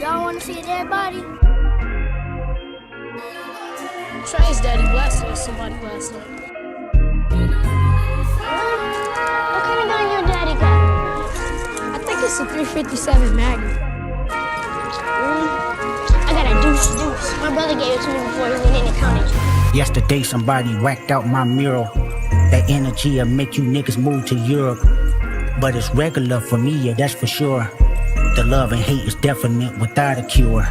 Y'all wanna see a dead body? Trey's daddy blasted somebody last night. What kind of gun your daddy got? I think it's a 357 Magnum. I got a deuce. My brother gave it to me before he went in and counted. Yesterday somebody whacked out my mural. That energy'll make you niggas move to Europe. But it's regular for me, yeah, that's for sure. The love and hate is definite without a cure.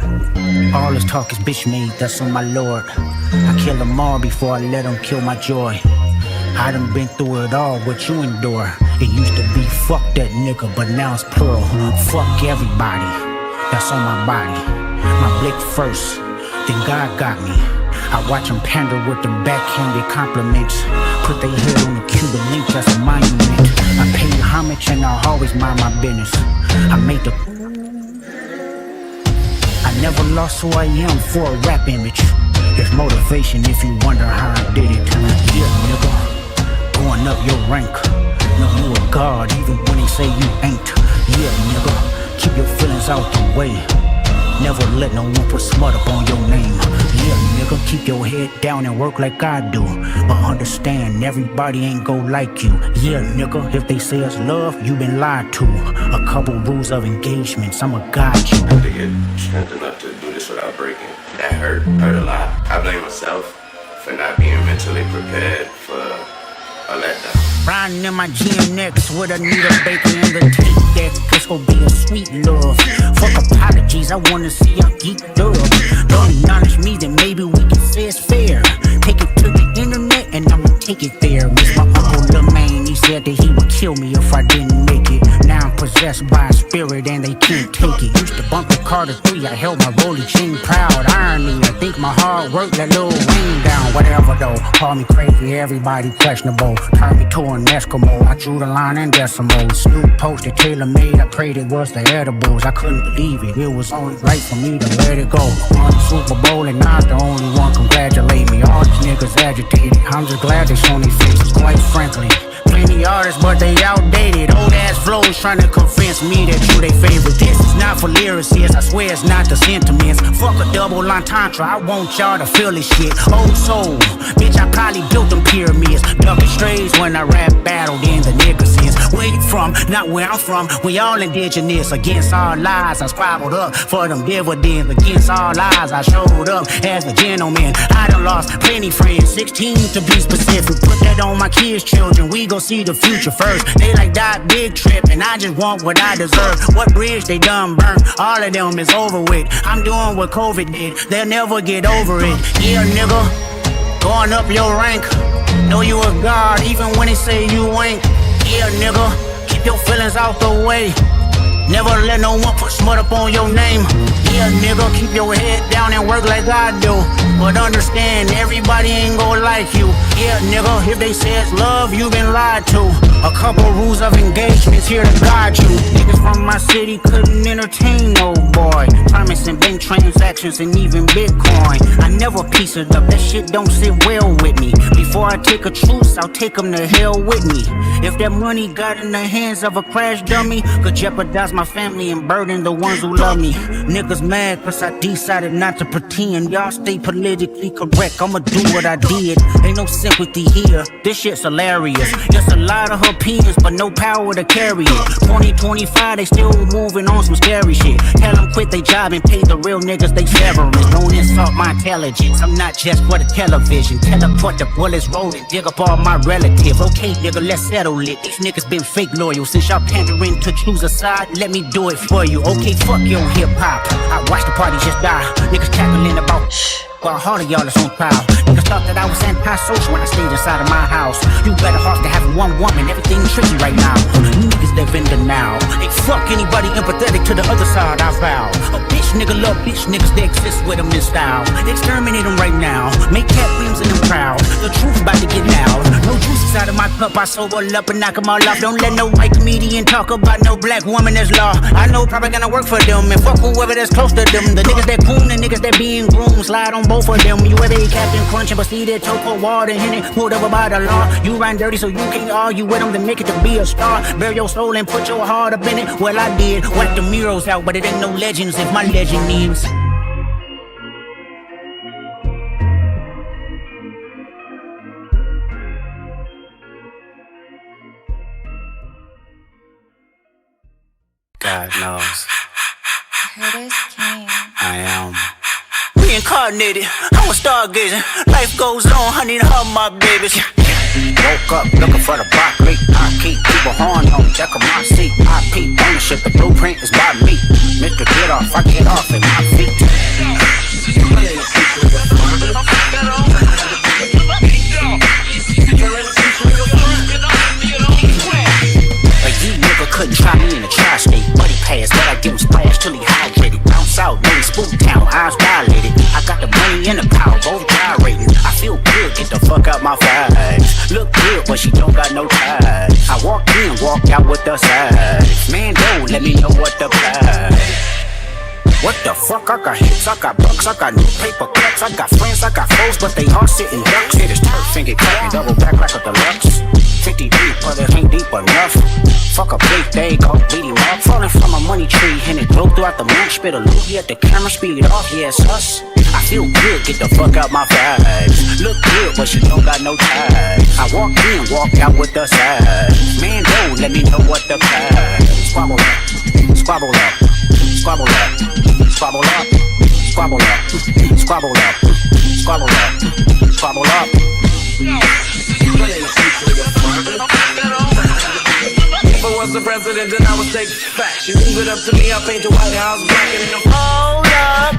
All this talk is bitch made, that's on my lord. I kill them all before I let them kill my joy. I done been through it all, what you endure. It used to be fuck that nigga, but now it's plural. Fuck everybody, that's on my body. My blick first, then God got me. I watch them pander with them backhanded compliments. Put their head on the Cuban link, that's a monument. I pay homage and I'll always mind my business. I made the... I never lost who I am for a rap image. There's motivation if you wonder how I did it. Yeah, nigga, going up your rank. Know you a god even when they say you ain't. Yeah, nigga, keep your feelings out the way. Never let no one put smut up on your name. Yeah, nigga, keep your head down and work like I do. But understand, everybody ain't go like you. Yeah, nigga, if they say it's love, you been lied to. A couple rules of engagements, I'ma guide you. I have to get strength enough to do this without breaking. That hurt a lot. I blame myself for not being mentally prepared for a letdown. Riding in my GNX with a needle baker in the tape deck. This gon' be a sweet love. Fuck apologies, I wanna see y'all geeked up. Don't acknowledge me, then maybe we can say it's fair. Take it to the internet and I'ma take it there. Miss my uncle Lemaine, he said that he would kill me if I didn't make it. Now I'm possessed by a spirit and they can't take it. Used to bump the Carter 3, I held my rolling chain proud. Irony, I think my hard work let Lil Wayne down. Whatever though, call me crazy, everybody questionable. Turn me to an Eskimo, I drew the line in decimals. Snoop posted tailor-made, I prayed it was the edibles. I couldn't believe it, it was only right for me to let it go. Won the Super Bowl and not the only one congratulate me. All these niggas agitated, I'm just glad they show their faces, quite frankly. Plenty artists, but they outdated. Old ass flows trying to convince me that you they favorite. This is not for lyricists, I swear it's not the sentiments. Fuck a double entendre, I want y'all to feel this shit. Old soul, bitch, I probably built them pyramids. Ducking strays when I rap battled in the nigga sense. Where you from? Not where I'm from. We all indigenous. Against all lies, I scribbled up for them dividends. Against all lies, I showed up as a gentleman. I done lost plenty friends, 16 to be specific. Put that on my kids' children, we gon' see the future first. They like that big trip, and I just want what I deserve. What bridge they done burnt, all of them is over with. I'm doing what COVID did, they'll never get over it. Yeah, nigga, going up your rank. Know you a god, even when they say you ain't. Yeah, nigga, keep your feelings out the way. Never let no one put smut up on your name. Yeah, nigga, keep your head down and work like I do. But understand, everybody ain't gon' like you. Yeah, nigga, if they say it's love, you been lied to. A couple rules of engagements here to guide you. Niggas from my city couldn't entertain no boy. Promising bank transactions and even Bitcoin. I never piece it up, that shit don't sit well with me. Before I take a truce, I'll take them to hell with me. If that money got in the hands of a crash dummy, could jeopardize my family and burden the ones who love me. Niggas mad cause I decided not to pretend. Y'all stay politically correct, I'ma do what I did. Ain't no sympathy here, this shit's hilarious. Just a lot of opinions but no power to carry it. 2025 they still moving on some scary shit. Tell them quit they job and pay the real niggas they severance. Don't insult my intelligence, I'm not just for the television. Teleport the bullets rolling, dig up all my relatives. Okay nigga, let's settle it. These niggas been fake loyal since y'all pandering to choose a side. Let me do it for you. Okay, fuck your hip hop. I watch the party just die. Niggas cackling about while all of y'all is on trial. Niggas thought that I was anti-social when I stayed inside of my house. You better off to having one woman, everything tricky right now. You niggas live in denial. Ain't fuck anybody empathetic to the other side, I vow. A bitch nigga love bitch niggas, they exist with them in style. Exterminate them right now, make cat rims in them proud. The truth about to get loud. No juice inside of my cup, I sober up and knock them all off. Don't let no white comedian talk about no black woman as law. I know probably gonna work for them and fuck whoever that's close to them. The niggas that coon and niggas that being groomed, slide on both of them. You ever ate Captain Crunch and but see that toe pour water in it, pulled over by the law. You run dirty so you can't argue with them to make it to be a star. Bear your soul and put your heart up in it. Well I did, wipe the murals out, but it ain't no legends if my legend names. God knows. Curtis King. I am reincarnated. I'm a stargazing. Life goes on, honey, to all my babies. Woke up looking for the broccoli. I keep people horn on deck of my seat. I peep ownership, the blueprint is by me. Mr. Get Off, I get off at my feet. A you nigga couldn't try me in a tri-state. Buddy pass, but I give him splash till he hydrated. Bounce out, maybe spook town, eyes dilated. I got the money and the power, both gyrating. I feel good, get the fuck out my vibes. Look good, but she don't got no ties. I walked in, walked out with the sides. Man, don't let me know what the price. What the fuck? I got hits, I got bucks, I got new paper cuts. I got friends, I got foes, but they all sitting ducks. Hit his turf and get cut, double back like a deluxe. 50 deep, but it ain't deep enough. Fuck a big day, go beat him up. Falling from a money tree, and it blew throughout the munch. Spit a loogie at the camera, speed off, yeah, it's us. I feel good, get the fuck out my vibes. Look good, but she don't got no ties. I walked in, walked out with the sides. Man, don't let me know what the price. Squabble up, squabble up, squabble up, squabble up, squabble up, squabble up, squabble up, squabble up. If I was the president, then I would take facts. You leave it up to me, I'll paint the White House black and the Hold up,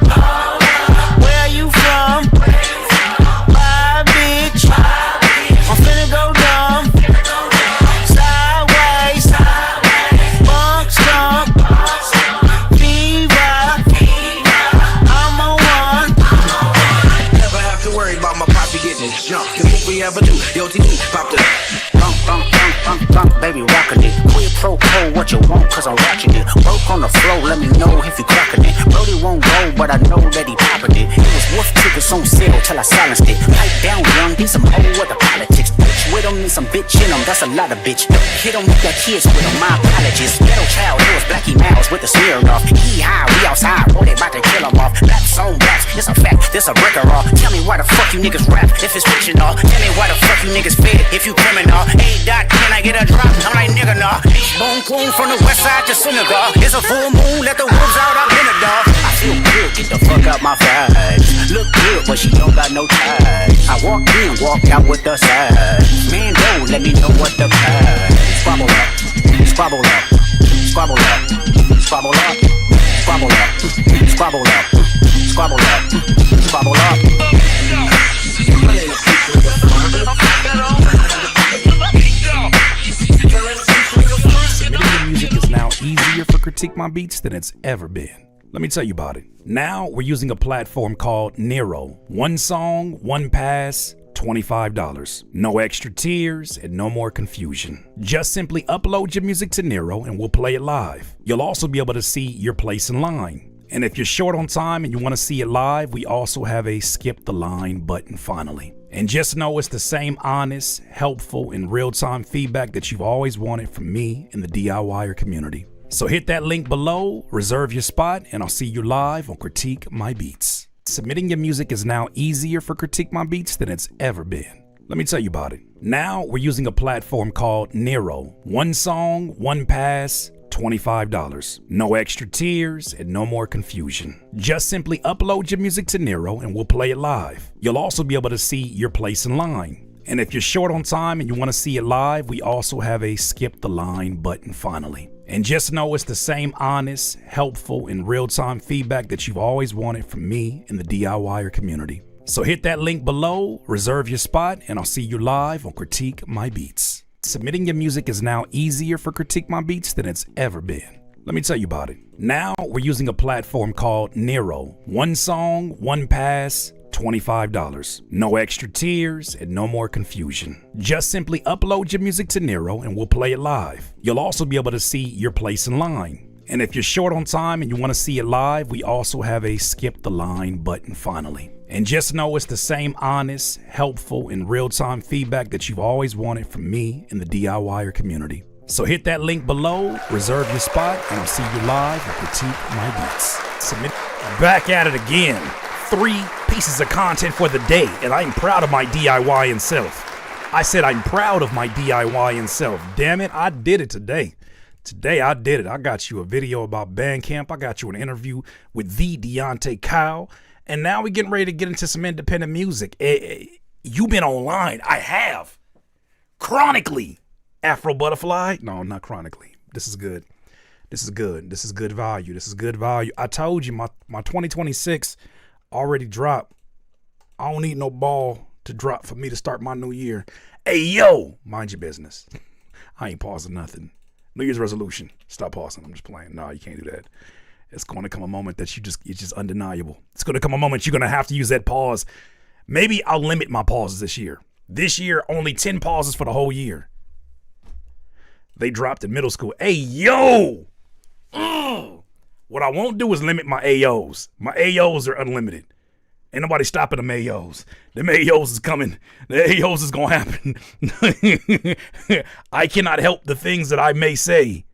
where you from? Bye, bitch. I'm finna go dumb. Sideways, bunk stump, fever. I'm a one. never have to worry about my poppy getting jumped. Cause if we ever do, yo, TV popped it up. Bunk, bunk, bunk, bunk, bunk, baby, rockin' it. Quid pro quo, what you want, cause I'm watching it. Broke on the floor, let me know if you crackin' it. Brody won't go, but I know that he poppin' it. It was wolf tickets on sale till I silenced it. Pipe down, young, be some whole other politics. Bitch with them and some bitch in them, that's a lot of bitch. Don't hit them with that kids with them, my apologies. Ghetto child, it was Blackie Mouse with the smear off. He high, we outside, boy, they bout to kill him off. Raps on raps, it's a fact, this a breaker off. Tell me why the fuck you niggas rap if it's fictional. Tell me why the fuck you niggas fed if you criminal. Hey, Doc, can I get a drop? I'm like, nigga, nah. Boom, boom, from the west side to synagogue. It's a full moon, let the wolves out, I've been a dog. I feel good, get the fuck out my vibes. Look good, but she don't got no ties. I walked in, walked out with the sides. Man, don't let me know what the price. Squabble up, squabble up, squabble up, squabble up, squabble up, squabble up, squabble up, squabble up. Submitting your music is now easier for Critique My Beats than it's ever been. Let me tell you about it. Now we're using a platform called NERO. One song, one pass, $25. No extra tears and no more confusion. Just simply upload your music to NERO and we'll play it live. You'll also be able to see your place in line. And if you're short on time and you want to see it live, we also have a skip the line button finally. And just know it's the same honest, helpful, and real-time feedback that you've always wanted from me and the DIYer community. So hit that link below, reserve your spot, and I'll see you live on Critique My Beats. Submitting your music is now easier for Critique My Beats than it's ever been. Let me tell you about it. Now we're using a platform called NERO. One song, one pass, $25. No extra tears and no more confusion. Just simply upload your music to NERO and we'll play it live. You'll also be able to see your place in line. And if you're short on time and you want to see it live, we also have a skip the line button finally. And just know it's the same honest, helpful, and real-time feedback that you've always wanted from me and the DIYer community. So hit that link below, reserve your spot, and I'll see you live on Critique My Beats. Submitting your music is now easier for Critique My Beats than it's ever been. Let me tell you about it. Now we're using a platform called NERO. One song, one pass, $25. No extra tears and no more confusion. Just simply upload your music to NERO and we'll play it live. You'll also be able to see your place in line. And if you're short on time and you want to see it live, we also have a skip the line button finally. And just know it's the same honest, helpful, and real-time feedback that you've always wanted from me and the DIYer community. So hit that link below, reserve your spot, and I'll see you live at Critique My Beats. Back at it again. 3 pieces of content for the day, and I'm proud of my DIY and self. I said I'm proud of my DIY and self. Damn it, I did it today. Today I did it. I got you a video about Bandcamp. I got you an interview with the Deontay Kyle. And now we're getting ready to get into some independent music. You've been online. I have. Chronically. Afro Butterfly. No, not chronically. This is good. This is good. This is good value. This is good value. I told you my 2026 already dropped. I don't need no ball to drop for me to start my new year. Hey, yo, mind your business. I ain't pausing nothing. New Year's resolution. Stop pausing. I'm just playing. No, you can't do that. It's going to come a moment that it's just undeniable. It's going to come a moment you're going to have to use that pause. Maybe I'll limit my pauses this year. This year, only 10 pauses for the whole year. They dropped in middle school. Hey, yo! What I won't do is limit my AOs. My AOs are unlimited. Ain't nobody stopping them AOs. Them AOs is coming. The AOs is going to happen. I cannot help the things that I may say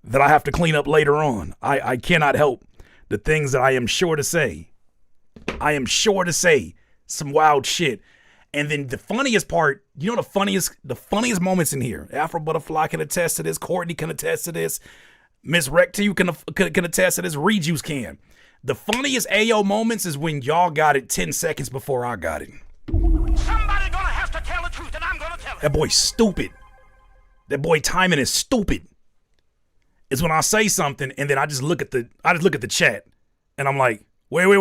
that I have to clean up later on. I cannot help the things that I am sure to say. I am sure to say some wild shit. And then the funniest part, you know the funniest moments in here. Afro Butterfly can attest to this. Courtney can attest to this. Miss Rector, you can attest to this. Rejuice can. The funniest AO moments is when y'all got it 10 seconds before I got it. Somebody gonna have to tell the truth, and I'm gonna tell it. That boy's stupid. That boy timing is stupid. It's when I say something and then I just look at the chat and I'm like, wait, what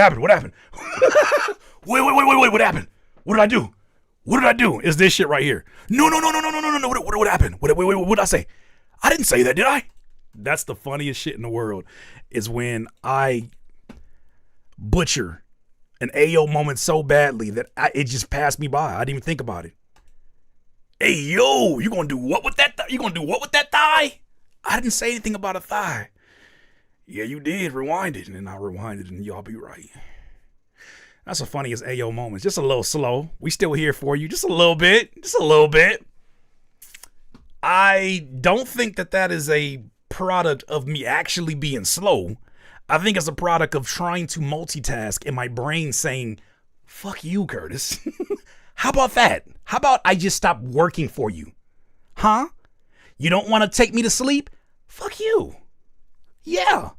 happened? What happened? wait, what happened? What did I do? What did I do? Is this shit right here? No. What happened? What did I say? I didn't say that, did I? That's the funniest shit in the world, is when I butcher an AO moment so badly that it just passed me by. I didn't even think about it. Hey, yo, you gonna do what with that? You gonna do what with that thigh? I didn't say anything about a thigh. Yeah, you did. Rewind it. And then I rewinded and y'all be right. That's the funniest AO moments. Just a little slow. We still here for you. Just a little bit. Just a little bit. I don't think that is a product of me actually being slow. I think it's a product of trying to multitask and my brain saying, fuck you, Curtis. How about that? How about I just stop working for you? Huh? You don't want to take me to sleep? Fuck you. Yeah.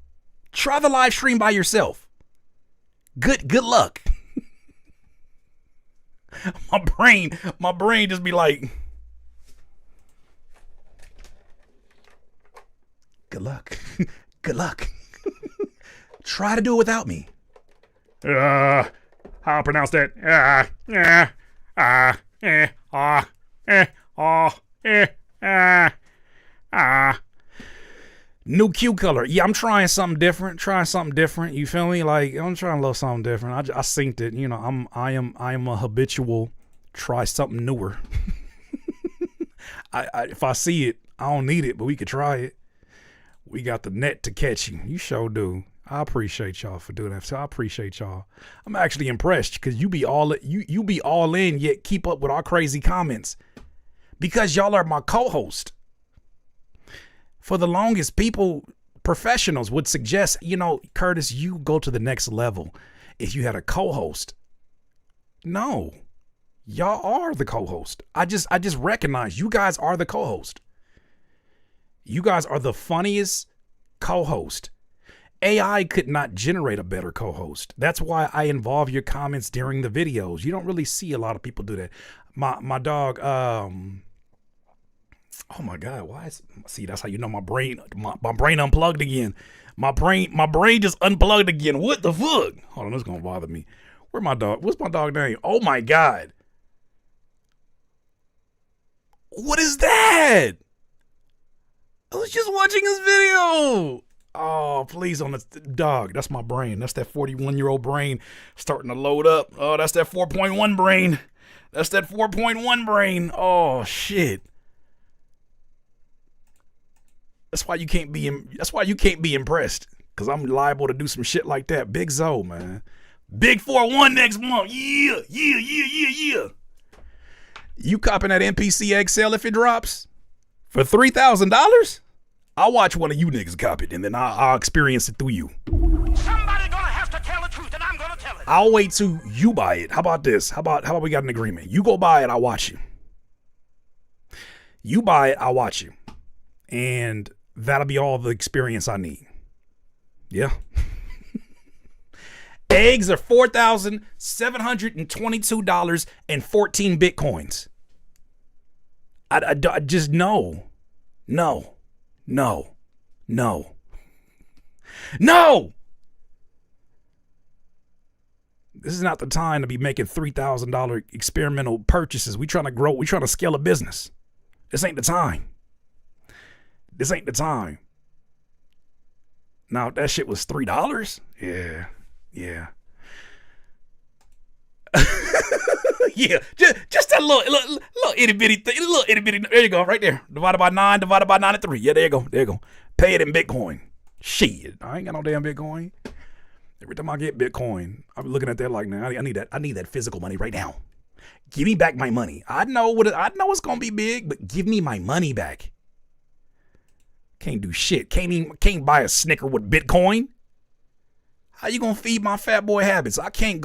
Try the live stream by yourself. Good luck. My brain just be like, good luck. Good luck. Try to do it without me. How I pronounce that? New cue color. Yeah, I'm trying something different. You feel me? Like, I'm trying a little something different. I synced it. You know, I am a habitual try something newer. If I see it, I don't need it, but we could try it. We got the net to catch you. You sure do. I appreciate y'all for doing that. So I appreciate y'all. I'm actually impressed because you be all in, yet keep up with our crazy comments because y'all are my co-host. For the longest, professionals would suggest, you know, Curtis, you go to the next level if you had a co-host. No, y'all are the co-host. I just recognize you guys are the co-host. You guys are the funniest co-host. AI could not generate a better co-host. That's why I involve your comments during the videos. You don't really see a lot of people do that. My dog, oh my God, see, that's how you know my brain unplugged again. My brain just unplugged again. What the fuck? Hold on, this is gonna bother me. Where's my dog? What's my dog name? Oh my God. What is that? I was just watching this video. Oh, please, on the dog. That's my brain. That's that 41-year-old brain starting to load up. Oh, that's that 4.1 brain. That's that 4.1 brain. Oh shit. That's why you can't be impressed. Cause I'm liable to do some shit like that. Big Zoe, man. Big 4-1 next month. Yeah. You copping that MPC XL if it drops? For $3,000? I'll watch one of you niggas cop it and then I'll experience it through you. I'll wait till you buy it. How about this? How about we got an agreement? You go buy it, I'll watch you. You buy it, I'll watch you. And that'll be all the experience I need. Yeah. Eggs are $4,722.14 Bitcoins. I just no. This is not the time to be making $3,000 experimental purchases. We trying to grow. We trying to scale a business. This ain't the time. This ain't the time. Now, if that shit was $3, yeah. Yeah, just that little itty bitty thing, little itty bitty. There you go, right there. Divided by 9 and 3. Yeah, there you go. Pay it in Bitcoin. Shit, I ain't got no damn Bitcoin. Every time I get Bitcoin, I'm looking at that like, now I need that physical money right now. Give me back my money. I know it's gonna be big, but give me my money back. Can't do shit. Can't buy a Snicker with Bitcoin. How you gonna feed my fat boy habits? I can't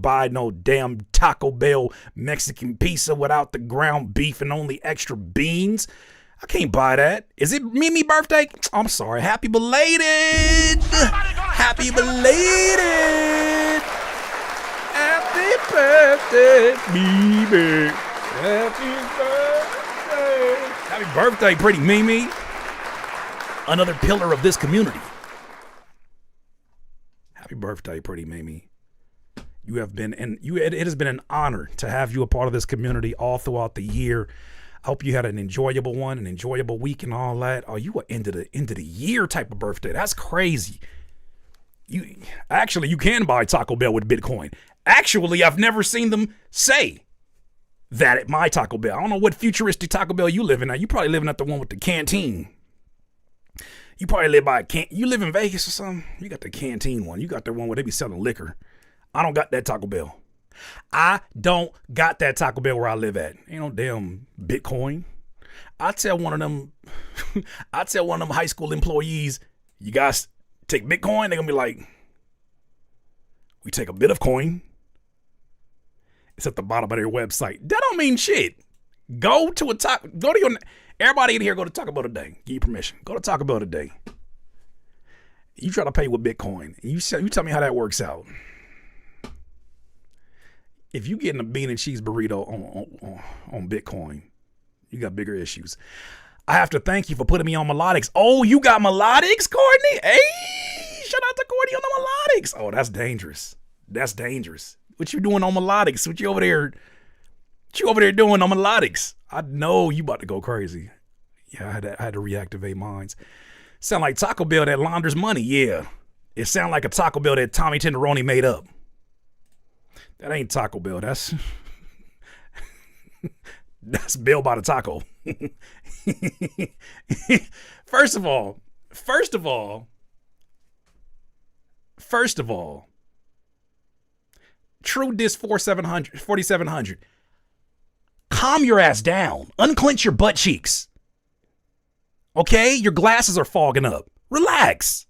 buy no damn Taco Bell Mexican pizza without the ground beef and only extra beans. I can't buy that. Is it Mimi birthday? I'm sorry. Happy belated. Happy belated. Happy birthday, Mimi. Happy birthday. Happy birthday, pretty Mimi. Another pillar of this community. Happy birthday, pretty Mimi. You have been, and it has been an honor to have you a part of this community all throughout the year. I hope you had an enjoyable one, an enjoyable week and all that. Oh, you were end of the year type of birthday. That's crazy. You can buy Taco Bell with Bitcoin. Actually, I've never seen them say that at my Taco Bell. I don't know what futuristic Taco Bell you live in. Now, you probably living at the one with the canteen. You probably live by you live in Vegas or something. You got the canteen one. You got the one where they be selling liquor. I don't got that Taco Bell. I don't got that Taco Bell where I live at. Ain't no damn Bitcoin. I tell one of them high school employees, you guys take Bitcoin, they're gonna be like, we take a bit of coin. It's at the bottom of their website. That don't mean shit. Go to your everybody in here, go to Taco Bell today. Give you permission. Go to Taco Bell today. You try to pay with Bitcoin. You tell me how that works out. If you getting a bean and cheese burrito on Bitcoin, you got bigger issues. I have to thank you for putting me on melodics. Oh, you got melodics, Courtney? Hey, shout out to Courtney on the melodics. Oh, that's dangerous. That's dangerous. What you doing on melodics? What you over there doing on melodics? I know you about to go crazy. Yeah, I had to reactivate mines. Sound like Taco Bell that launders money. Yeah, it sound like a Taco Bell that Tommy Tenderoni made up. That ain't Taco Bell. That's Bill by the Taco. First of all, True Dis 4700. Calm your ass down. Unclench your butt cheeks. Okay? Your glasses are fogging up. Relax.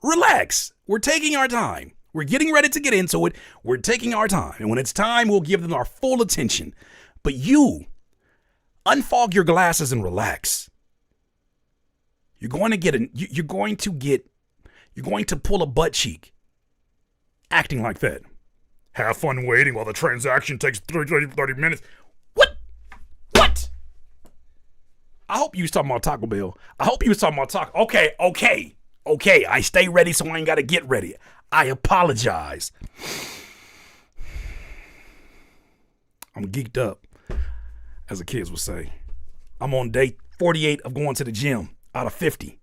We're taking our time. We're getting ready to get into it. We're taking our time. And when it's time, we'll give them our full attention. But you, unfog your glasses and relax. You're going to pull a butt cheek acting like that. Have fun waiting while the transaction takes 30 minutes. What? I hope you was talking about Taco Bell. I hope you was talking about Taco. Okay. I stay ready so I ain't got to get ready. I apologize. I'm geeked up, as the kids would say. I'm on day 48 of going to the gym out of 50.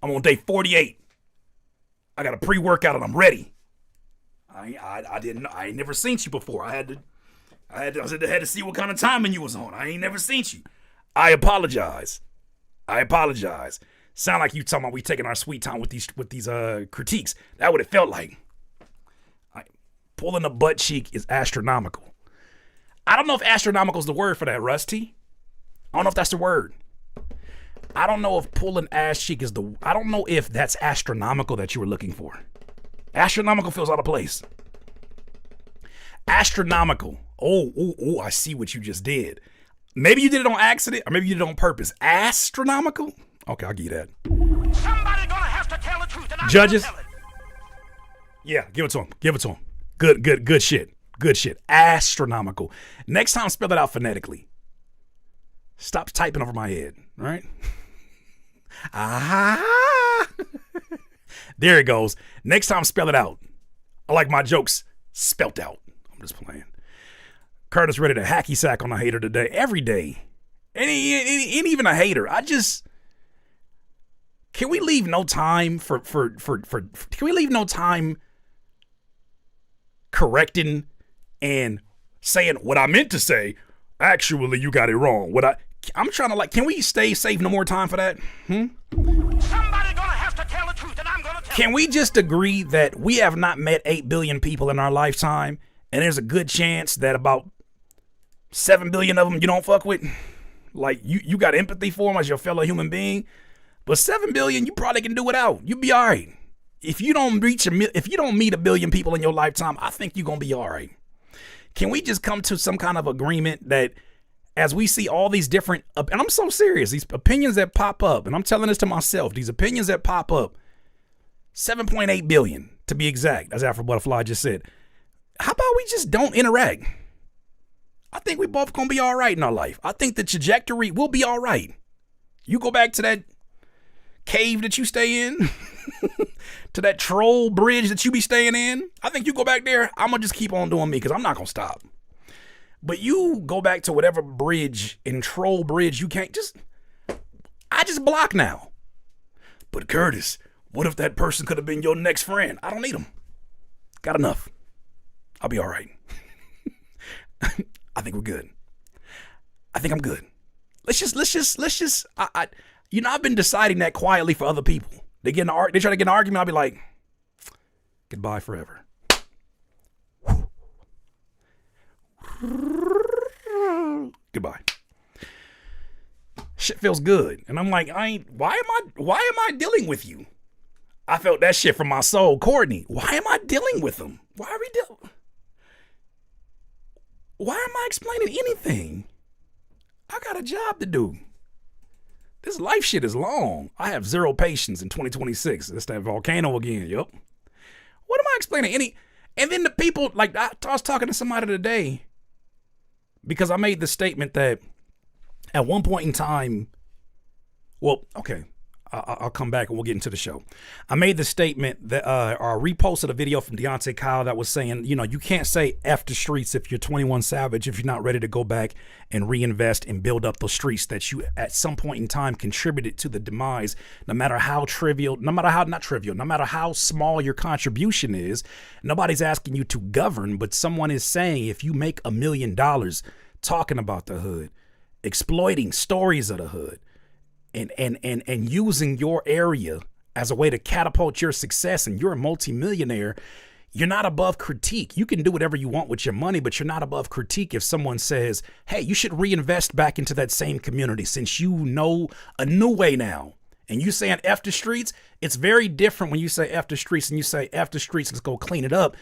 I'm on day 48. I got a pre-workout and I'm ready. I ain't never seen you before. I had to see what kind of timing you was on. I ain't never seen you. I apologize. Sound like you talking about we taking our sweet time with these critiques. That what it felt like. Pulling a butt cheek is astronomical. I don't know if astronomical is the word for that, Rusty. I don't know if that's the word. I don't know if pulling ass cheek is I don't know if that's astronomical that you were looking for. Astronomical feels out of place. Astronomical. Oh, I see what you just did. Maybe you did it on accident, or maybe you did it on purpose. Astronomical? Okay, I'll give you that. Somebody gonna have to tell the truth, and I'm Judges? gonna tell it. Yeah, give it to him. Give it to him. Good shit. Good shit. Astronomical. Next time, spell it out phonetically. Stop typing over my head, all right? Ah. There it goes. Next time, spell it out. I like my jokes spelt out. I'm just playing. Curtis ready to hacky sack on a hater today. Every day. And even a hater. Can we leave no time for can we leave no time correcting and saying what I meant to say? Actually, you got it wrong. I'm trying to can we save no more time for that? Somebody gonna have to tell the truth, and I'm gonna tell Can we just agree that we have not met 8 billion people in our lifetime, and there's a good chance that about 7 billion of them you don't fuck with? Like, you got empathy for them as your fellow human being, but 7 billion you probably can do without. You be all right. If you don't meet 1 billion people in your lifetime, I think you're gonna be all right. Can we just come to some kind of agreement that as we see all these different, and I'm so serious, these opinions that pop up, and I'm telling this to myself, these opinions that pop up, 7.8 billion to be exact, as Afro Butterfly just said. How about we just don't interact? I think we both gonna be all right in our life. I think the trajectory will be all right. You go back to that cave that you stay in, to that troll bridge that you be staying in. I think you go back there, I'm gonna just keep on doing me because I'm not gonna stop. But you go back to whatever bridge and troll bridge you can't I just block now. But Curtis, what if that person could have been your next friend? I don't need them. Got enough. I'll be all right. I think we're good. I think I'm good. Let's just, I've been deciding that quietly for other people. They try to get in an argument, I'll be like, goodbye forever. Goodbye. Shit feels good. And I'm like, why am I dealing with you? I felt that shit from my soul. Courtney, why am I dealing with them? Why am I explaining anything? I got a job to do. This life shit is long. I have zero patience in 2026. It's that volcano again. Yup. What am I explaining? And then the people, like, I was talking to somebody today because I made the statement that at one point in time, well, okay, I'll come back and we'll get into the show. I made the statement that, or reposted a video from Deontay Kyle that was saying, you can't say F the streets if you're 21 Savage, if you're not ready to go back and reinvest and build up those streets that you at some point in time contributed to the demise, no matter how small your contribution is. Nobody's asking you to govern, but someone is saying if you make $1 million talking about the hood, exploiting stories of the hood, and using your area as a way to catapult your success, and you're a multimillionaire, you're not above critique. You can do whatever you want with your money, but you're not above critique if someone says, hey, you should reinvest back into that same community since you know a new way now. And you saying F the streets, it's very different when you say F the streets and you say F the streets, let's go clean it up.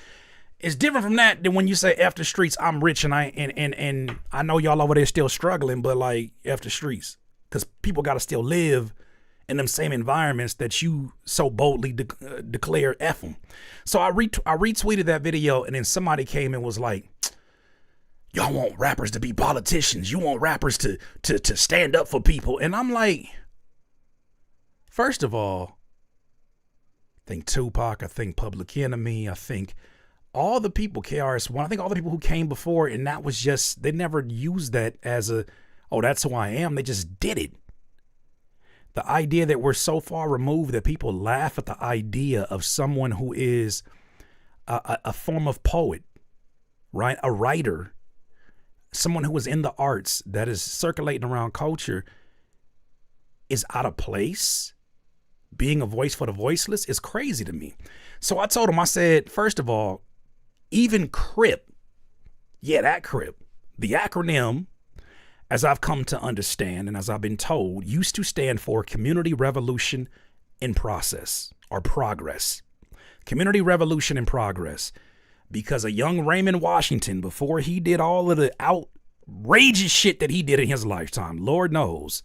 It's different from that than when you say F the streets, I'm rich and I know y'all over there still struggling, but like F the streets. Because people got to still live in them same environments that you so boldly declare F them. So I retweeted that video, and then somebody came and was like, y'all want rappers to be politicians. You want rappers to stand up for people. And I'm like, first of all, I think Tupac, I think Public Enemy, I think all the people, KRS-One, I think all the people who came before, and that was just, they never used that as oh, that's who I am. They just did it. The idea that we're so far removed that people laugh at the idea of someone who is a form of poet, right? A writer, someone who is in the arts that is circulating around culture is out of place. Being a voice for the voiceless is crazy to me. So I told him, I said, first of all, even CRIP, that CRIP, the acronym, as I've come to understand and as I've been told, used to stand for Community Revolution in Process or Progress. Community Revolution in Progress. because a young Raymond Washington, before he did all of the outrageous shit that he did in his lifetime, Lord knows,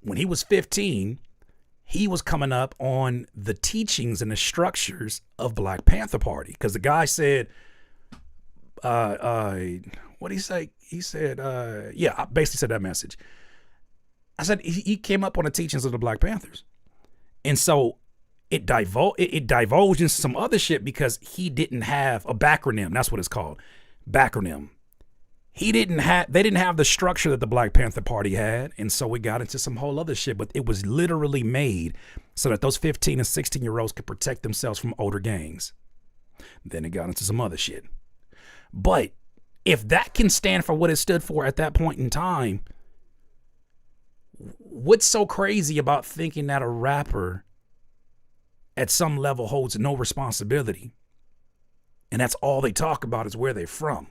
when he was 15, he was coming up on the teachings and the structures of Black Panther Party. Because the guy said, what did he say? He said, yeah, I basically said that message. I said he came up on the teachings of the Black Panthers. And so it divulged into some other shit because he didn't have a backronym. That's what it's called. Backronym. They didn't have the structure that the Black Panther Party had. And so we got into some whole other shit, but it was literally made so that those 15 and 16-year-olds could protect themselves from older gangs. Then it got into some other shit. But if that can stand for what it stood for at that point in time, what's so crazy about thinking that a rapper at some level holds no responsibility? And that's all they talk about is where they're from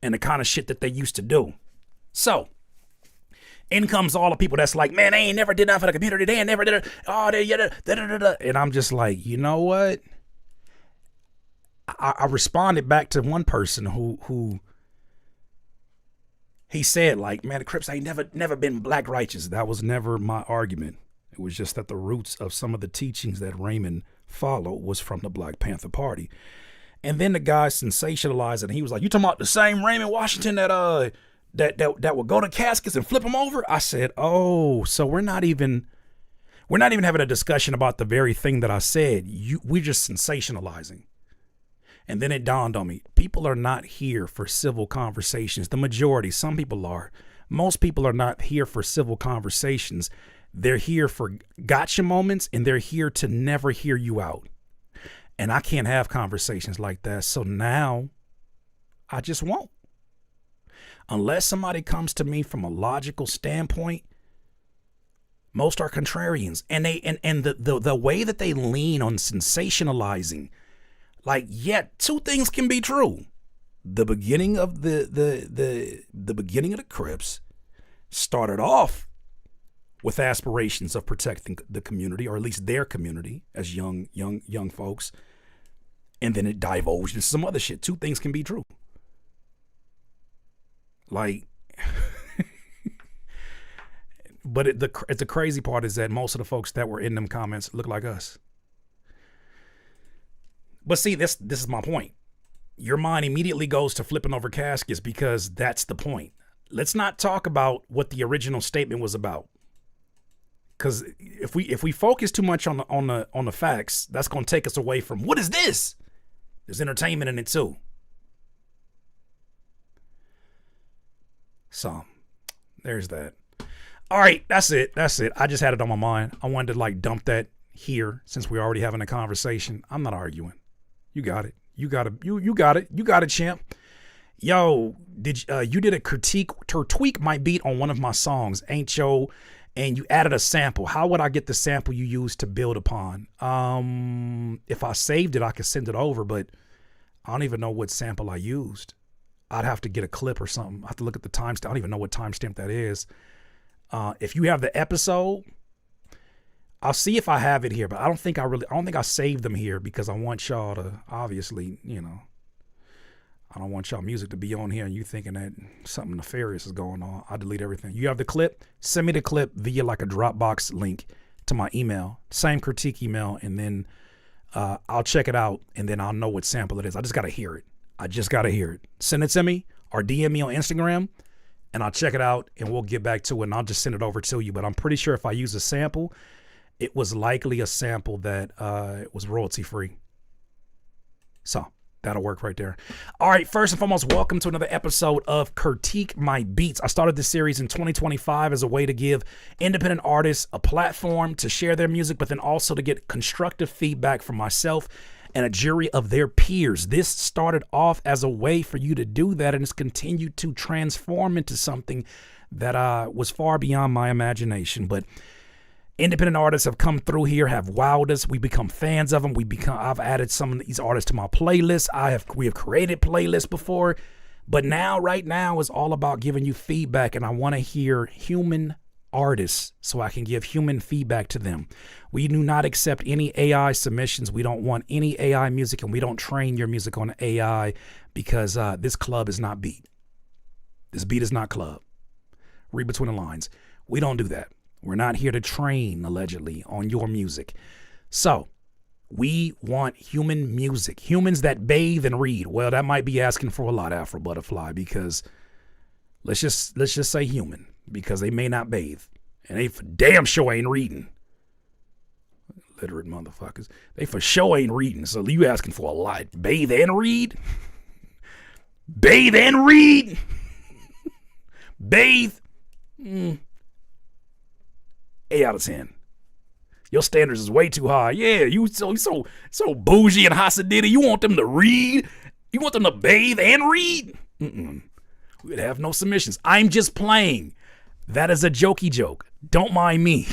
and the kind of shit that they used to do. So in comes all the people that's like, man, they ain't never did nothing for the community. They ain't never did it. Oh, they da. And I'm just like, you know what? I responded back to one person who he said, like, man, the Crips ain't never been black righteous. That was never my argument. It was just that the roots of some of the teachings that Raymond followed was from the Black Panther Party. And then the guy sensationalized it. And he was like, you talking about the same Raymond Washington that would go to caskets and flip them over? I said, oh, so we're not even having a discussion about the very thing that I said. We're just sensationalizing. And then it dawned on me, people are not here for civil conversations. The majority, some people are. Most people are not here for civil conversations. They're here for gotcha moments, and they're here to never hear you out. And I can't have conversations like that. So now I just won't. Unless somebody comes to me from a logical standpoint, most are contrarians. And the way that they lean on sensationalizing, like, yeah, two things can be true. The beginning of the beginning of the Crips started off with aspirations of protecting the community, or at least their community as young folks. And then it divulged into some other shit. Two things can be true. Like, but the crazy part is that most of the folks that were in them comments look like us. But see, this is my point. Your mind immediately goes to flipping over caskets because that's the point. Let's not talk about what the original statement was about. Because if we focus too much on the facts, that's going to take us away from what is this? There's entertainment in it too. So there's that. All right, that's it. I just had it on my mind. I wanted to like dump that here since we're already having a conversation. I'm not arguing. You got it. You got it, champ. Yo, you did a tweak my beat on one of my songs, Ain't Yo, and you added a sample. How would I get the sample you used to build upon? If I saved it, I could send it over, but I don't even know what sample I used. I'd have to get a clip or something. I have to look at the timestamp. I don't even know what timestamp that is. If you have the episode, I'll see if I have it here, but I don't think I saved them here because I want y'all to, obviously, I don't want y'all music to be on here and you thinking that something nefarious is going on. I'll delete everything. You have the clip? Send me the clip via like a Dropbox link to my email, same Curtique email, and then I'll check it out and then I'll know what sample it is. I just got to hear it. Send it to me or DM me on Instagram and I'll check it out and we'll get back to it and I'll just send it over to you. But I'm pretty sure if I use a sample, it was likely a sample that was royalty free. So that'll work right there. All right, first and foremost, welcome to another episode of Curtique My Beats. I started this series in 2025 as a way to give independent artists a platform to share their music, but then also to get constructive feedback from myself and a jury of their peers. This started off as a way for you to do that, and it's continued to transform into something that was far beyond my imagination. But independent artists have come through here, have wowed us. We become fans of them. I've added some of these artists to my playlist. We have created playlists before, but right now is all about giving you feedback. And I want to hear human artists so I can give human feedback to them. We do not accept any AI submissions. We don't want any AI music, and we don't train your music on AI because this club is not beat. This beat is not club. Read between the lines. We don't do that. We're not here to train, allegedly, on your music. So we want human music, humans that bathe and read. Well, that might be asking for a lot, Afro Butterfly, because let's just say human, because they may not bathe, and they for damn sure ain't reading. Literate motherfuckers. They for sure ain't reading, so you asking for a lot. Bathe and read? Bathe and read? Bathe? 8 out of 10. Your standards is way too high. Yeah, you so bougie and Hasidity. You want them to read? You want them to bathe and read? We'd have no submissions. I'm just playing. That is a jokey joke. Don't mind me.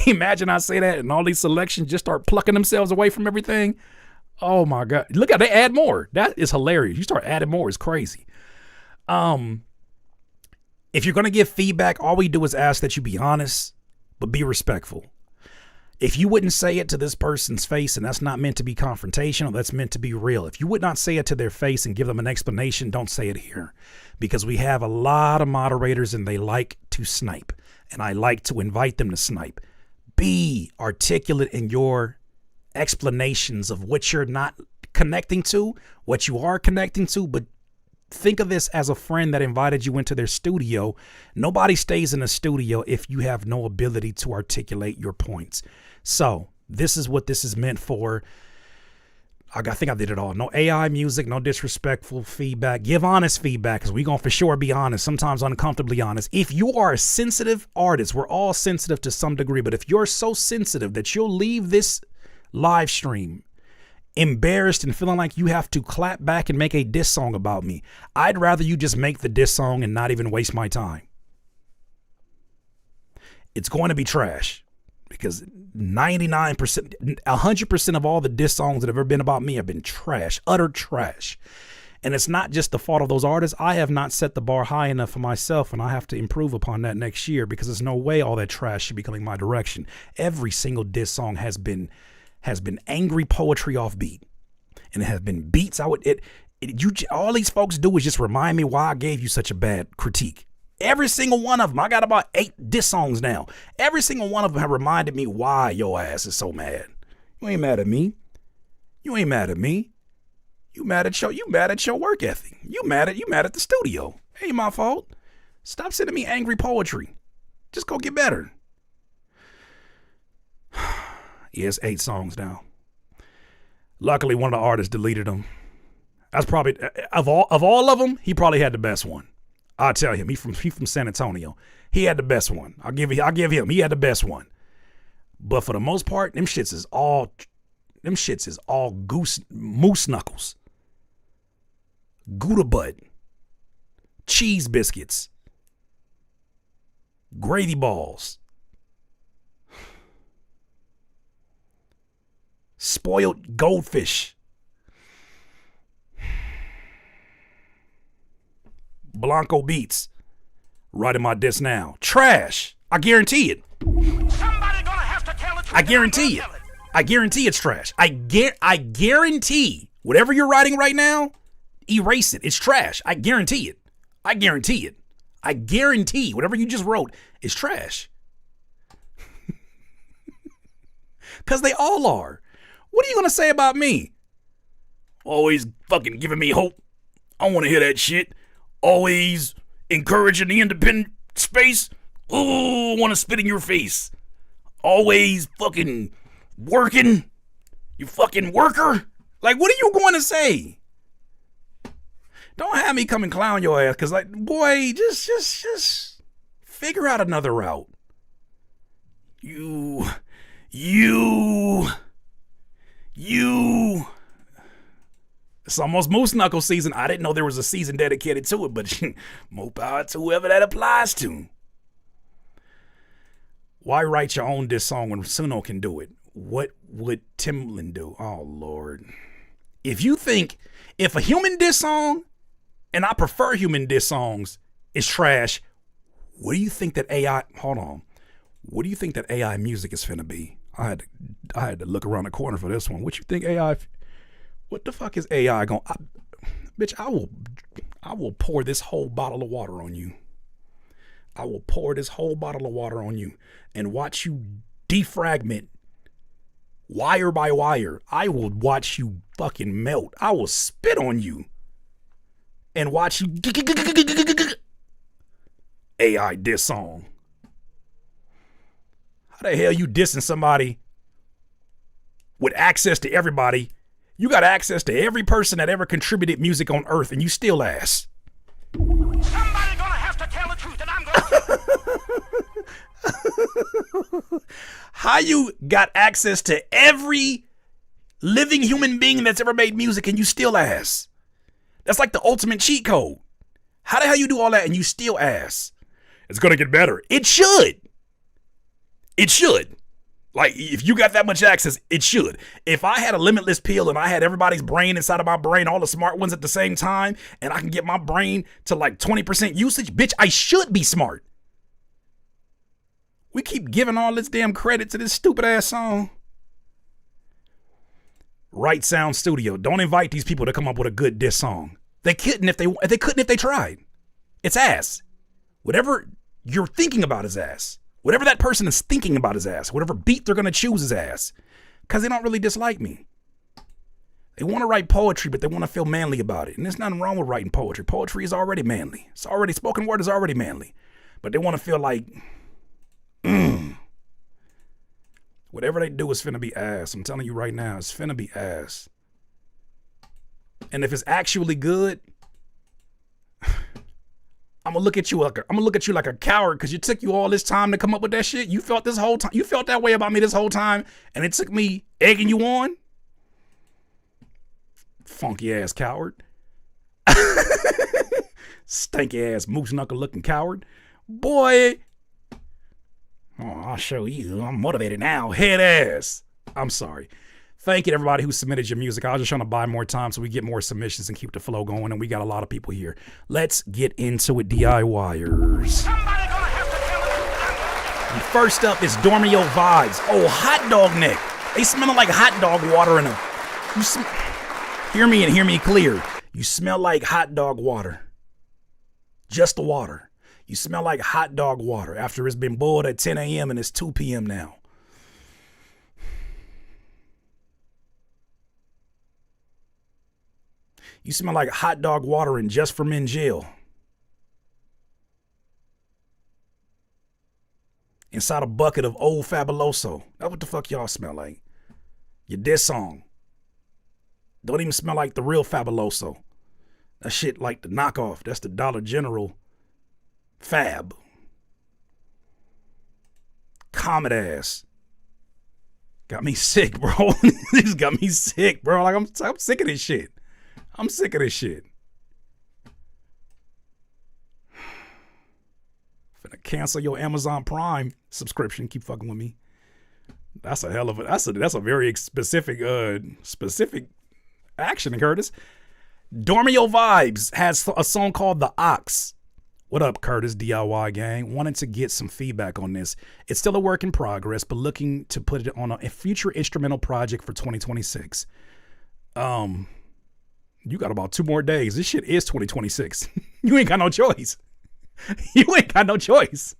Imagine I say that and all these selections just start plucking themselves away from everything. Oh my God. Look how they add more. That is hilarious. You start adding more. It's crazy. If you're going to give feedback, all we do is ask that you be honest, but be respectful. If you wouldn't say it to this person's face, and that's not meant to be confrontational, that's meant to be real. If you would not say it to their face and give them an explanation, don't say it here. Because we have a lot of moderators and they like to snipe. And I like to invite them to snipe. Be articulate in your explanations of what you're not connecting to, what you are connecting to, but think of this as a friend that invited you into their studio. Nobody stays in a studio if you have no ability to articulate your points. So this is what this is meant for. I think I did it all. No AI music, no disrespectful feedback. Give honest feedback, because we're going to for sure be honest, sometimes uncomfortably honest. If you are a sensitive artist, we're all sensitive to some degree, but if you're so sensitive that you'll leave this live stream embarrassed and feeling like you have to clap back and make a diss song about me, I'd rather you just make the diss song and not even waste my time. It's going to be trash, because 99%, 100% of all the diss songs that have ever been about me have been trash, utter trash. And it's not just the fault of those artists. I have not set the bar high enough for myself, and I have to improve upon that next year, because there's no way all that trash should be coming my direction. Every single diss song has been angry poetry off beat, and it has been beats. All these folks do is just remind me why I gave you such a bad critique. Every single one of them. I got about 8 diss songs now. Every single one of them have reminded me why your ass is so mad. You ain't mad at me. You ain't mad at me. You mad at your work ethic. You mad at the studio. Ain't my fault. Stop sending me angry poetry. Just go get better. Yes, 8 songs now. Luckily, one of the artists deleted them. That's probably of all of them, he probably had the best one. I'll tell him. He from San Antonio. He had the best one. I'll give him. He had the best one. But for the most part, them shits is all moose knuckles, Gouda butt, cheese biscuits, gravy balls, spoiled goldfish, Blanco beats. Writing my diss now. Trash. I guarantee it. Somebody gonna have to tell it. I guarantee it. I guarantee it's trash. I guarantee whatever you're writing right now, erase it. It's trash. I guarantee it. I guarantee it. I guarantee whatever you just wrote is trash. Because they all are. What are you going to say about me? Always fucking giving me hope. I don't want to hear that shit. Always encouraging the independent space. Oh, I want to spit in your face. Always fucking working. You fucking worker. Like, what are you going to say? Don't have me come and clown your ass, because, like, boy, just figure out another route. You. It's almost Moose Knuckle season. I didn't know there was a season dedicated to it, but more power to whoever that applies to. Why write your own diss song when Suno can do it? What would Timbaland do? Oh, Lord. If a human diss song, and I prefer human diss songs, is trash, What do you think that AI, hold on. What do you think that AI music is finna be? I had to look around the corner for this one. What you think AI, what the fuck is AI going, bitch, I will pour this whole bottle of water on you. I will pour this whole bottle of water on you and watch you defragment wire by wire. I will watch you fucking melt. I will spit on you and watch you AI diss song. How the hell you dissing somebody with access to everybody? You got access to every person that ever contributed music on earth and you still ass. Somebody gonna have to tell the truth, and I'm gonna. How you got access to every living human being that's ever made music and you still ass? That's like the ultimate cheat code. How the hell you do all that and you still ass? It's gonna get better. It should. It should. Like, if you got that much access, it should. If I had a limitless pill and I had everybody's brain inside of my brain, all the smart ones at the same time, and I can get my brain to like 20% usage, bitch, I should be smart. We keep giving all this damn credit to this stupid ass song. Right Sound Studio. Don't invite these people to come up with a good diss song. They couldn't if they tried. It's ass. Whatever you're thinking about is ass. Whatever that person is thinking about is ass. Whatever beat they're going to choose is ass. Because they don't really dislike me. They want to write poetry, but they want to feel manly about it. And there's nothing wrong with writing poetry. Poetry is already manly. It's already, spoken word is already manly. But they want to feel like, whatever they do is finna be ass. I'm telling you right now, it's finna be ass. And if it's actually good, I'm gonna look at you like a coward because it took you all this time to come up with that shit. You felt this whole time. You felt that way about me this whole time, and it took me egging you on. Funky ass coward. Stanky ass moose knuckle looking coward. Boy. Oh, I'll show you. I'm motivated now. Head ass. I'm sorry. Thank you to everybody who submitted your music. I was just trying to buy more time so we get more submissions and keep the flow going. And we got a lot of people here. Let's get into it, DIYers. And first up is Dormio Vibes. Oh, hot dog neck. They smelling like hot dog water in them. Hear me and hear me clear. You smell like hot dog water. Just the water. You smell like hot dog water after it's been boiled at 10 a.m. and it's 2 p.m. now. You smell like hot dog water in Just for Men jail. Inside a bucket of old Fabuloso. That's what the fuck y'all smell like. Your diss song. Don't even smell like the real Fabuloso. That shit like the knockoff. That's the Dollar General Fab. Comet ass. Got me sick, bro. This got me sick, bro. Like I'm sick of this shit. I'm sick of this shit. Finna cancel your Amazon Prime subscription. Keep fucking with me. That's a hell of a. That's a very specific action, Curtis. Dormio Vibes has a song called The Ox. What up, Curtis, DIY gang? Wanted to get some feedback on this. It's still a work in progress, but looking to put it on a future instrumental project for 2026. You got about 2 more days. This shit is 2026. You ain't got no choice. You ain't got no choice.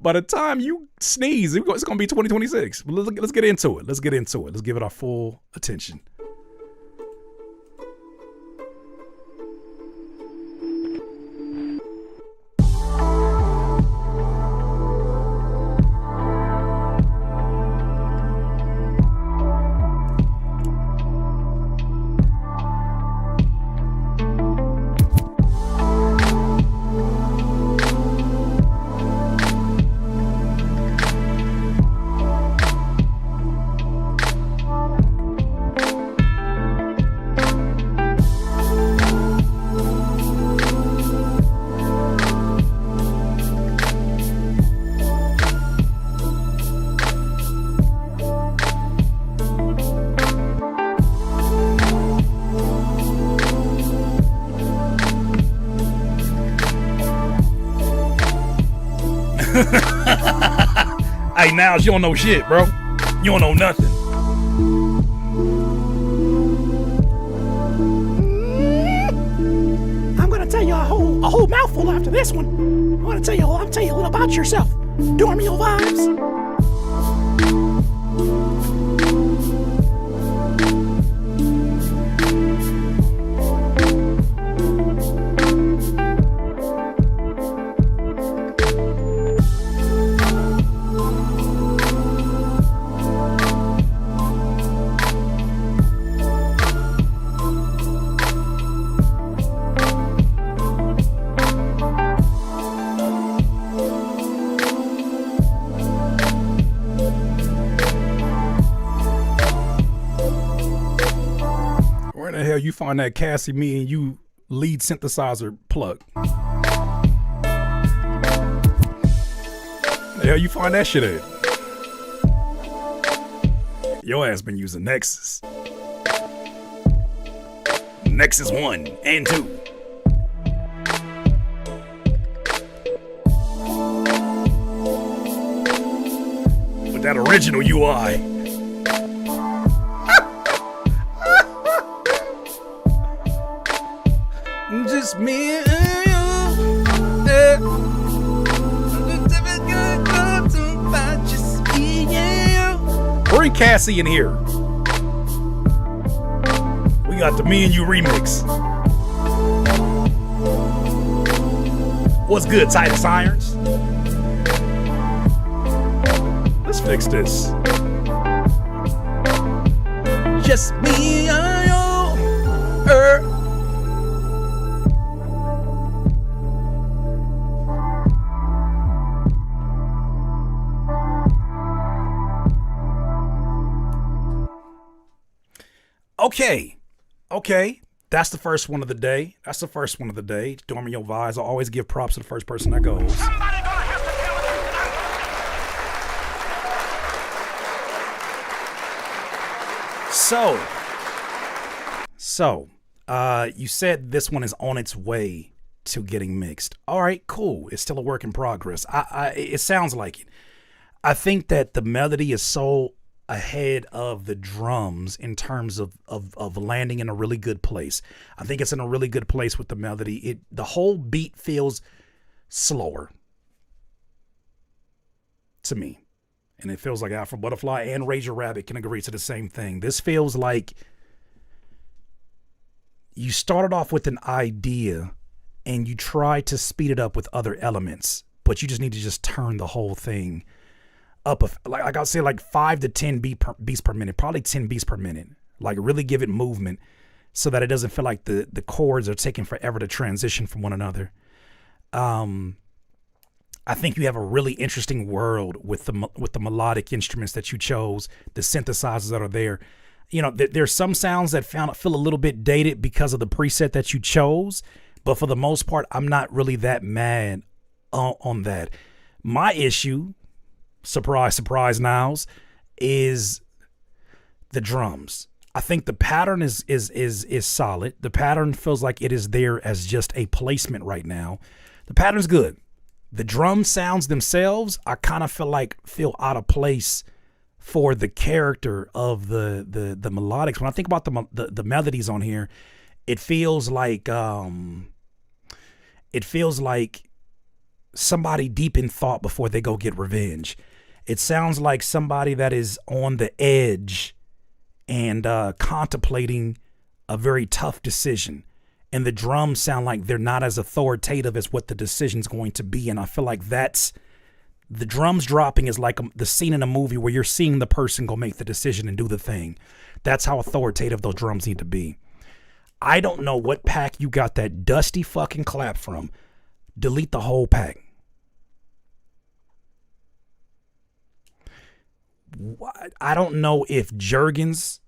By the time you sneeze, it's going to be 2026. Let's get into it. Let's get into it. Let's give it our full attention. Hey, now you don't know shit, bro. You don't know nothing. I'm gonna tell you a whole mouthful after this one. I'll tell you a little about yourself. Dormio vibes. Where the hell you find that Cassie, me, and you lead synthesizer plug? The hell you find that shit at? Your ass been using Nexus. Nexus 1 and 2. With that original UI. Just me and you. Bring Cassie in here. We got the Me and You remix. What's good, Titus Irons? Let's fix this. Just me and you. Okay. That's the first one of the day. Dormio vibes. I always give props to the first person that goes. Somebody gonna have So, you said this one is on its way to getting mixed. All right, cool. It's still a work in progress. It sounds like it. I think that the melody is so ahead of the drums in terms of landing in a really good place. I think it's in a really good place with the melody. The whole beat feels slower to me. And it feels like Afro Butterfly and Razor Rabbit can agree to the same thing. This feels like you started off with an idea and you tried to speed it up with other elements, but you just need to just turn the whole thing up, like I'll say, like 5 to 10 beats per minute, probably 10 beats per minute. Like really give it movement so that it doesn't feel like the chords are taking forever to transition from one another. I think you have a really interesting world with the melodic instruments that you chose, the synthesizers that are there. You know, there's some sounds that feel a little bit dated because of the preset that you chose, but for the most part, I'm not really that mad on that. My issue, surprise, surprise, Niles, is the drums. I think the pattern is solid. The pattern feels like it is there as just a placement right now. The pattern's good. The drum sounds themselves, I kind of feel out of place for the character of the melodics. When I think about the melodies on here, it feels like somebody deep in thought before they go get revenge. It sounds like somebody that is on the edge and contemplating a very tough decision. And the drums sound like they're not as authoritative as what the decision's going to be. And I feel like the drums dropping is like the scene in a movie where you're seeing the person go make the decision and do the thing. That's how authoritative those drums need to be. I don't know what pack you got that dusty fucking clap from. Delete the whole pack. I don't know if Jergens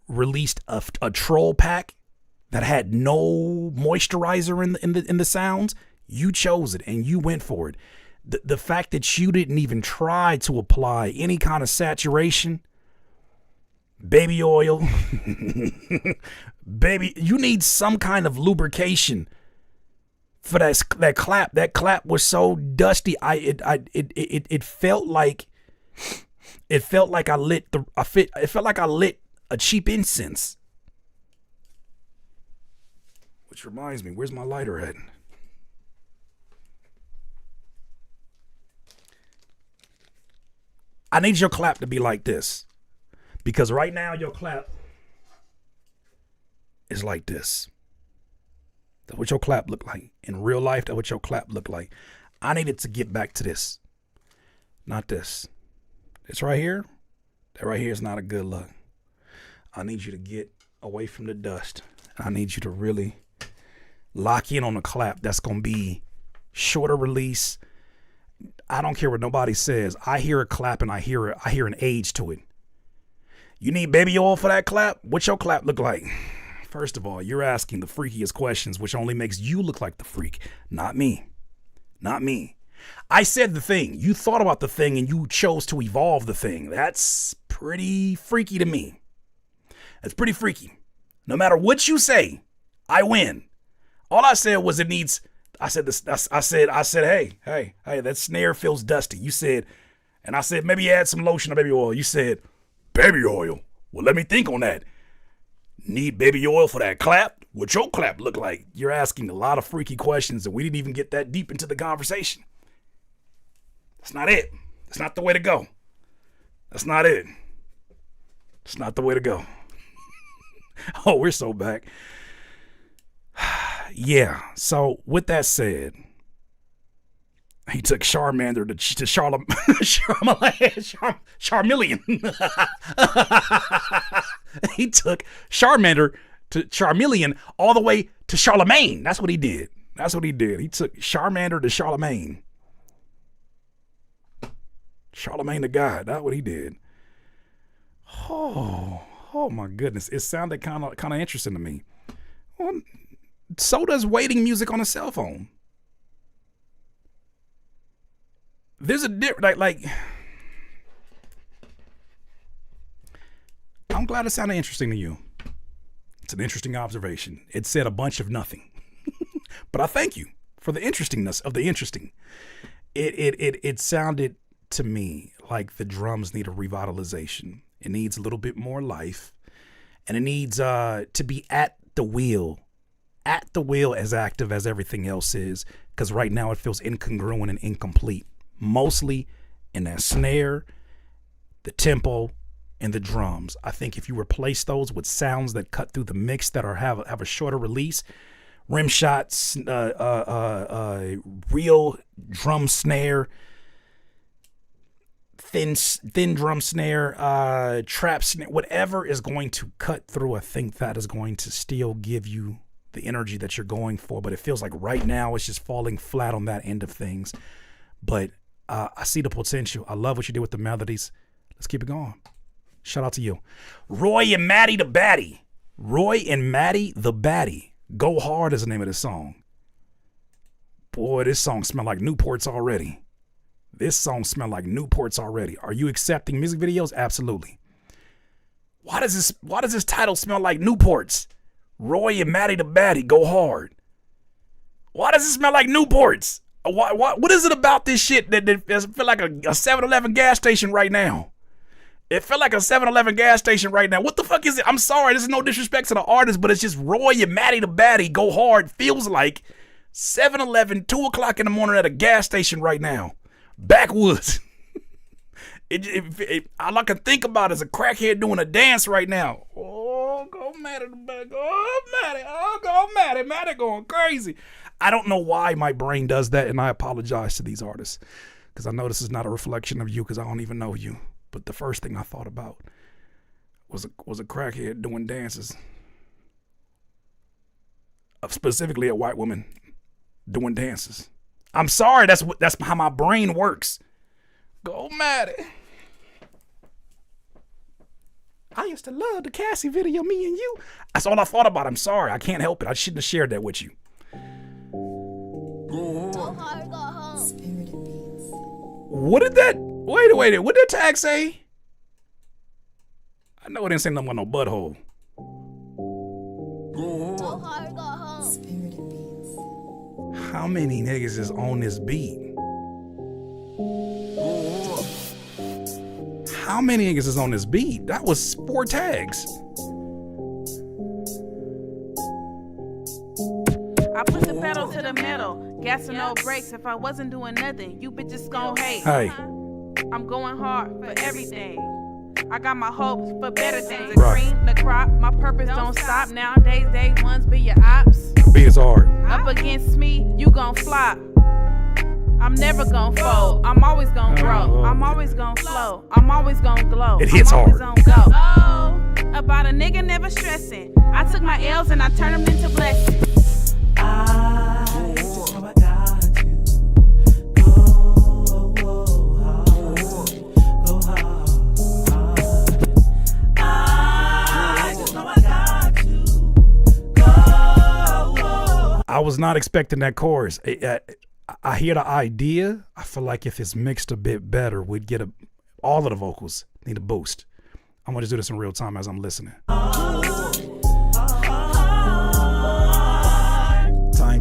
released a troll pack that had no moisturizer in the sounds. You chose it and you went for it. The fact that you didn't even try to apply any kind of saturation, baby oil, baby, you need some kind of lubrication for that clap. That clap was so dusty. It felt like I lit a cheap incense. Which reminds me, where's my lighter at? I need your clap to be like this. Because right now your clap is like this. That's what your clap look like. In real life, that's what your clap look like. I need it to get back to this. Not this. This right here, that right here is not a good look. I need you to get away from the dust. I need you to really lock in on a clap that's going to be shorter release. I don't care what nobody says. I hear a clap and I hear an age to it. You need baby oil for that clap? What's your clap look like? First of all, you're asking the freakiest questions, which only makes you look like the freak, not me. Not me. I said the thing. You thought about the thing and you chose to evolve the thing. That's pretty freaky to me. That's pretty freaky. No matter what you say, I win. All I said was it needs. I said, hey, that snare feels dusty. You said, and I said, maybe add some lotion or baby oil. You said, baby oil. Well, let me think on that. Need baby oil for that clap? What your clap look like? You're asking a lot of freaky questions and we didn't even get that deep into the conversation. That's not it. That's not the way to go. That's not it. It's not the way to go. Oh, we're so back. Yeah. So with that said, he took Charmander to Charmeleon. He took Charmander to Charmeleon all the way to Charlemagne. That's what he did. That's what he did. He took Charmander to Charlemagne. Charlemagne the God. That's what he did. Oh my goodness. It sounded kind of interesting to me. Well, so does waiting music on a cell phone. There's a different, like, I'm glad it sounded interesting to you. It's an interesting observation. It said a bunch of nothing. But I thank you for the interestingness of the interesting. It sounded to me like the drums need a revitalization. It needs a little bit more life. And it needs to be at the wheel as active as everything else is. Because right now it feels incongruent and incomplete. Mostly in that snare, the tempo, and the drums. I think if you replace those with sounds that cut through the mix that have a shorter release, rim shots, real drum snare, thin drum snare, trap snare, whatever is going to cut through, I think that is going to still give you the energy that you're going for. But it feels like right now it's just falling flat on that end of things. But I see the potential. I love what you did with the melodies. Let's keep it going. Shout out to you. Roy and Maddie the Baddie. Roy and Maddie the Baddie. Go Hard is the name of this song. Boy, this song smells like Newports already. This song smells like Newports already. Are you accepting music videos? Absolutely. Why does this title smell like Newports? Roy and Maddie the Baddie. Go Hard. Why does it smell like Newports? What is it about this shit that feel like a 7-Eleven gas station right now? It felt like a 7-Eleven gas station right now. What the fuck is it? I'm sorry, this is no disrespect to the artist, but it's just Roy and Maddie the Baddie. Go Hard feels like 7-Eleven, 2 o'clock in the morning at a gas station right now. Backwoods. All I can think about is a crackhead doing a dance right now. Oh, go Maddie the Baddie. Oh, Maddie. Oh, go Maddie. Maddie going crazy. I don't know why my brain does that, and I apologize to these artists because I know this is not a reflection of you because I don't even know you. But the first thing I thought about was a crackhead doing dances, specifically a white woman doing dances. I'm sorry, that's how my brain works. Go Maddie. I used to love the Cassie video, me and you. That's all I thought about. I'm sorry, I can't help it. I shouldn't have shared that with you. Go hard, go home. Spirited beats. What did that? Wait. What did that tag say? I know it didn't say nothing about no butthole. Go hard, go home. Spirited beats. How many niggas is on this beat? How many niggas is on this beat? That was 4 tags. I put the pedal to the metal, gas and no brakes. If I wasn't doing nothing, you bitches gon' hate. Hey. I'm going hard for everything. I got my hopes for better things. The Right. cream, the crop, my purpose don't stop. Nowadays, day ones be your ops. Beat is hard. Up against me, you gon' flop. I'm never gon' fold. I'm always gon' grow. I'm always gon' flow. I'm always gon' glow. It hits I'm always hard. on go. Oh, about a nigga never stressing. I took my L's and I turned them into blessings. I just know I got to go hard, go hard. I just know I got to go hard. I was not expecting that chorus. I hear the idea. I feel like if it's mixed a bit better, we'd get all of the vocals need a boost. I'm gonna just do this in real time as I'm listening. Time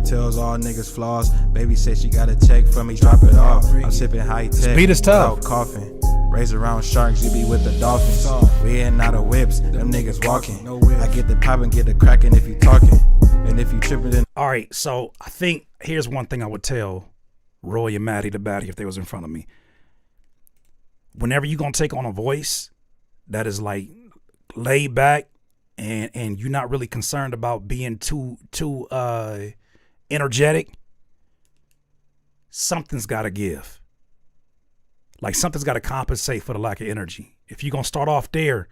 tells all niggas flaws. Baby said she got a check from me, drop it off. I'm sipping high tech. Beat is tough. Without coughing. Raise around sharks, you be with the dolphins. We ain't out of whips, them niggas walking. I get the poppin', get the crackin' if you talking. And if you trippin', then. All right, so I think here's one thing I would tell Roy and Maddie the Batty if they was in front of me. Whenever you gonna take on a voice that is like laid back and you're not really concerned about being too energetic, something's gotta give. Like something's gotta compensate for the lack of energy. If you're gonna start off there,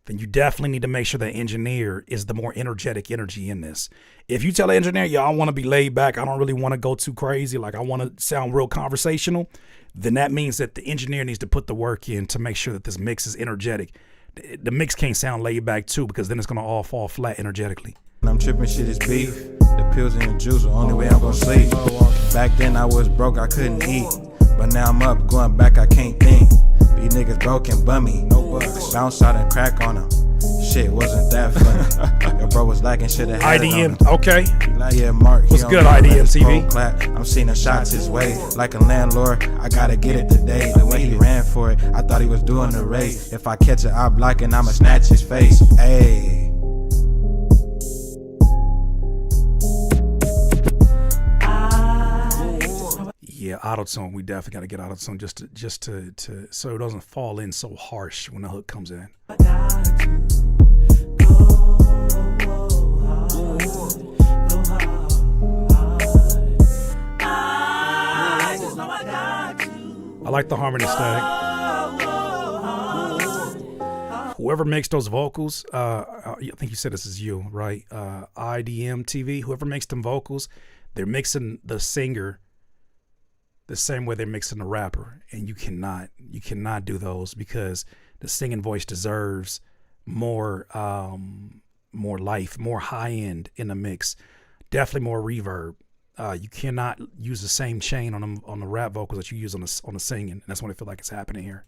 then you definitely need to make sure the engineer is the more energetic energy in this. If you tell the engineer, yo, I want to be laid back, I don't really want to go too crazy, like I want to sound real conversational, then that means that the engineer needs to put the work in to make sure that this mix is energetic. The mix can't sound laid back too, because then it's going to all fall flat energetically. When I'm tripping, shit is beef. The pills and the juice, the only way I'm gonna sleep. Back then I was broke, I couldn't eat. But now I'm up, going back, I can't think. These niggas broke and bummy, no bucks. Bounce out and crack on them. Shit wasn't that funny. Your bro was lacking, shoulda had IDM, it on him. okay. Yeah, Mark. What's good, IDM TV? Clap. I'm seeing the shots his way. Like a landlord, I gotta get it today. The way he ran for it, I thought he was doing the race. If I catch it, I block and I'ma snatch his face. Ayy. Yeah, auto-tune. We definitely got to get auto-tune just to so it doesn't fall in so harsh when the hook comes in. I like the harmony static. Whoever makes those vocals, I think you said this is you, right? IDM TV. Whoever makes them vocals, they're mixing the singer the same way they're mixing the rapper, and you cannot do those, because the singing voice deserves more life, more high end in the mix, definitely more reverb. You cannot use the same chain on the rap vocals that you use on the singing, and that's what I feel like is happening here.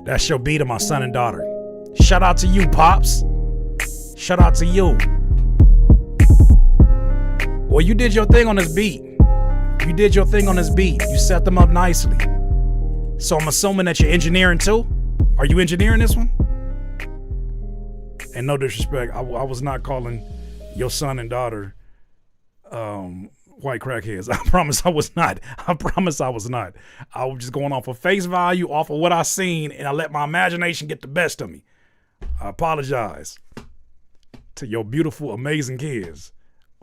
That's your beat of my son and daughter. Shout out to you, Pops. Shout out to you. Well, you did your thing on this beat. You did your thing on this beat. You set them up nicely. So I'm assuming that you're engineering too? Are you engineering this one? And no disrespect, I was not calling your son and daughter white crackheads. I promise I was not. I promise I was not. I was just going off of face value, off of what I seen, and I let my imagination get the best of me. I apologize to your beautiful, amazing kids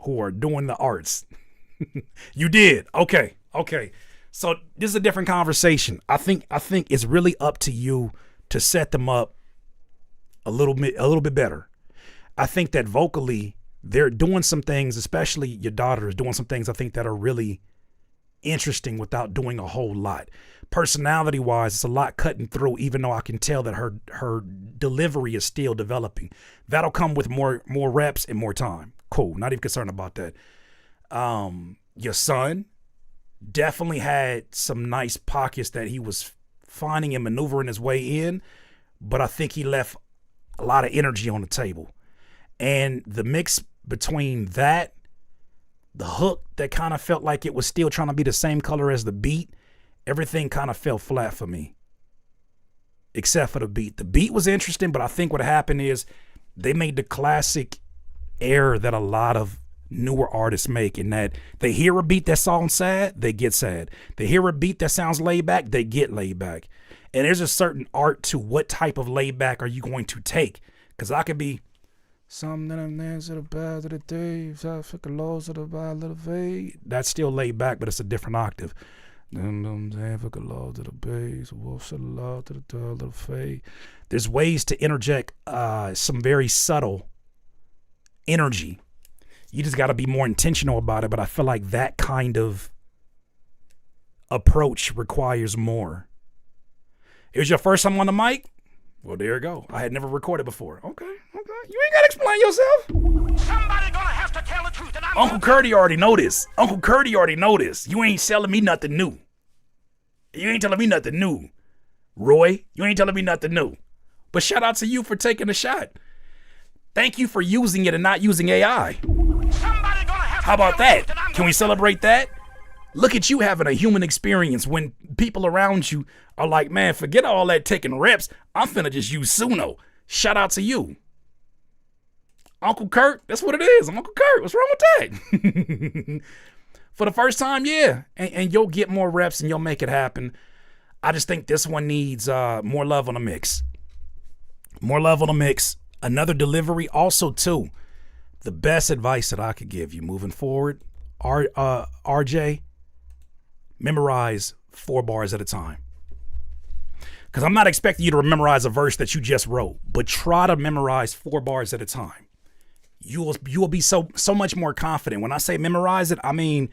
who are doing the arts. You did. Okay. So this is a different conversation. I think it's really up to you to set them up a little bit better. I think that vocally they're doing some things, especially your daughter is doing some things I think that are really interesting without doing a whole lot. Personality wise, it's a lot cutting through, even though I can tell that her delivery is still developing. That'll come with more reps and more time. Cool. Not even concerned about that. Your son definitely had some nice pockets that he was finding and maneuvering his way in. but I think he left a lot of energy on the table. And the mix between that, the hook that kind of felt like it was still trying to be the same color as the beat, everything kind of fell flat for me. Except for the beat. The beat was interesting, but I think what happened is they made the classic error that a lot of newer artists make, in that they hear a beat that sounds sad, they get sad. They hear a beat that sounds laid back, they get laid back. And there's a certain art to what type of laid back are you going to take. Because I could be something that I'm dancing to the bad of the day, I took a loss of the bad little fade. That's still laid back, but it's a different octave. There's ways to interject some very subtle energy. You just got to be more intentional about it, but I feel like that kind of approach requires more. It was your first time on the mic? Well, there you go. I had never recorded before. Okay. You ain't got to explain yourself. Somebody gonna have to tell the truth, and Uncle Curtie already know this. Uncle Curtie already know this. You ain't selling me nothing new. You ain't telling me nothing new. Roy, you ain't telling me nothing new. But shout out to you for taking a shot. Thank you for using it and not using AI. How about that? Can we celebrate that? Look at you having a human experience when people around you are like, man, forget all that taking reps. I'm finna just use Suno. Shout out to you. Uncle Kurt, that's what it is. I'm Uncle Kurt. What's wrong with that? For the first time, yeah. And you'll get more reps and you'll make it happen. I just think this one needs more love on the mix. More love on the mix. Another delivery. Also, too, the best advice that I could give you moving forward, RJ, memorize 4 bars at a time. Because I'm not expecting you to memorize a verse that you just wrote, but try to memorize 4 bars at a time. You will be so much more confident. When I say memorize it, I mean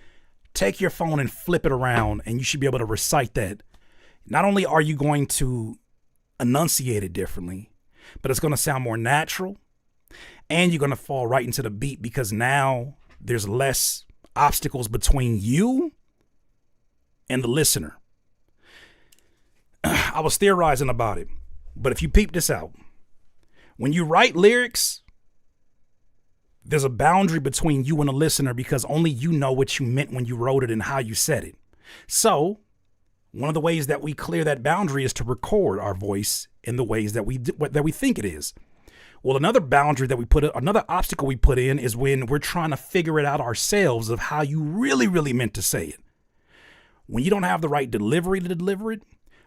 take your phone and flip it around, and you should be able to recite that. Not only are you going to enunciate it differently, but it's going to sound more natural, and you're going to fall right into the beat because now there's less obstacles between you and the listener. I was theorizing about it, but if you peep this out, when you write lyrics, there's a boundary between you and the listener because only you know what you meant when you wrote it and how you said it. So one of the ways that we clear that boundary is to record our voice in the ways that we think it is. Well, another boundary that another obstacle we put in is when we're trying to figure it out ourselves of how you really, really meant to say it. When you don't have the right delivery to deliver it,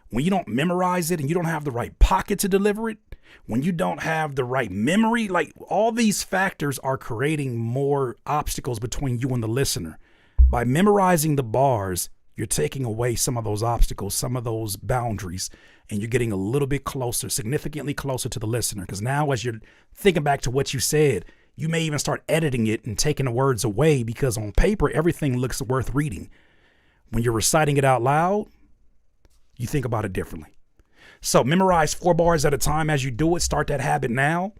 when you don't memorize it and you don't have the right pocket to deliver it, when you don't have the right memory, like all these factors are creating more obstacles between you and the listener. By memorizing the bars, you're taking away some of those obstacles, some of those boundaries, and you're getting a little bit closer, significantly closer to the listener. Because now as you're thinking back to what you said, you may even start editing it and taking the words away because on paper, everything looks worth reading. When you're reciting it out loud, you think about it differently. So memorize 4 bars at a time as you do it. Start that habit now.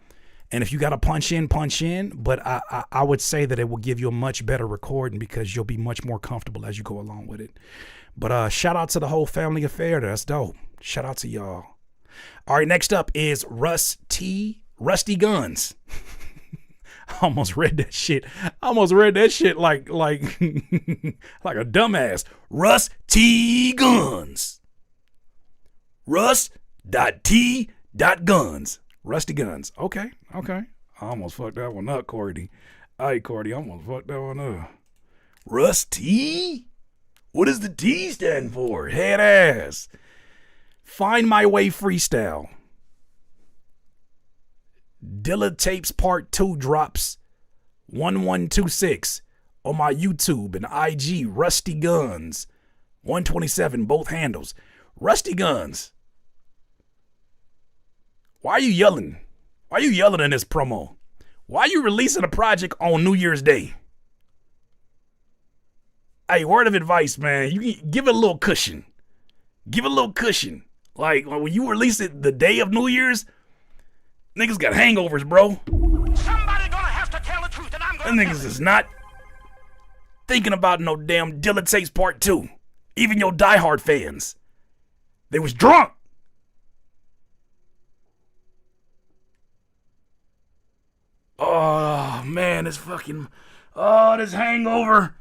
And if you got to punch in. But I would say that it will give you a much better recording because you'll be much more comfortable as you go along with it. But shout out to the whole family affair. That's dope. Shout out to y'all. All right, next up is Rusty Guns. I almost read that shit like like a dumbass. Rusty Guns. Rust.t.guns. Rusty Guns. Okay. I almost fucked that one up, Cordy. Hey, Cordy, I almost fucked that one up. Rusty? What does the T stand for? Head ass. Find My Way freestyle. Dilla Tapes Part 2 drops 1126 on my YouTube and IG. Rusty Guns. 127, both handles. Rusty Guns. Why are you yelling? Why are you yelling in this promo? Why are you releasing a project on New Year's Day? Hey, word of advice, man. You give it a little cushion. Give it a little cushion. Like when you release it the day of New Year's, niggas got hangovers, bro. Somebody gonna have to tell the truth, and I'm Them niggas is not thinking about no damn Dilla Tapes Part 2. Even your diehard fans. They was drunk. Oh, man, this fucking... Oh, this hangover.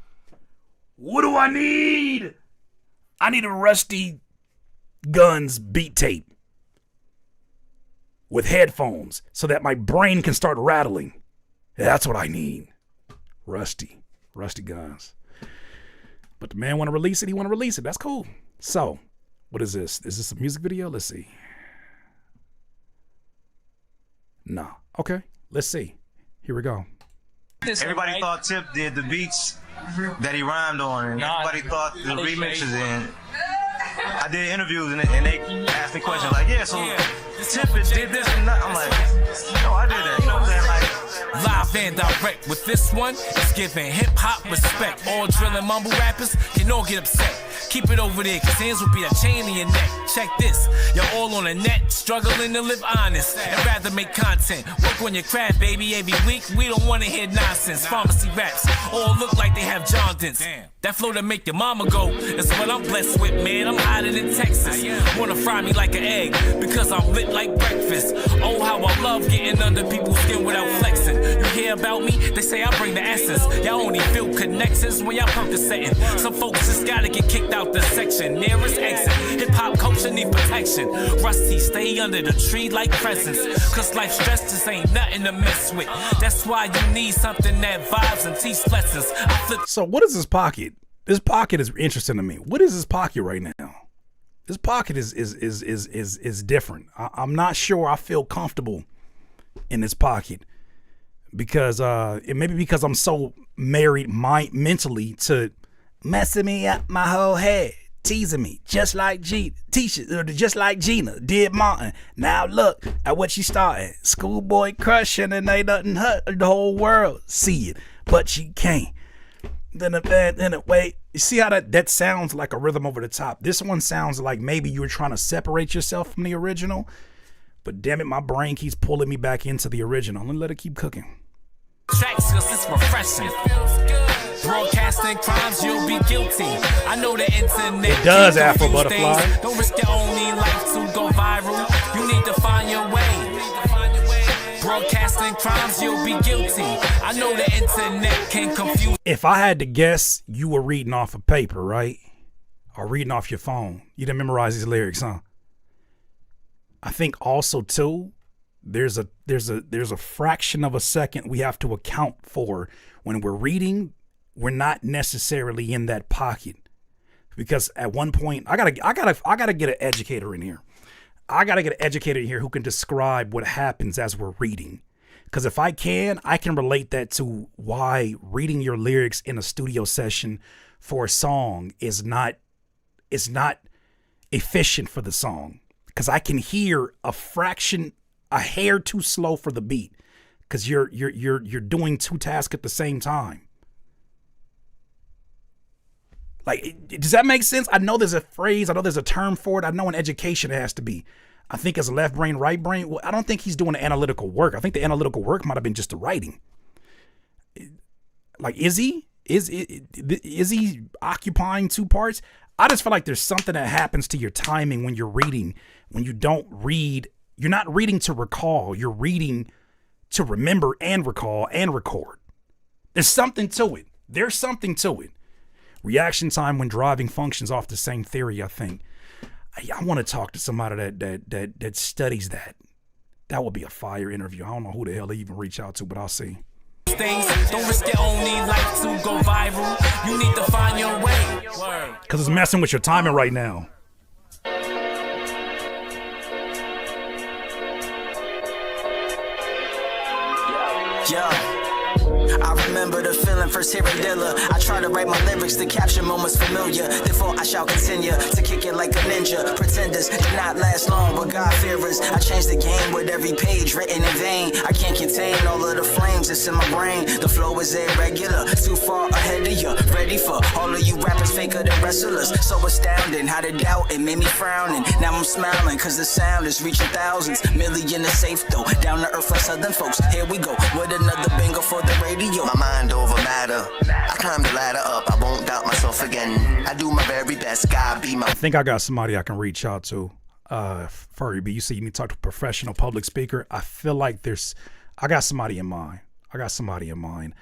What do I need? I need a Rusty Guns beat tape with headphones so that my brain can start rattling. That's what I need. Rusty Guns. But the man want to release it. He want to release it. That's cool. So, what is this? Is this a music video? Let's see. No. Okay. Let's see. Here we go. Everybody thought Tip did the beats that he rhymed on, and everybody thought the remixes in. I did interviews and they asked me questions like, yeah, so Tip did this and that. I'm like, no, I did that. You know what I'm saying? Like, live and direct with this one, it's giving hip-hop respect. All drill and mumble rappers can all get upset. Keep it over there, cause hands will be a chain in your neck. Check this, you're all on the net, struggling to live honest and rather make content. Work on your craft, baby, every week. We don't wanna hear nonsense. Pharmacy raps all look like they have jaundice. That flow that make your mama go is what I'm blessed with, man. I'm hotter than Texas. Wanna fry me like an egg because I'm lit like breakfast. Oh, how I love getting under people's skin without flexing. You hear about me? They say I bring the essence. Y'all only feel connections when y'all percolating. Some folks just gotta get kicked out the section. Nearest exit. Hip-hop culture need protection. Rusty, stay under the tree like presents. Cause life stress just ain't nothing to mess with. That's why you need something that vibes and teach lessons. So what is this pocket? This pocket is interesting to me. What is this pocket right now? This pocket is different. I'm not sure I feel comfortable in this pocket because it may be because I'm so married mentally to messing me up my whole head, teasing me just like just like Gina did Martin. Now look at what she started. Schoolboy crushing and they nothing hurt the whole world see it, but she can't. Then wait, you see how that sounds like a rhythm over the top. This one sounds like maybe you were trying to separate yourself from the original, but damn it, my brain keeps pulling me back into the original. Let me let it keep cooking. Tracks cause it's refreshing. Broadcasting crimes, you'll be guilty. I know the internet. It does, Afro Butterfly. Don't risk your only life to go viral. You need to find your way. Broadcasting crimes, you'll be guilty. I know the internet can confuse. If I had to guess, you were reading off of paper, right? Or reading off your phone. You didn't memorize these lyrics, huh? I think also too, there's a fraction of a second we have to account for when we're reading. We're not necessarily in that pocket because at one point I gotta get an educator in here. I gotta get an educator in here who can describe what happens as we're reading. Because if I can relate that to why reading your lyrics in a studio session for a song is not efficient for the song. Because I can hear a hair too slow for the beat. Because you're doing two tasks at the same time. Like, does that make sense? I know there's a phrase, I know there's a term for it. I know in education it has to be. I think as left brain, right brain. Well, I don't think he's doing the analytical work. I think the analytical work might have been just the writing. Like, is he? Is he occupying two parts? I just feel like there's something that happens to your timing when you're reading. When you don't read, you're not reading to recall. You're reading to remember and recall and record. There's something to it. There's something to it. Reaction time when driving functions off the same theory, I think. I want to talk to somebody that studies that. That would be a fire interview. I don't know who the hell they even reach out to, but I'll see. Don't risk your only life to go viral. You need to find your way. Because it's messing with your timing right now. Yeah. I remember the feeling first hearing Dilla. I try to write my lyrics to capture moments familiar. Therefore I shall continue to kick it like a ninja. Pretenders did not last long, but God-fearers. I changed the game with every page written in vain. I can't contain all of the flames that's in my brain. The flow is irregular, too far ahead of you. Ready for all of you rappers faker than wrestlers. So astounding how the doubt, it made me frowning. Now I'm smiling cause the sound is reaching thousands. Million is safe though, down to earth like southern folks. Here we go, with another banger for the radio. My mind over matter. I climb the ladder up. I won't doubt myself again. I do my very best. God be my. I think I got somebody I can reach out to. Furry, but you say you need to talk to a professional public speaker. I feel like I got somebody in mind. I got somebody in mind.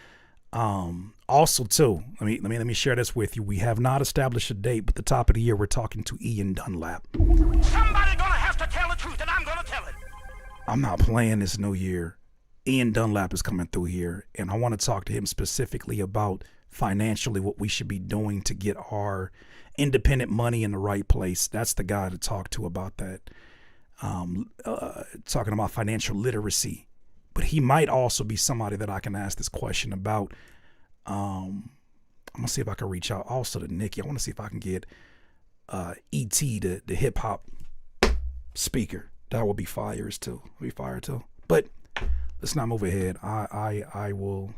Also too, let me share this with you. We have not established a date, but the top of the year we're talking to Ian Dunlap. Somebody gonna have to tell the truth, and I'm gonna tell it. I'm not playing this new year. Ian Dunlap is coming through here, and I want to talk to him specifically about financially what we should be doing to get our independent money in the right place. That's the guy to talk to about that. Talking about financial literacy. But he might also be somebody that I can ask this question about. I'm gonna see if I can reach out also to Nikki. I want to see if I can get E.T. the hip hop speaker. That would be fire too. But let's not move ahead. I will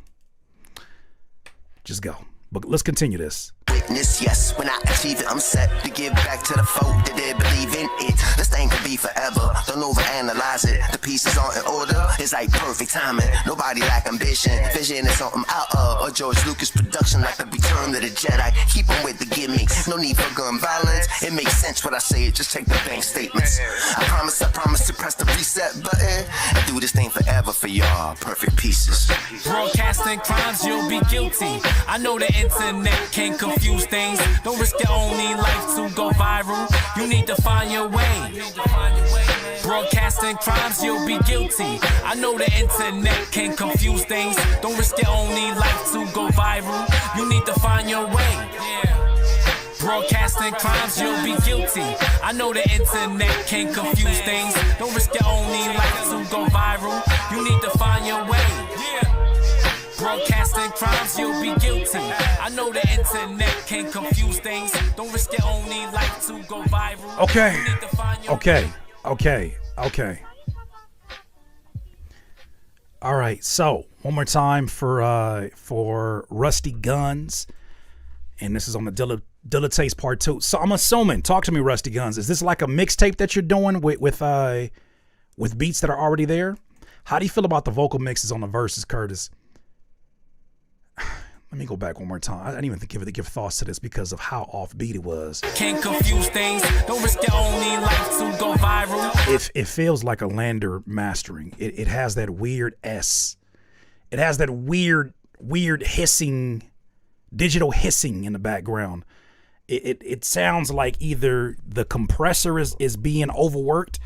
just go. But let's continue this. Witness, yes, when I achieve it, I'm set to give back to the folk that they believe in it. This thing could be forever, don't overanalyze it. The pieces aren't in order, it's like perfect timing. Nobody lack ambition, vision is something out of a George Lucas production, like the Return of the Jedi. Keep them with the gimmicks, no need for gun violence. It makes sense what I say, just take the bank statements. I promise to press the reset button and do this thing forever for y'all, perfect pieces. Broadcasting crimes, you'll be guilty. I know the internet can confuse things. Don't risk your only life to go viral. You need to find your way. Broadcasting crimes, you'll be guilty. I know the internet can confuse things. Don't risk your only life to go viral. You need to find your way. Broadcasting crimes, you'll be guilty. I know the internet can confuse things. Don't risk your only life to go viral. You need to find your way. Broadcasting crimes, you'll be guilty. I know the internet can confuse things. Don't risk your only life to go viral. Okay. All right, so one more time for Rusty Guns, and this is on the Dilla Taste Part 2. So I'm assuming, talk to me, Rusty Guns. Is this like a mixtape that you're doing with beats that are already there? How do you feel about the vocal mixes on the verses, Curtis? Let me go back one more time. I didn't even give thoughts to this because of how offbeat it was. Can't confuse things. Don't risk your only life to go viral. It feels like a Lander mastering. It has that weird S. It has that weird hissing, digital hissing in the background. It sounds like either the compressor is being overworked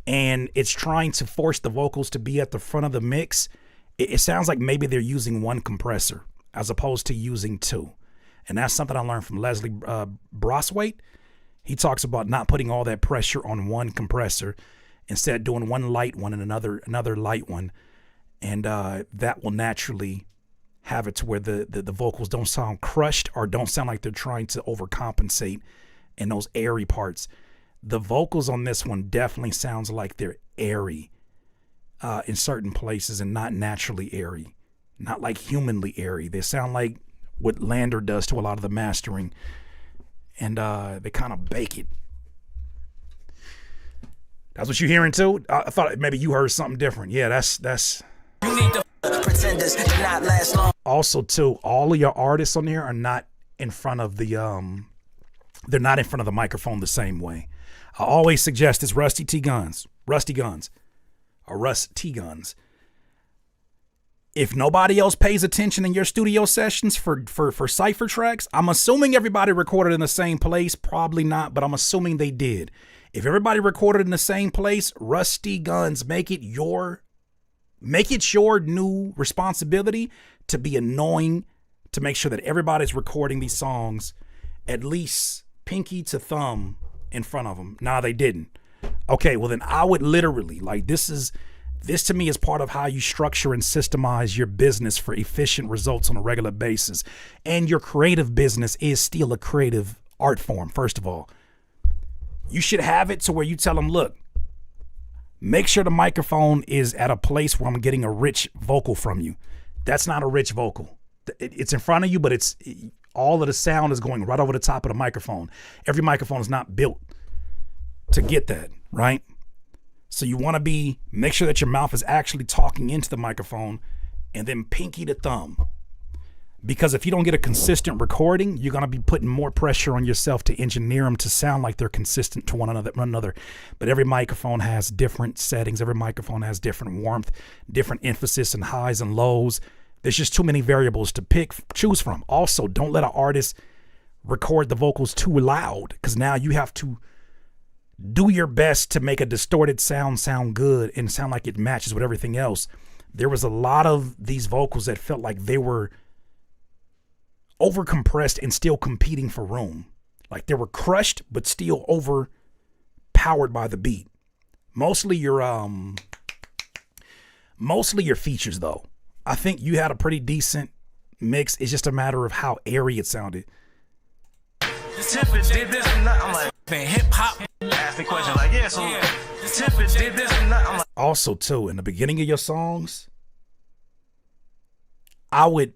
and it's trying to force the vocals to be at the front of the mix. It sounds like maybe they're using one compressor as opposed to using two. And that's something I learned from Leslie Broswaite. He talks about not putting all that pressure on one compressor, instead doing one light one and another light one. And that will naturally have it to where the vocals don't sound crushed or don't sound like they're trying to overcompensate in those airy parts. The vocals on this one definitely sounds like they're airy in certain places and not naturally airy. Not like humanly airy. They sound like what Lander does to a lot of the mastering. And they kind of bake it. That's what you're hearing too? I thought maybe you heard something different. Yeah, that's You need to pretenders do not last long. Also too, all of your artists on here are not in front of the they're not in front of the microphone the same way. I always suggest it's Rusty Guns. If nobody else pays attention in your studio sessions for cypher tracks, I'm assuming everybody recorded in the same place. Probably not, but I'm assuming they did. If everybody recorded in the same place, Rusty Guns, make it your new responsibility to be annoying, to make sure that everybody's recording these songs at least pinky to thumb in front of them. Nah, they didn't. Okay, well then I would literally, like, this to me is part of how you structure and systemize your business for efficient results on a regular basis. And your creative business is still a creative art form, first of all. You should have it to where you tell them, look, make sure the microphone is at a place where I'm getting a rich vocal from you. That's not a rich vocal. It's in front of you, but it's all of the sound is going right over the top of the microphone. Every microphone is not built to get that, right? So you want to make sure that your mouth is actually talking into the microphone and then pinky to thumb. Because if you don't get a consistent recording, you're going to be putting more pressure on yourself to engineer them to sound like they're consistent to one another. But every microphone has different settings. Every microphone has different warmth, different emphasis and highs and lows. There's just too many variables to choose from. Also, don't let an artist record the vocals too loud, because now you have to do your best to make a distorted sound good and sound like it matches with everything else. There was a lot of these vocals that felt like they were overcompressed and still competing for room. Like they were crushed, but still overpowered by the beat. Mostly your features though. I think you had a pretty decent mix. It's just a matter of how airy it sounded. Tippett did this and that. I'm like, hip hop. Ask me question like, yeah, so Tippett did this and that. I'm like, also too, in the beginning of your songs, I would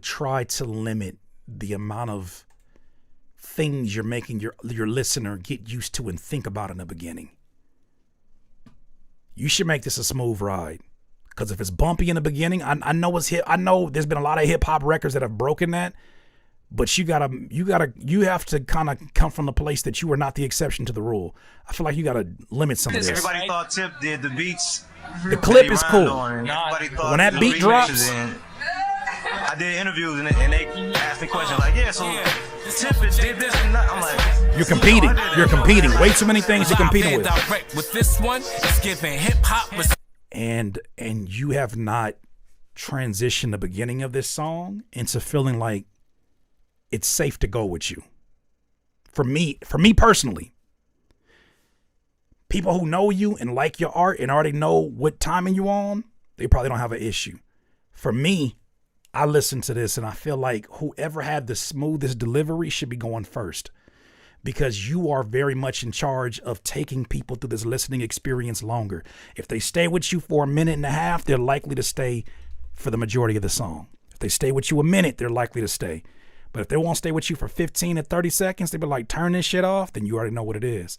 try to limit the amount of things you're making your listener get used to and think about in the beginning. You should make this a smooth ride. Because if it's bumpy in the beginning, I know it's hip. I know there's been a lot of hip hop records that have broken that, but you have to kind of come from the place that you are not the exception to the rule. I feel like you got to limit some of this. Everybody thought Tip did the beats. The clip is cool. When that beat drops, I did interviews and they asked me questions like, yeah, so Tippett did this and that. I'm like, you're competing. You're competing. Way too many things you're competing with. With this one, it's giving hip hop. And you have not transitioned the beginning of this song into feeling like it's safe to go with you. For me personally, people who know you and like your art and already know what timing you on, they probably don't have an issue. For me, I listen to this and I feel like whoever had the smoothest delivery should be going first, because you are very much in charge of taking people through this listening experience longer. If they stay with you for a minute and a half, they're likely to stay for the majority of the song. If they stay with you a minute, they're likely to stay. But if they won't stay with you for 15 to 30 seconds, they be like, turn this shit off, then you already know what it is.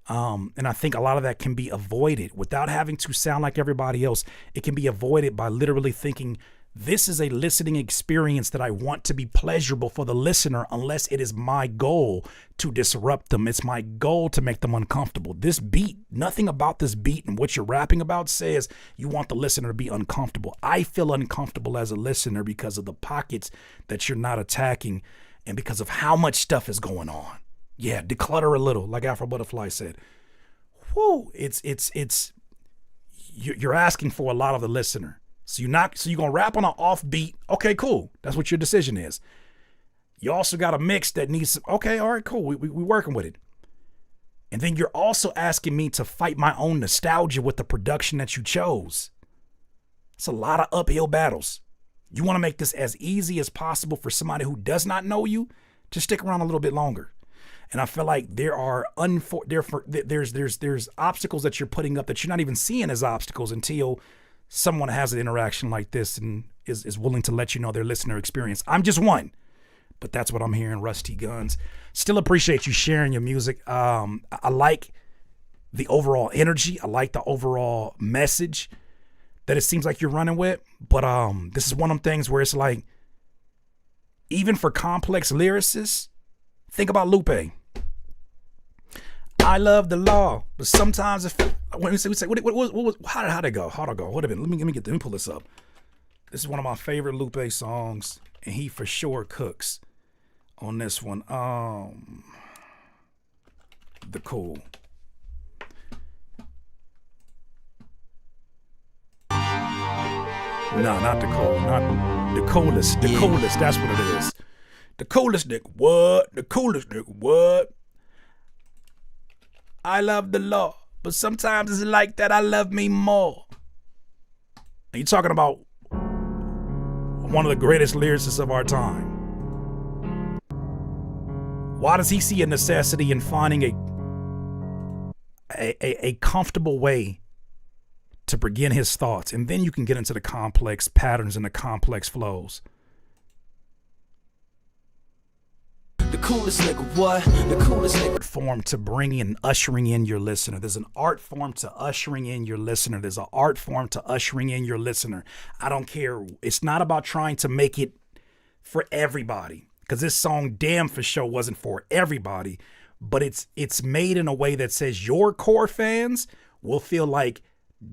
And I think a lot of that can be avoided without having to sound like everybody else. It can be avoided by literally thinking, this is a listening experience that I want to be pleasurable for the listener, unless it is my goal to disrupt them. It's my goal to make them uncomfortable. This beat, nothing about this beat and what you're rapping about says you want the listener to be uncomfortable. I feel uncomfortable as a listener because of the pockets that you're not attacking and because of how much stuff is going on. Yeah, declutter a little, like Afro Butterfly said. Whoa, you're asking for a lot of the listener. So you're gonna rap on an off beat. Okay, cool. That's what your decision is. You also got a mix that needs some, okay, all right, cool. We working with it. And then you're also asking me to fight my own nostalgia with the production that you chose. It's a lot of uphill battles. You want to make this as easy as possible for somebody who does not know you to stick around a little bit longer. And I feel like there's obstacles that you're putting up that you're not even seeing as obstacles until someone has an interaction like this and is willing to let you know their listener experience. I'm just one, but that's what I'm hearing. Rusty Guns. Still appreciate you sharing your music. I like the overall energy. I like the overall message that it seems like you're running with. But this is one of them things where it's like, even for complex lyricists, think about Lupe. I love the law, but sometimes when we say how'd it go? How'd it go? What have been? Let me pull this up. This is one of my favorite Lupe songs, and he for sure cooks on this one. The Cool. No, not the cool. Not the coolest. The coolest. That's what it is. The coolest nigga. What? The coolest nigga. What? I love the law, but sometimes it's like that. I love me more. And you're talking about one of the greatest lyricists of our time. Why does he see a necessity in finding a comfortable way to begin his thoughts? And then you can get into the complex patterns and the complex flows. coolest nigga, what? The coolest nigga. Form to bringing and ushering in your listener. There's an art form to ushering in your listener. There's an art form to ushering in your listener. I don't care. It's not about trying to make it for everybody, because this song damn for sure wasn't for everybody, but it's made in a way that says your core fans will feel like,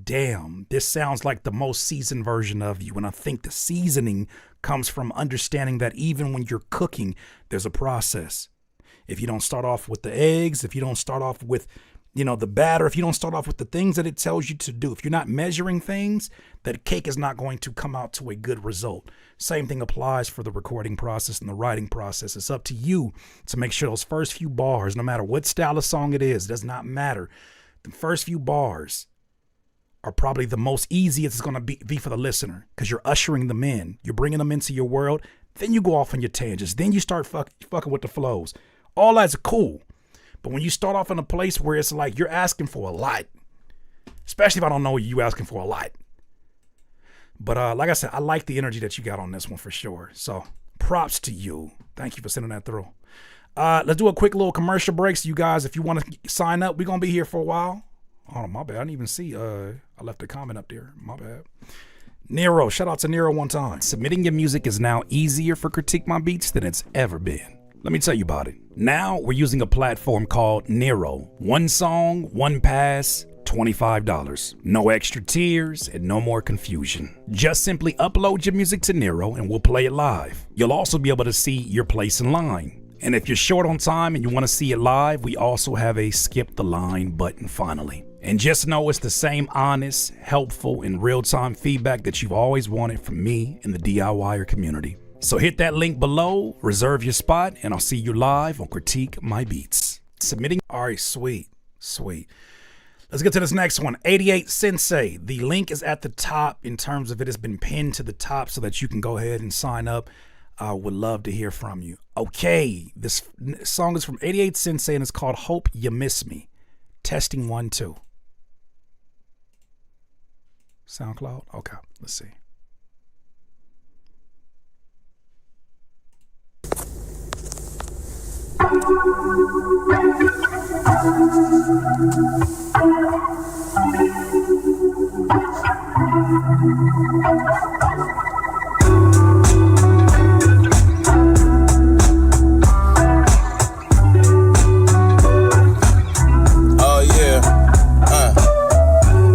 damn, this sounds like the most seasoned version of you. And I think the seasoning comes from understanding that even when you're cooking, there's a process. If you don't start off with the eggs, if you don't start off with, the batter, if you don't start off with the things that it tells you to do, if you're not measuring things, that cake is not going to come out to a good result. Same thing applies for the recording process and the writing process. It's up to you to make sure those first few bars, no matter what style of song it is, does not matter. The first few bars are probably the most easiest it's going to be for the listener, because you're ushering them in. You're bringing them into your world. Then you go off on your tangents. Then you start fucking with the flows. All that's cool. But when you start off in a place where it's like you're asking for a lot, especially if I don't know you asking for a lot. But like I said, I like the energy that you got on this one for sure. So props to you. Thank you for sending that through. Let's do a quick little commercial break. So you guys, if you want to sign up, we're going to be here for a while. Oh, my bad. I didn't even see. I left a comment up there. My bad. NERO. Shout out to NERO one time. Submitting your music is now easier for Critique My Beats than it's ever been. Let me tell you about it. Now we're using a platform called NERO. One song, one pass, $25. No extra tears and no more confusion. Just simply upload your music to NERO and we'll play it live. You'll also be able to see your place in line. And if you're short on time and you want to see it live, we also have a skip the line button finally. And just know it's the same honest, helpful, and real-time feedback that you've always wanted from me and the DIYer community. So hit that link below, reserve your spot, and I'll see you live on Critique My Beats. Submitting. All right, sweet. Let's get to this next one. 88 Sensei. The link is at the top in terms of it has been pinned to the top so that you can go ahead and sign up. I would love to hear from you. Okay, this song is from 88 Sensei and it's called Hope You Miss Me. Testing 1, 2. SoundCloud? Okay, let's see.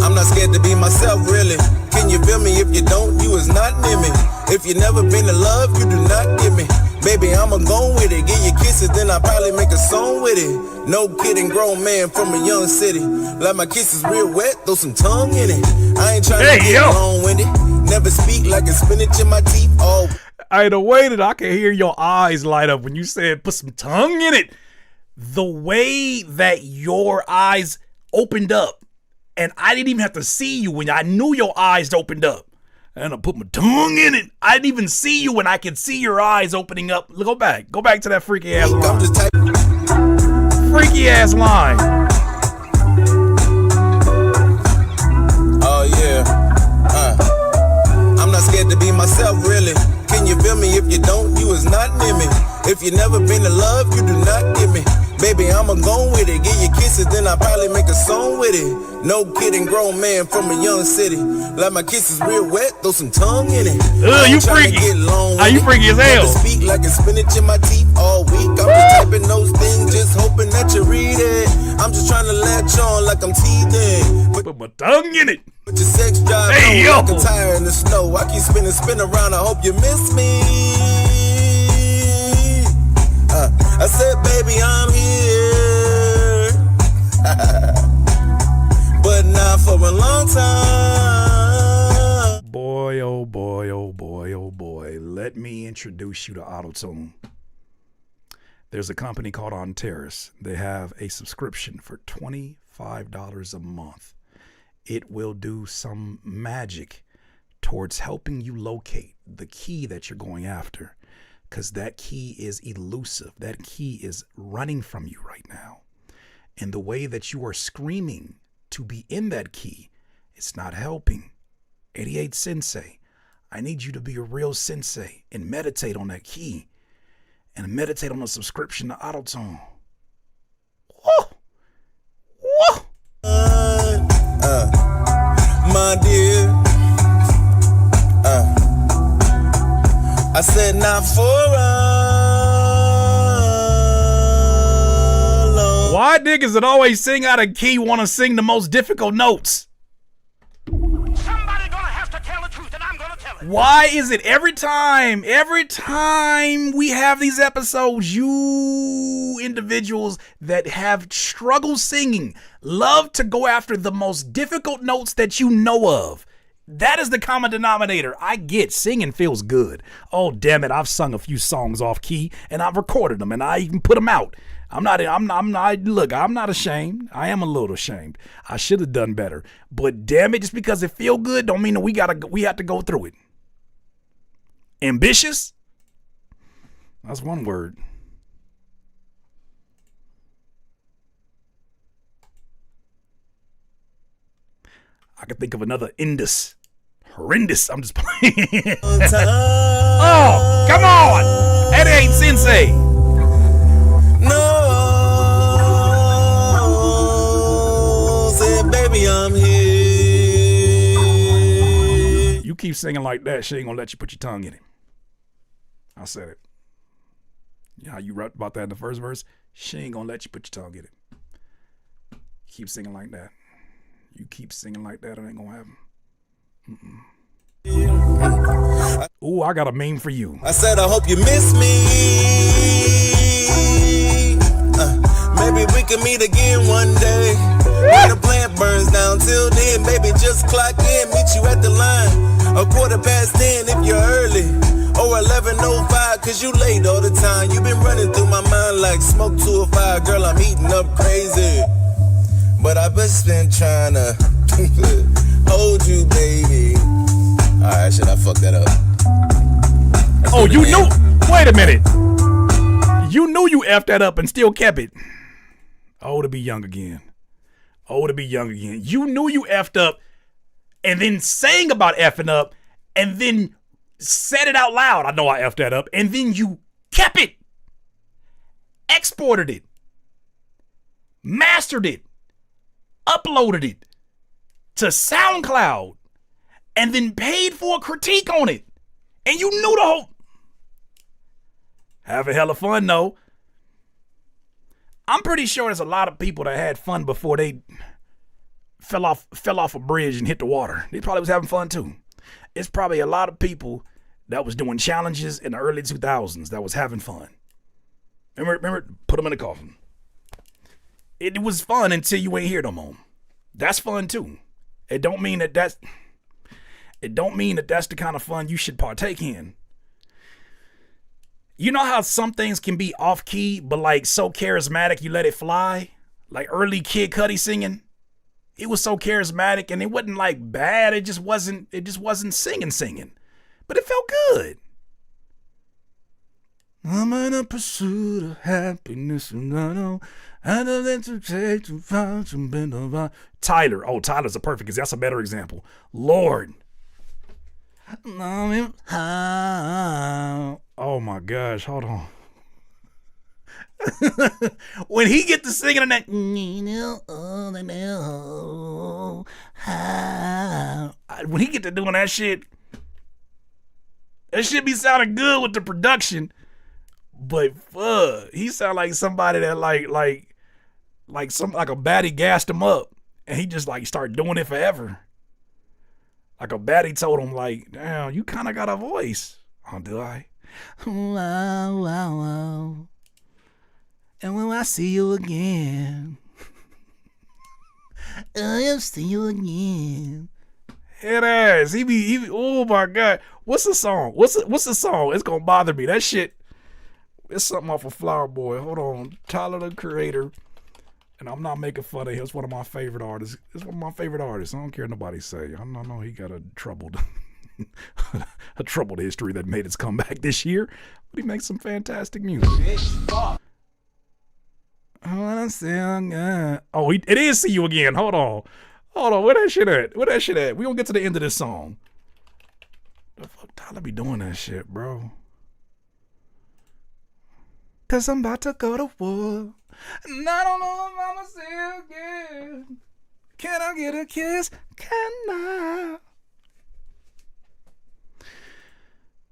I'm not scared to be myself, really. Can you feel me? If you don't, you is not near me. If you never been in love, you do not get me. Baby, I'ma go with it. Give you kisses, then I'll probably make a song with it. No kidding, grown man from a young city. Like my kisses real wet, throw some tongue in it. I ain't trying to get long-winded. Never speak like a spinach in my teeth. Oh, the way that I can hear your eyes light up when you said put some tongue in it. The way that your eyes opened up, and I didn't even have to see you when I knew your eyes opened up. And I put my tongue in it. I didn't even see you when I could see your eyes opening up. Go back to that freaky ass line. Freaky ass line. Oh yeah. I'm not scared to be myself, really. Can you feel me? If you don't, you is not near me. If you never been in love, you do not get me. Baby, I'ma go with it. Give you kisses, then I'll probably make a song with it. No kidding, grown man from a young city. Like my kisses real wet, throw some tongue in it. You freaky. You freaky as hell. Speak like a spinach in my teeth all week. I'm just typing those things, just hoping that you read it. I'm just trying to latch on like I'm teething. Put my tongue in it. But your sex drive like a tire in the snow. I keep spin around, I hope you miss me. I said, baby, I'm here. But not for a long time. Boy, oh boy, oh boy, oh boy. Let me introduce you to Autotune. There's a company called Ontaris. They have a subscription for $25 a month. It will do some magic towards helping you locate the key that you're going after. Because that key is elusive. That key is running from you right now. And the way that you are screaming to be in that key, it's not helping. 88 Sensei, I need you to be a real sensei and meditate on that key and meditate on a subscription to Auto-Tune. Whoa. Whoa. My dear, I said not for long. Why niggas that always sing out of key want to sing the most difficult notes? Somebody gonna have to tell the truth, and I'm gonna tell it. Why is it every time we have these episodes, you individuals that have struggled singing love to go after the most difficult notes that you know of? That is the common denominator. I get singing feels good. Oh, damn it. I've sung a few songs off key and I've recorded them and I even put them out. I'm not, look, I'm not ashamed. I am a little ashamed. I should have done better. But damn it, just because it feel good don't mean that we have to go through it. Ambitious? That's one word. I could think of another Indus. Horrendous. I'm just playing. Oh, come on. That ain't Sensei. No. Say, baby, I'm here. You keep singing like that, she ain't gonna let you put your tongue in it. I said it. You know how you wrote about that in the first verse? She ain't gonna let you put your tongue in it. Keep singing like that. You keep singing like that, it ain't gonna happen. Ooh, I got a meme for you. I said, I hope you miss me. Maybe we can meet again one day. When the plant burns down, till then, baby, just clock in. Meet you at the line. 10:15 if you're early. Or 11:05, cause you late all the time. You been running through my mind like smoke to a fire. Girl, I'm eating up crazy. But I've just been trying to hold you, baby. Alright, should I fuck that up? Oh, you knew? Wait a minute. You knew you effed that up and still kept it. Oh, to be young again. Oh, to be young again. You knew you effed up and then sang about effing up and then said it out loud. I know I effed that up. And then you kept it. Exported it. Mastered it. Uploaded it to SoundCloud and then paid for a critique on it. And you knew the whole... Have a hell of fun, though. I'm pretty sure there's a lot of people that had fun before they fell off a bridge and hit the water. They probably was having fun, too. It's probably a lot of people that was doing challenges in the early 2000s that was having fun. Remember, put them in the coffin. It was fun until you ain't here no more. That's fun too. It don't mean that that's the kind of fun you should partake in. You know how some things can be off key, but like so charismatic you let it fly? Like early Kid Cudi singing. It was so charismatic and it wasn't like bad. It just wasn't singing. But it felt good. I'm in a pursuit of happiness and I know I don't have to take to find some better. Tyler. Oh, Tyler's a perfect example. That's a better example. Lord. Oh my gosh. Hold on. When he get to singing in that, when he get to doing that shit be sounding good with the production. But fuck, he sound like somebody that like a baddie gassed him up and he just like started doing it forever. Like a baddie told him like, damn, you kind of got a voice. Oh, do I? Wow, wow, wow. And when I see you again, I'll see you again. Head ass. He be, oh my God. What's the song? What's the song? It's gonna bother me. That shit. It's something off of Flower Boy. Hold on. Tyler, the Creator. And I'm not making fun of him. It's one of my favorite artists. It's one of my favorite artists. I don't care what nobody say. I know he got a troubled history that made its comeback this year. But he makes some fantastic music. Oh, it is See You Again. Hold on. Where that shit at? We gonna get to the end of this song. The fuck Tyler be doing that shit, bro? 'cause I'm about to go to war. And I don't know if I'ma see you again. Can I get a kiss? Can I?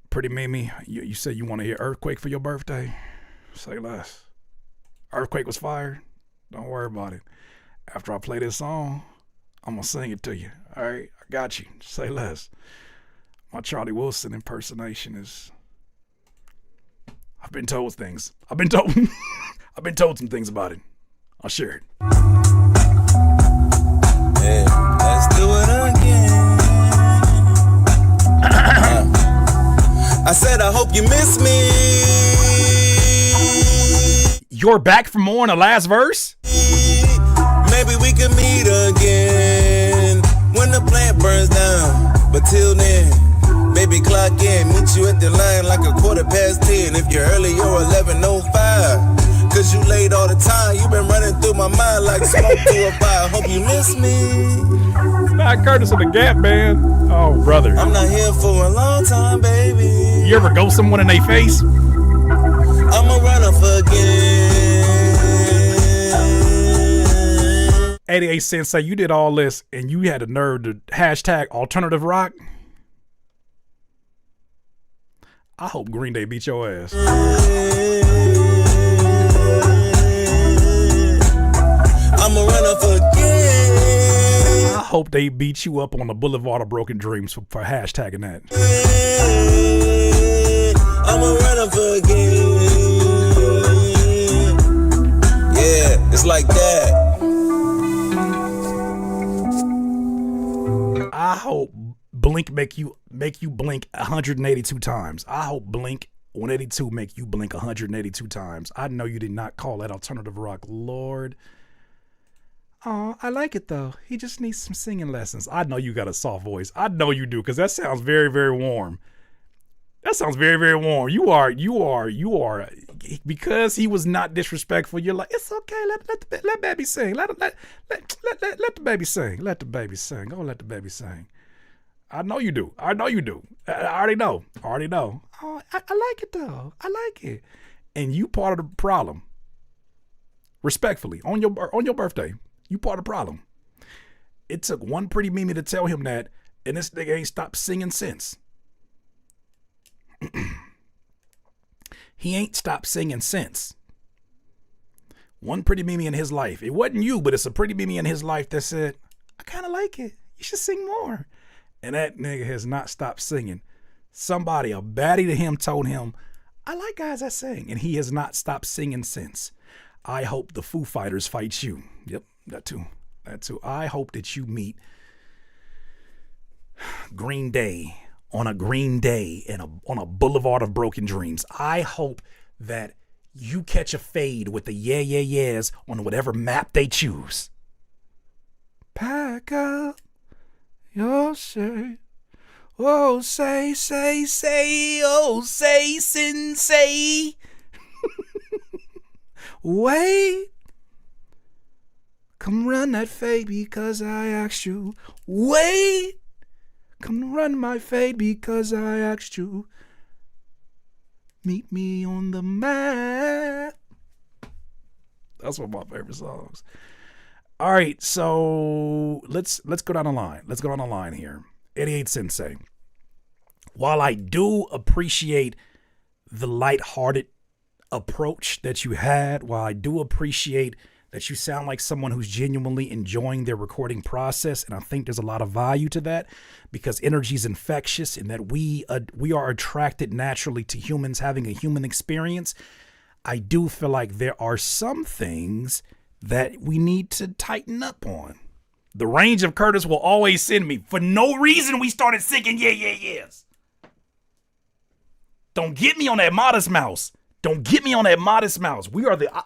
Pretty Mimi, you said you want to hear Earthquake for your birthday? Say less. Earthquake was fire. Don't worry about it. After I play this song, I'm going to sing it to you. All right? I got you. Say less. My Charlie Wilson impersonation is... I've been told things. I've been told some things about it. I'll share it. Yeah, let's do it again. I said I hope you miss me. You're back for more in the last verse? Maybe we can meet again when the plant burns down. But till then, baby, clock in. Meet you at the line like 10:15. If you're early, you're 11:05. Cause you late all the time. You been running through my mind like smoke through a fire. Hope you miss me. Matt Curtis of the Gap Band. Oh, brother. I'm not here for a long time, baby. You ever go someone in their face? I'm a runner for again. 88 Sensei, you did all this and you had the nerve to hashtag alternative rock. I hope Green Day beat your ass. I'm a runner for again. I hope they beat you up on the Boulevard of Broken Dreams for hashtagging that. I'm a runner for again. Yeah, it's like that. I hope Blink make you blink 182 times. I hope Blink 182 make you blink 182 times. I know you did not call that alternative rock, Lord. Oh, I like it though. He just needs some singing lessons. I know you got a soft voice. I know you do, because that sounds very, very warm. That sounds very, very warm. You are. Because he was not disrespectful. You're like, it's okay. Let baby sing. Let the baby sing. Let the baby sing. Go let the baby sing. I know you do. I already know. Oh, I like it though. I like it. And you part of the problem. Respectfully, on your birthday, you part of the problem. It took one Pretty Mimi to tell him that, and this nigga ain't stopped singing since. He ain't stopped singing since. One Pretty Mimi in his life. It wasn't you, but it's a Pretty Mimi in his life that said, I kind of like it. You should sing more. And that nigga has not stopped singing. Somebody, a baddie to him, told him, I like guys that sing. And he has not stopped singing since. I hope the Foo Fighters fight you. Yep, that too. I hope that you meet Green Day on a green day and on a boulevard of broken dreams. I hope that you catch a fade with the yeahs on whatever map they choose. Pack up your shirt. Oh, say, oh, say, sensei. Wait. Come run that fade because I asked you. Wait. Come run my fade because I asked you. Meet me on the map. That's one of my favorite songs. All right, so let's go down the line. Let's go down the line here. 88 Sensei. While I do appreciate the lighthearted approach that you had, while I do appreciate that you sound like someone who's genuinely enjoying their recording process, and I think there's a lot of value to that because energy is infectious and that we are attracted naturally to humans having a human experience, I do feel like there are some things that we need to tighten up on. The range of Curtis will always send me. For no reason we started singing yes. Don't get me on that Modest Mouse. Don't get me on that Modest Mouse.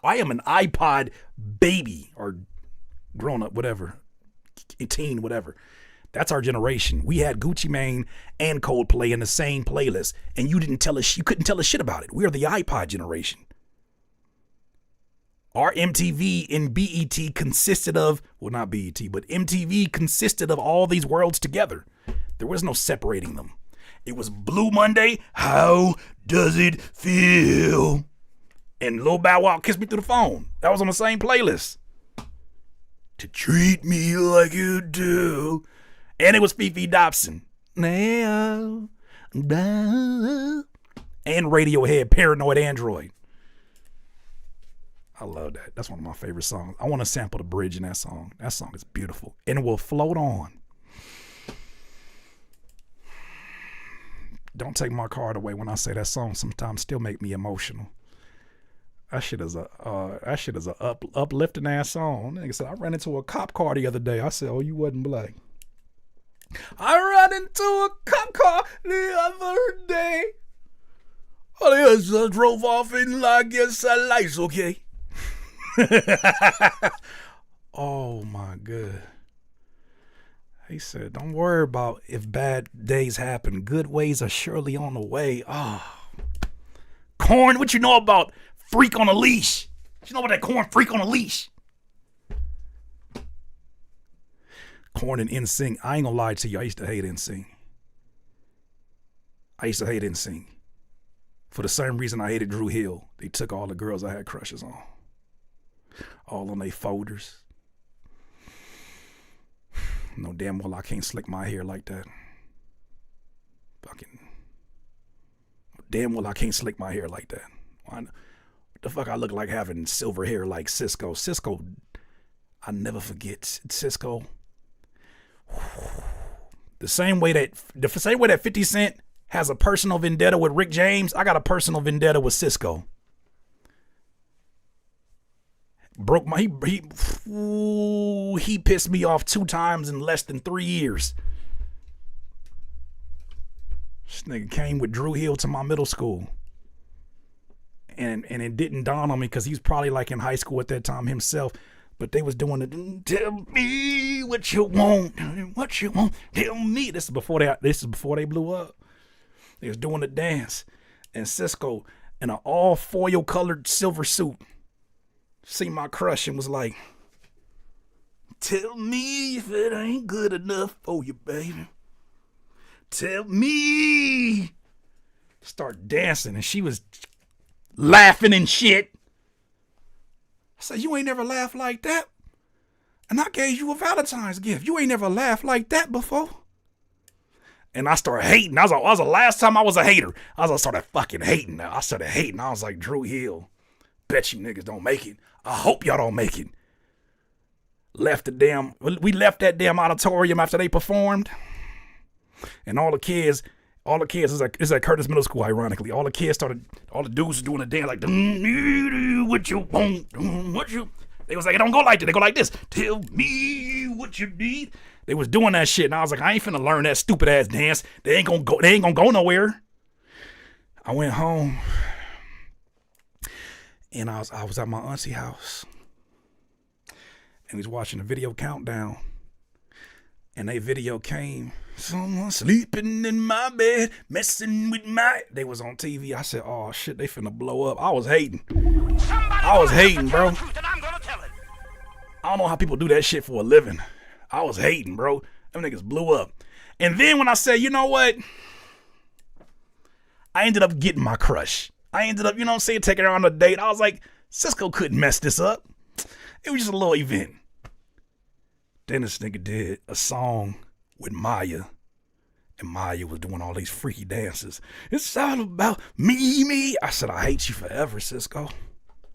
I am an iPod baby or grown up, whatever, teen, whatever. That's our generation. We had Gucci Mane and Coldplay in the same playlist, and you couldn't tell us shit about it. We are the iPod generation. Our MTV and BET consisted of, well, not BET, but MTV consisted of all these worlds together. There was no separating them. It was Blue Monday. How does it feel? And Lil Bow Wow, Kiss Me Through the Phone. That was on the same playlist. To treat me like you do. And it was Fifi Dobson. And Radiohead, Paranoid Android. I love that. That's one of my favorite songs. I want to sample the bridge in that song. That song is beautiful. And it will float on. Don't take my card away when I say that song sometimes still make me emotional. That shit is a uplifting ass song. Nigga said, I ran into a cop car the other day. I said, oh, you wasn't black. I ran into a cop car the other day. Oh, yes, I drove off in like yes, I lights, okay? Oh my God. He said, don't worry about if bad days happen. Good ways are surely on the way. Oh. Corn, what you know about Freak on a Leash? What you know about that Corn Freak on a Leash? Corn and NSYNC. I ain't gonna lie to you. I used to hate NSYNC. For the same reason I hated Drew Hill. They took all the girls I had crushes on. All on their folders. No damn well I can't slick my hair like that. Fucking. Damn well I can't slick my hair like that. What the fuck I look like having silver hair like Cisco? Cisco, I never forget. Cisco. The same way that 50 Cent has a personal vendetta with Rick James, I got a personal vendetta with Cisco. Broke my he pissed me off 2 times in less than 3 years. This nigga came with Drew Hill to my middle school. And it didn't dawn on me because he's probably like in high school at that time himself. But they was doing it. Tell me what you want. Tell me. This is before they blew up. They was doing the dance. And Cisco in an all foil colored silver suit seen my crush and was like, tell me if it ain't good enough for you, baby. Tell me. Start dancing and she was laughing and shit. I said, you ain't never laughed like that. And I gave you a Valentine's gift. You ain't never laughed like that before. And I started hating. That was the last time I was a hater. I started fucking hating. I started hating. I was like, Drew Hill, bet you niggas don't make it. I hope y'all don't make it. We left that damn auditorium after they performed. And all the kids is at Curtis Middle School, ironically. All the dudes was doing the dance like, what you want, They was like, it don't go like that. They go like this. Tell me what you need. They was doing that shit. And I was like, I ain't finna learn that stupid ass dance. They ain't gonna go nowhere. I went home. And I was at my auntie house. And we was watching the video countdown. And they video came. Someone sleeping in my bed, messing with my... They was on TV. I said, oh shit, they finna blow up. I was hating, bro. I don't know how people do that shit for a living. I was hating, bro. Them niggas blew up. And then when I said, you know what? I ended up getting my crush. I ended up, taking her on a date. I was like, Cisco couldn't mess this up. It was just a little event. Then this nigga did a song with Maya. And Maya was doing all these freaky dances. It's all about me. I said, I hate you forever, Cisco.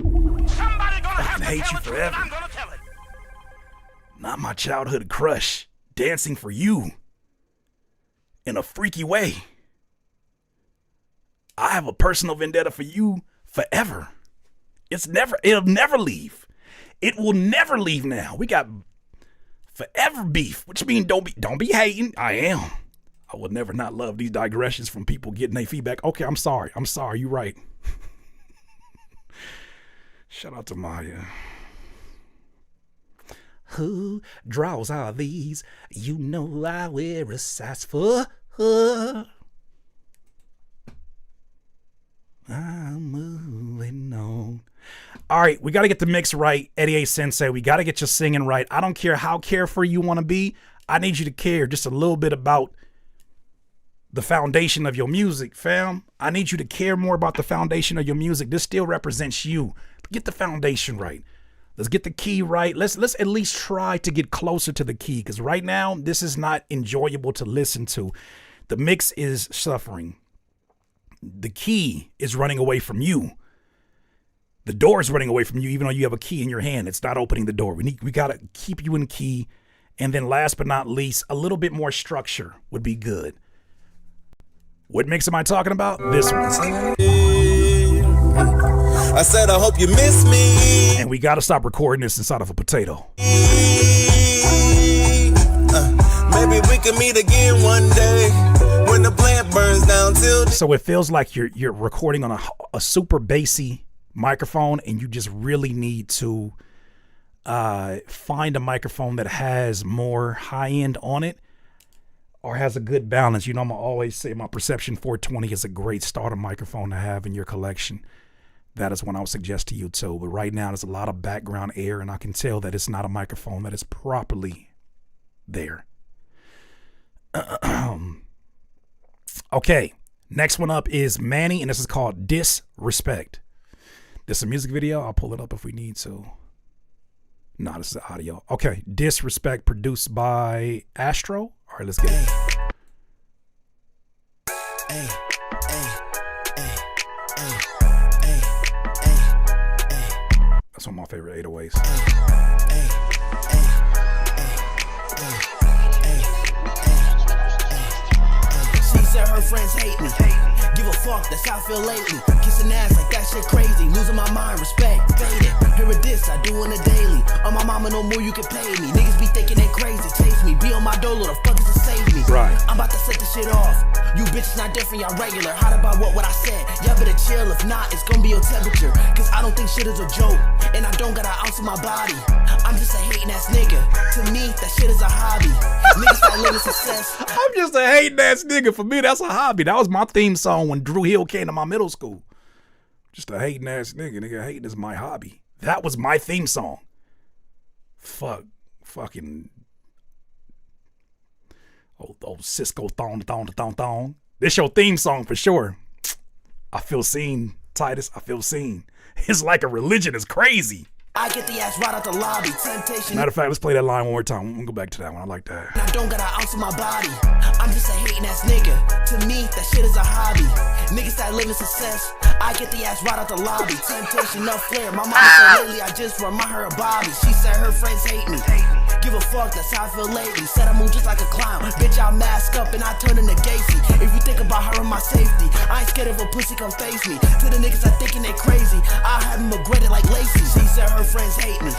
I hate you forever. I'm gonna tell it. Not my childhood crush. Dancing for you. In a freaky way. I have a personal vendetta for you forever. It'll never leave. It will never leave now. We got forever beef, which means don't be hating. I am. I will never not love these digressions from people getting their feedback. Okay, I'm sorry. You're right. Shout out to Maya. Who draws are these? You know I wear a size for her. I'm moving on. All right, we got to get the mix right. Eddie A. Sensei, we got to get your singing right. I don't care how carefree you want to be. I need you to care just a little bit about the foundation of your music, fam. I need you to care more about the foundation of your music. This still represents you. Get the foundation right. Let's get the key right. Let's at least try to get closer to the key, because right now this is not enjoyable to listen to. The mix is suffering. The key is running away from you. The door is running away from you, even though you have a key in your hand. It's not opening the door. We got to keep you in key. And then last but not least, a little bit more structure would be good. What mix am I talking about? This one. I said, I hope you miss me. And we got to stop recording this inside of a potato. Maybe we can meet again one day when the plant burns down till. So it feels like you're recording on a super bassy microphone, and you just really need to find a microphone that has more high end on it or has a good balance. You know, I'm gonna always say my Perception 420 is a great starter microphone to have in your collection. That is one I would suggest to you too. But right now there's a lot of background air, and I can tell that it's not a microphone that is properly there. Okay, next one up is Manny, and this is called Disrespect. This is a music video. I'll pull it up if we need to. No, this is audio. Okay, Disrespect, produced by Astro. All right, let's get it. That's one of my favorite 808s. She said her friends hate me. Give a fuck, that's how I feel lately. Kissing ass like that shit crazy. Losing my mind, respect, faded. Hear a diss, I do on a daily. On my mama, no more you can pay me. Niggas be thinking they crazy, chase me. Be on my dolo, the fuck is to save me. Right. I'm about to set this shit off. You bitches not different, y'all regular. Hot about what I said. Y'all better chill, if not, it's gonna be your temperature. Cause I don't think shit is a joke. And I don't got an ounce of my body. I'm just a hating ass nigga. To me, that shit is a hobby. Niggas that live in success. I'm just a hating ass nigga. For me, that's a hobby. That was my theme song when Drew Hill came to my middle school. Just a hating ass nigga. Nigga, hating is my hobby. That was my theme song. Fucking. Old Cisco thong. This your theme song for sure. I feel seen, Titus. I feel seen. It's like a religion. It's crazy. I get the ass right out the lobby. Temptation. Matter of fact, let's play that line one more time. I'm gonna go back to that one. I like that. I don't got an ounce of my body. I'm just a hating ass nigga. To me, that shit is a hobby. Niggas that live in success. I get the ass right out the lobby. Temptation, no flare. My mama said lately I just remind her of Bobby. She said her friends hate me. Give a fuck, that's how I feel lately. Said I move just like a clown. Bitch, I mask up and I turn into Gacy. If you think about her and my safety, I ain't scared if a pussy come face me. To the niggas I thinking they crazy, I have them regretted like Lacey. She said her friends hate me.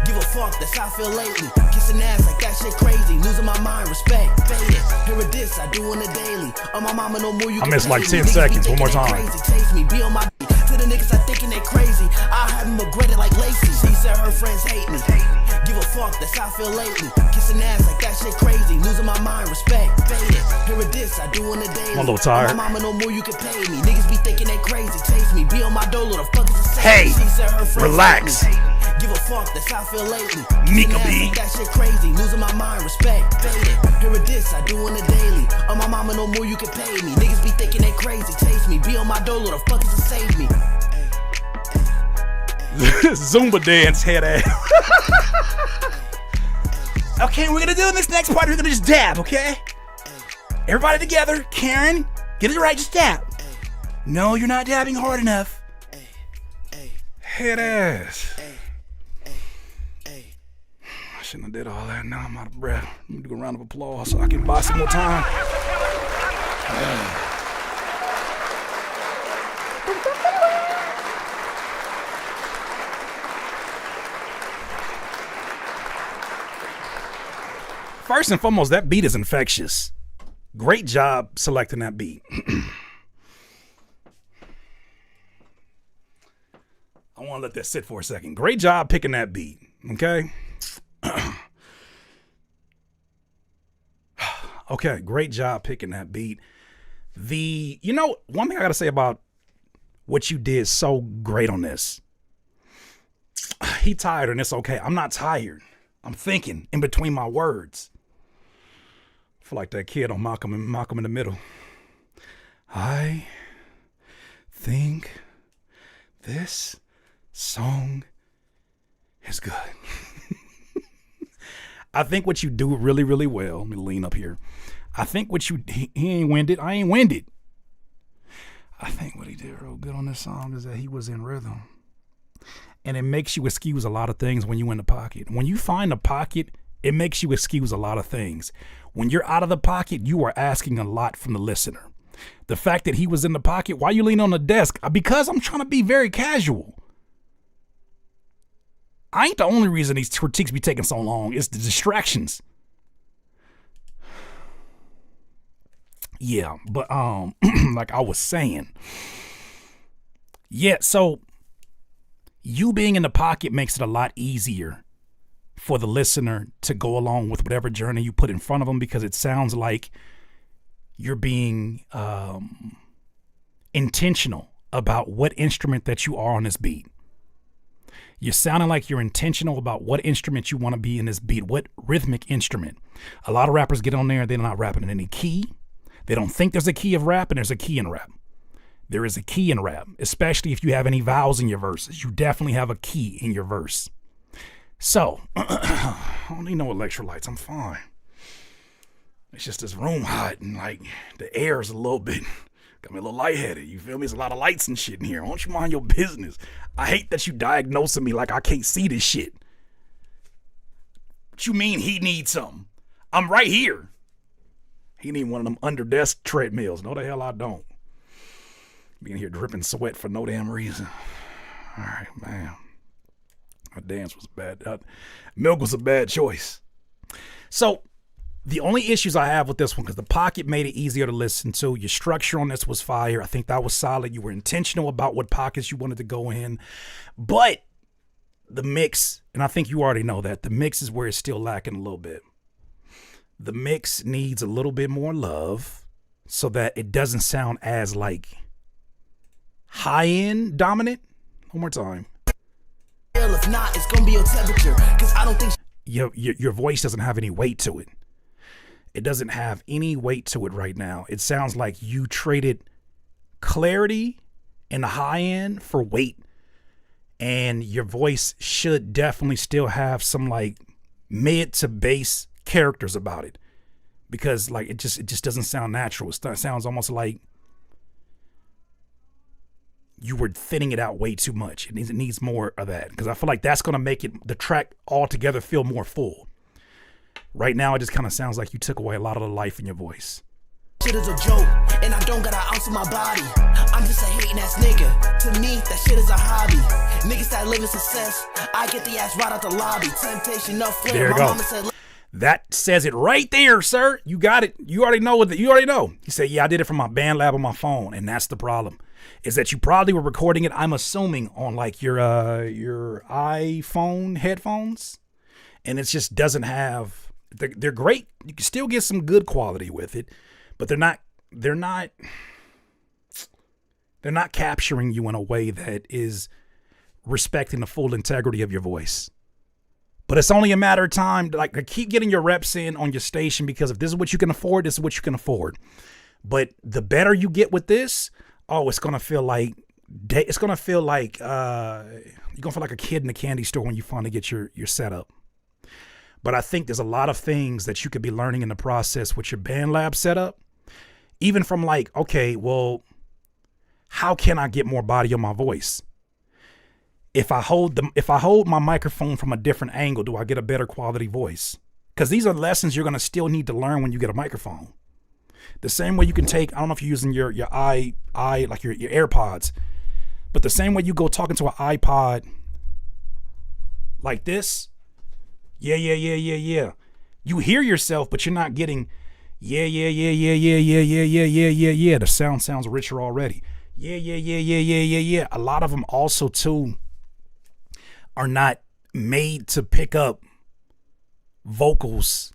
Give a fuck, that's how I feel lately. Kissing ass like that shit crazy. Losing my mind, respect, faded. Hear a diss, I do on the daily. On my mama, no more you I missed like 10 seconds. One more time. Crazy, chase me, be on my to the niggas I thinking they crazy. I have them regretted like Lacey. She said her friends hate me. Give a fuck, that's how I feel lately. Kissing ass like that shit crazy. Losing my mind, respect, faded. Hear a diss, I do on the daily. I'm a little tired. On my mama, no more you can pay me. Niggas be thinking they crazy, chase me, be on my dolo, the fuck is the same. Hey, she said her friends relax. Hate me. Give a fuck, that's how I feel lately. Nika Kissing ass B. like that shit crazy. Losing my mind, respect, faded. Hear a diss, I do on the daily. On my mama, no more you can pay me. Niggas be thinking they crazy, chase me, be on my dolo, the fuck is to save me. Zumba dance head ass. Okay, we're gonna do in this next part, we're gonna just dab, okay? Everybody together, Karen, get it right, just dab. No, you're not dabbing hard enough. Head ass. I shouldn't have did all that. Now I'm out of breath. Let me do a round of applause so I can buy some more time. First and foremost, that beat is infectious. Great job selecting that beat. I want to let that sit for a second. Great job picking that beat, okay? Okay, great job picking that beat. You know, one thing I got to say about what you did so great on this. He tired and it's okay. I'm not tired. I'm thinking in between my words. I feel like that kid on Malcolm in the Middle. I think this song is good. I think what you do really, really well, let me lean up here. I think what you, he ain't winded, I ain't winded. I think what he did real good on this song is that he was in rhythm. And it makes you excuse a lot of things when you in the pocket. When you find a pocket, it makes you excuse a lot of things. When you're out of the pocket, you are asking a lot from the listener. The fact that he was in the pocket, why you lean on the desk? Because I'm trying to be very casual. I ain't the only reason these critiques be taking so long. It's the distractions. Yeah, but like I was saying. Yeah, so you being in the pocket makes it a lot easier for the listener to go along with whatever journey you put in front of them, because it sounds like you're being intentional about what instrument that you are on this beat. You're sounding like you're intentional about what instrument you want to be in this beat, what rhythmic instrument. A lot of rappers get on there, they're not rapping in any key. They don't think there's a key of rap, and there's a key in rap. There is a key in rap, especially if you have any vowels in your verses. You definitely have a key in your verse. So, I don't need no electrolytes, I'm fine. It's just this room hot and like the air is a little bit, got me a little lightheaded. You feel me? There's a lot of lights and shit in here. Why don't you mind your business? I hate that you diagnosing me like I can't see this shit. What you mean he needs something? I'm right here. He need one of them under desk treadmills. No, the hell I don't. Being here dripping sweat for no damn reason. All right, man. My dance was bad. Milk was a bad choice. So the only issues I have with this one, because the pocket made it easier to listen to. Your structure on this was fire. I think that was solid. You were intentional about what pockets you wanted to go in. But the mix, and I think you already know that, the mix is where it's still lacking a little bit. The mix needs a little bit more love so that it doesn't sound as like high-end dominant. One more time. If not, it's gonna be your temperature, cause I don't think your voice doesn't have any weight to it. It doesn't have any weight to it right now. It sounds like you traded clarity in the high end for weight, and your voice should definitely still have some like mid to bass characters about it, because like it just doesn't sound natural. It sounds almost like you were thinning it out way too much. It needs more of that, because I feel like that's gonna make the track altogether feel more full. Right now, it just kind of sounds like you took away a lot of the life in your voice. shit is a joke, and I don't got an ounce of my body. I'm just a hating ass nigga. To me, that shit is a hobby. Niggas that live in success, I get the ass right out the lobby. Temptation, no flare. There you go. That says it right there, sir. You got it. You already know what you already know. You say, yeah, I did it from my band lab on my phone, and that's the problem. Is that you probably were recording it, I'm assuming, on like your iPhone headphones, and it just doesn't have. They're great. You can still get some good quality with it, but they're not capturing you in a way that is respecting the full integrity of your voice. But it's only a matter of time to keep getting your reps in on your station, because if this is what you can afford, this is what you can afford. But the better you get with this, it's gonna feel like you're gonna feel like a kid in the candy store when you finally get your setup. But I think there's a lot of things that you could be learning in the process with your band lab setup. Even from like, okay, well, how can I get more body on my voice? If I hold my microphone from a different angle, do I get a better quality voice? Because these are lessons you're gonna still need to learn when you get a microphone. The same way you can take, I don't know if you're using your AirPods, but the same way you go talking to an iPod like this, yeah. You hear yourself, but you're not getting, yeah. The sound sounds richer already. Yeah. A lot of them also too are not made to pick up vocals.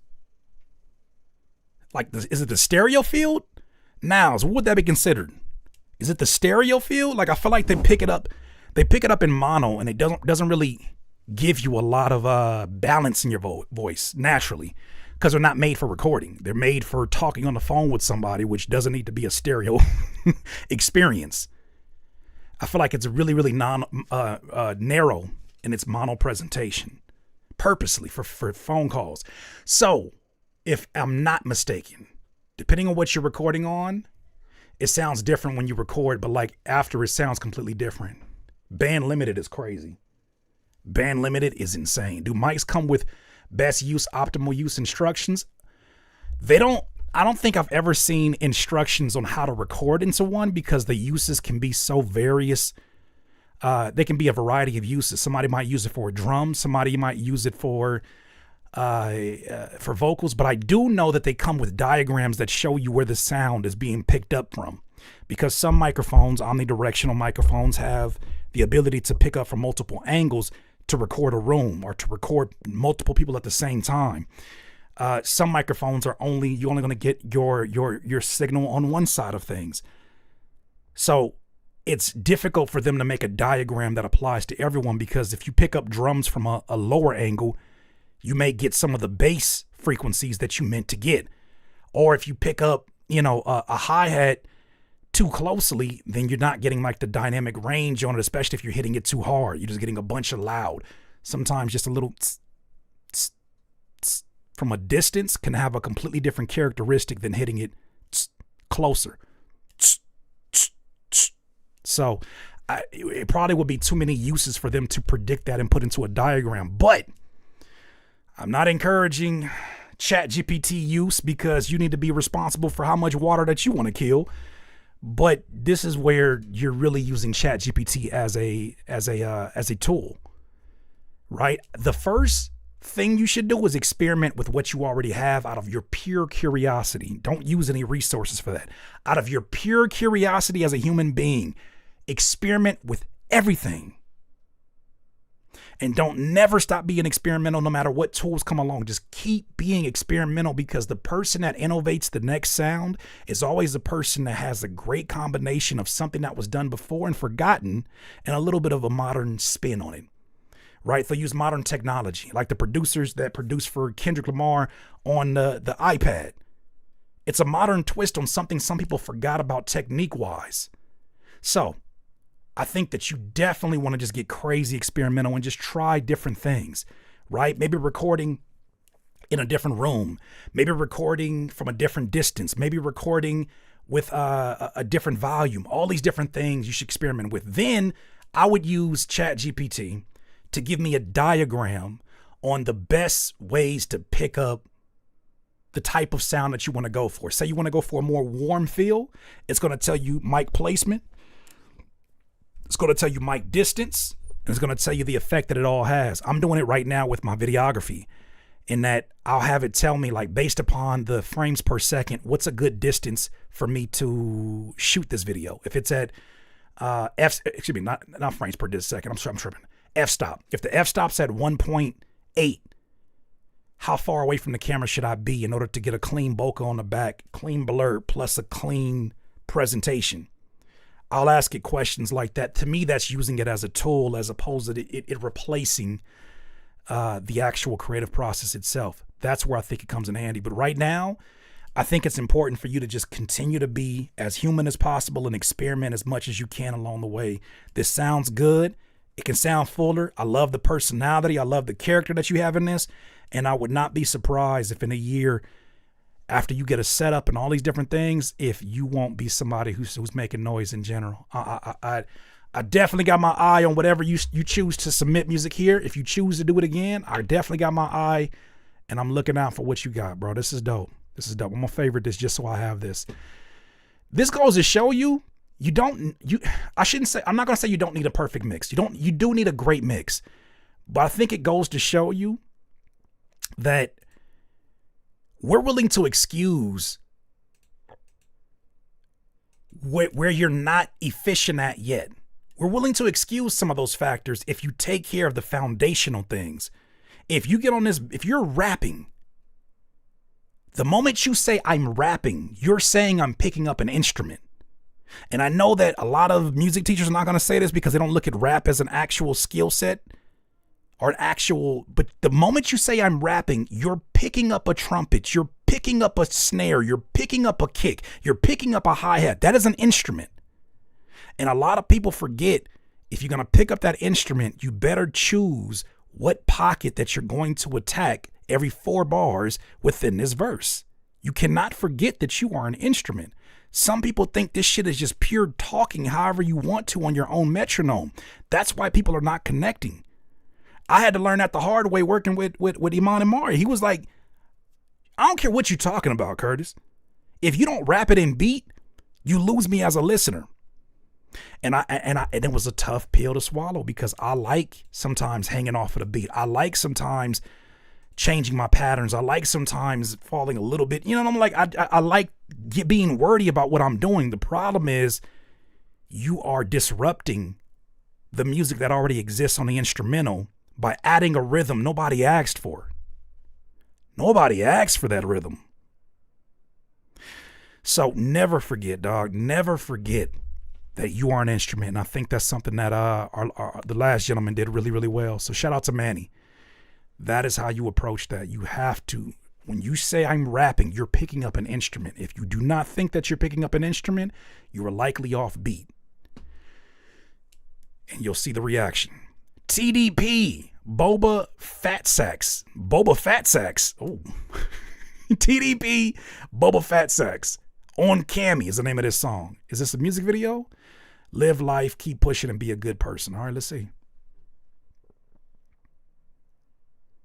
Like, is it the stereo field? Now, so what would that be considered? Is it the stereo field? Like, I feel like they pick it up in mono, and it doesn't really give you a lot of balance in your voice naturally. because they're not made for recording. They're made for talking on the phone with somebody, which doesn't need to be a stereo experience. I feel like it's really, really narrow in its mono presentation, purposely for phone calls. So if I'm not mistaken, depending on what you're recording on, it sounds different when you record, but like after it sounds completely different. Band limited is crazy. Band limited is insane. Do mics come with best use, optimal use instructions? I don't think I've ever seen instructions on how to record into one because the uses can be so various. They can be a variety of uses. Somebody might use it for a drum. Somebody might use it for vocals. But I do know that they come with diagrams that show you where the sound is being picked up from, because some microphones, omnidirectional microphones, have the ability to pick up from multiple angles to record a room or to record multiple people at the same time. Some microphones you're only going to get your signal on one side of things. So it's difficult for them to make a diagram that applies to everyone, because if you pick up drums from a lower angle, you may get some of the bass frequencies that you meant to get. Or if you pick up, a hi-hat too closely, then you're not getting like the dynamic range on it, especially if you're hitting it too hard. You're just getting a bunch of loud. Sometimes just a little tss, tss, tss from a distance can have a completely different characteristic than hitting it closer. So it probably would be too many uses for them to predict that and put into a diagram. But I'm not encouraging ChatGPT use, because you need to be responsible for how much water that you want to kill. But this is where you're really using ChatGPT as a tool, right? The first thing you should do is experiment with what you already have out of your pure curiosity. Don't use any resources for that. Out of your pure curiosity as a human being, experiment with everything. And don't never stop being experimental no matter what tools come along. Just keep being experimental, because the person that innovates the next sound is always the person that has a great combination of something that was done before and forgotten and a little bit of a modern spin on it, right? They'll use modern technology, like the producers that produce for Kendrick Lamar on the iPad. It's a modern twist on something some people forgot about technique-wise. So I think that you definitely want to just get crazy experimental and just try different things, right? Maybe recording in a different room, maybe recording from a different distance, maybe recording with a different volume. All these different things you should experiment with. Then I would use ChatGPT to give me a diagram on the best ways to pick up the type of sound that you want to go for. Say you want to go for a more warm feel, it's going to tell you mic placement. It's going to tell you mic distance, and it's going to tell you the effect that it all has. I'm doing it right now with my videography, in that I'll have it tell me, like, based upon the frames per second, what's a good distance for me to shoot this video. If it's at not frames per second, I'm tripping. F-stop. If the f-stop's at 1.8, how far away from the camera should I be in order to get a clean bokeh on the back, clean blur, plus a clean presentation? I'll ask it questions like that. To me, that's using it as a tool as opposed to it replacing the actual creative process itself. That's where I think it comes in handy. But right now, I think it's important for you to just continue to be as human as possible and experiment as much as you can along the way. This sounds good. It can sound fuller. I love the personality. I love the character that you have in this. And I would not be surprised if in a year, after you get a setup and all these different things, if you won't be somebody who's making noise in general. I definitely got my eye on whatever you choose to submit music here. If you choose to do it again, I definitely got my eye, and I'm looking out for what you got, bro. This is dope. I'm gonna favorite this just so I have this. This goes to show you, I'm not gonna say you don't need a perfect mix. You do need a great mix. But I think it goes to show you that we're willing to excuse where you're not efficient at yet. We're willing to excuse some of those factors if you take care of the foundational things. If you get on this, if you're rapping, the moment you say I'm rapping, you're saying I'm picking up an instrument. And I know that a lot of music teachers are not going to say this because they don't look at rap as an actual skill set or an actual, but the moment you say I'm rapping, you're picking up a trumpet, you're picking up a snare, you're picking up a kick, you're picking up a hi-hat. That is an instrument. And a lot of people forget, if you're going to pick up that instrument, you better choose what pocket that you're going to attack every 4 bars within this verse. You cannot forget that you are an instrument. Some people think this shit is just pure talking however you want to on your own metronome. That's why people are not connecting. I had to learn that the hard way working with Iman and Mari. He was like, I don't care what you're talking about, Curtis. If you don't rap it in beat, you lose me as a listener. And it was a tough pill to swallow, because I like sometimes hanging off of the beat. I like sometimes changing my patterns. I like sometimes falling a little bit, I'm like, I like being wordy about what I'm doing. The problem is you are disrupting the music that already exists on the instrumental by adding a rhythm nobody asked for. Nobody asked for that rhythm. So never forget, dog, never forget that you are an instrument. And I think that's something that the last gentleman did really, really well. So shout out to Manny. That is how you approach that. You have to, when you say I'm rapping, you're picking up an instrument. If you do not think that you're picking up an instrument, you are likely off beat. And you'll see the reaction. TDP, Boba Fat Sacks. Boba Fat Sacks. Oh. TDP, Boba Fat Sacks. On Cammy is the name of this song. Is this a music video? Live life, keep pushing, and be a good person. All right, let's see.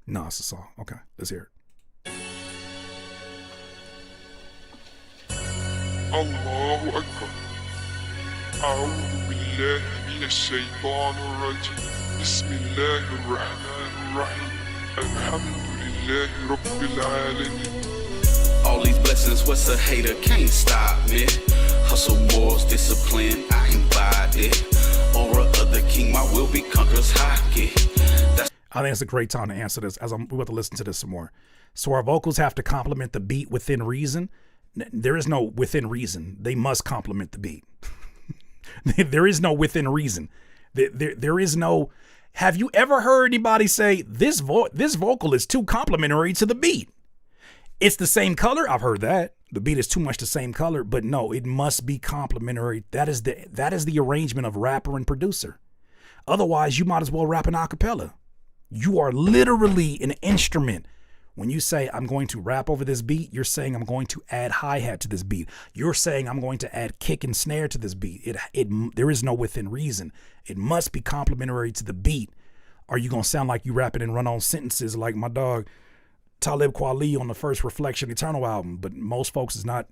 No, it's a song. Okay, let's hear it. Allahu Akbar. A'udhu billahi minash shaytanir rajim. Bismillahir rahmanir rahim. Alhamdulillahi rabbil alamin. All these blessings, what's a hater? Can't stop me. Hustle morals, discipline, I embody it. Aura of the king, my will be conquerors hockey. I think it's a great time to answer this, as we're about to listen to this some more. So our vocals have to complement the beat within reason. There is no within reason. They must complement the beat. There is no within reason. There is no. Have you ever heard anybody say this vocal is too complimentary to the beat? It's the same color. I've heard that. The beat is too much the same color, but no, it must be complementary. That is the arrangement of rapper and producer. Otherwise, you might as well rap an acapella. You are literally an instrument. When you say I'm going to rap over this beat, you're saying I'm going to add hi-hat to this beat. You're saying I'm going to add kick and snare to this beat. There is no within reason. It must be complementary to the beat. Or you gonna sound like you rapping and run on sentences like my dog Talib Kweli on the first Reflection Eternal album, but most folks is not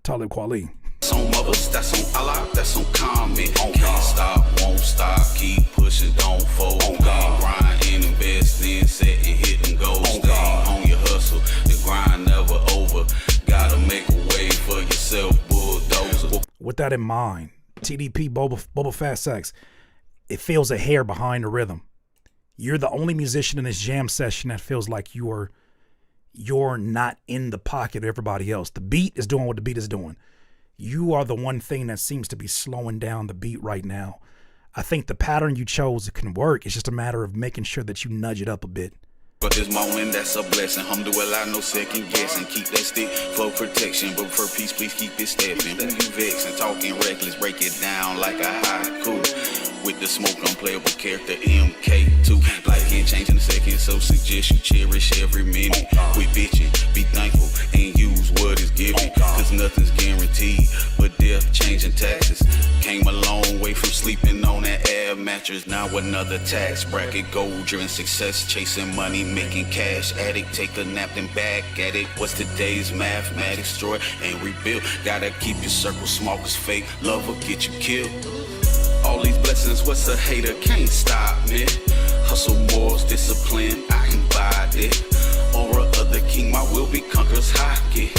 Talib Kweli. That's on mothers, that's on Allah, that's on comment. Can't stop, won't stop, keep pushing, don't fold. Grind and invest in, set and hit and go. Stay on your hustle, the grind never over. Gotta make a way for yourself, bulldozer. With that in mind, TDP, Boba Fat Sacks, it feels a hair behind the rhythm. You're the only musician in this jam session that feels like you're not in the pocket of everybody else. The beat is doing what the beat is doing. You are the one thing that seems to be slowing down the beat right now. I think the pattern you chose can work. It's just a matter of making sure that you nudge it up a bit. But this moment, that's a blessing. Alhamdulillah, no second guessing. Keep that stick for protection, but for peace, please keep it stepping. When you vexing, talking reckless, break it down like a haiku. With the smoke, unplayable character MK2. Life can't change in a second, so suggest you cherish every minute. Quit bitching, be thankful, and use what is given. Cause nothing's guaranteed, but death, changing taxes. Came a long way from sleeping on that air mattress. Now another tax bracket, goal-driven success, chasing money, making cash addict. Take a nap, then back at it. What's today's mathematics? Destroy and rebuild. Gotta keep your circle small, cause fake love will get you killed. All these blessings, what's a hater? Can't stop me. Hustle morals, discipline, I embody it. Aura of the king, my will be conquerors hockey.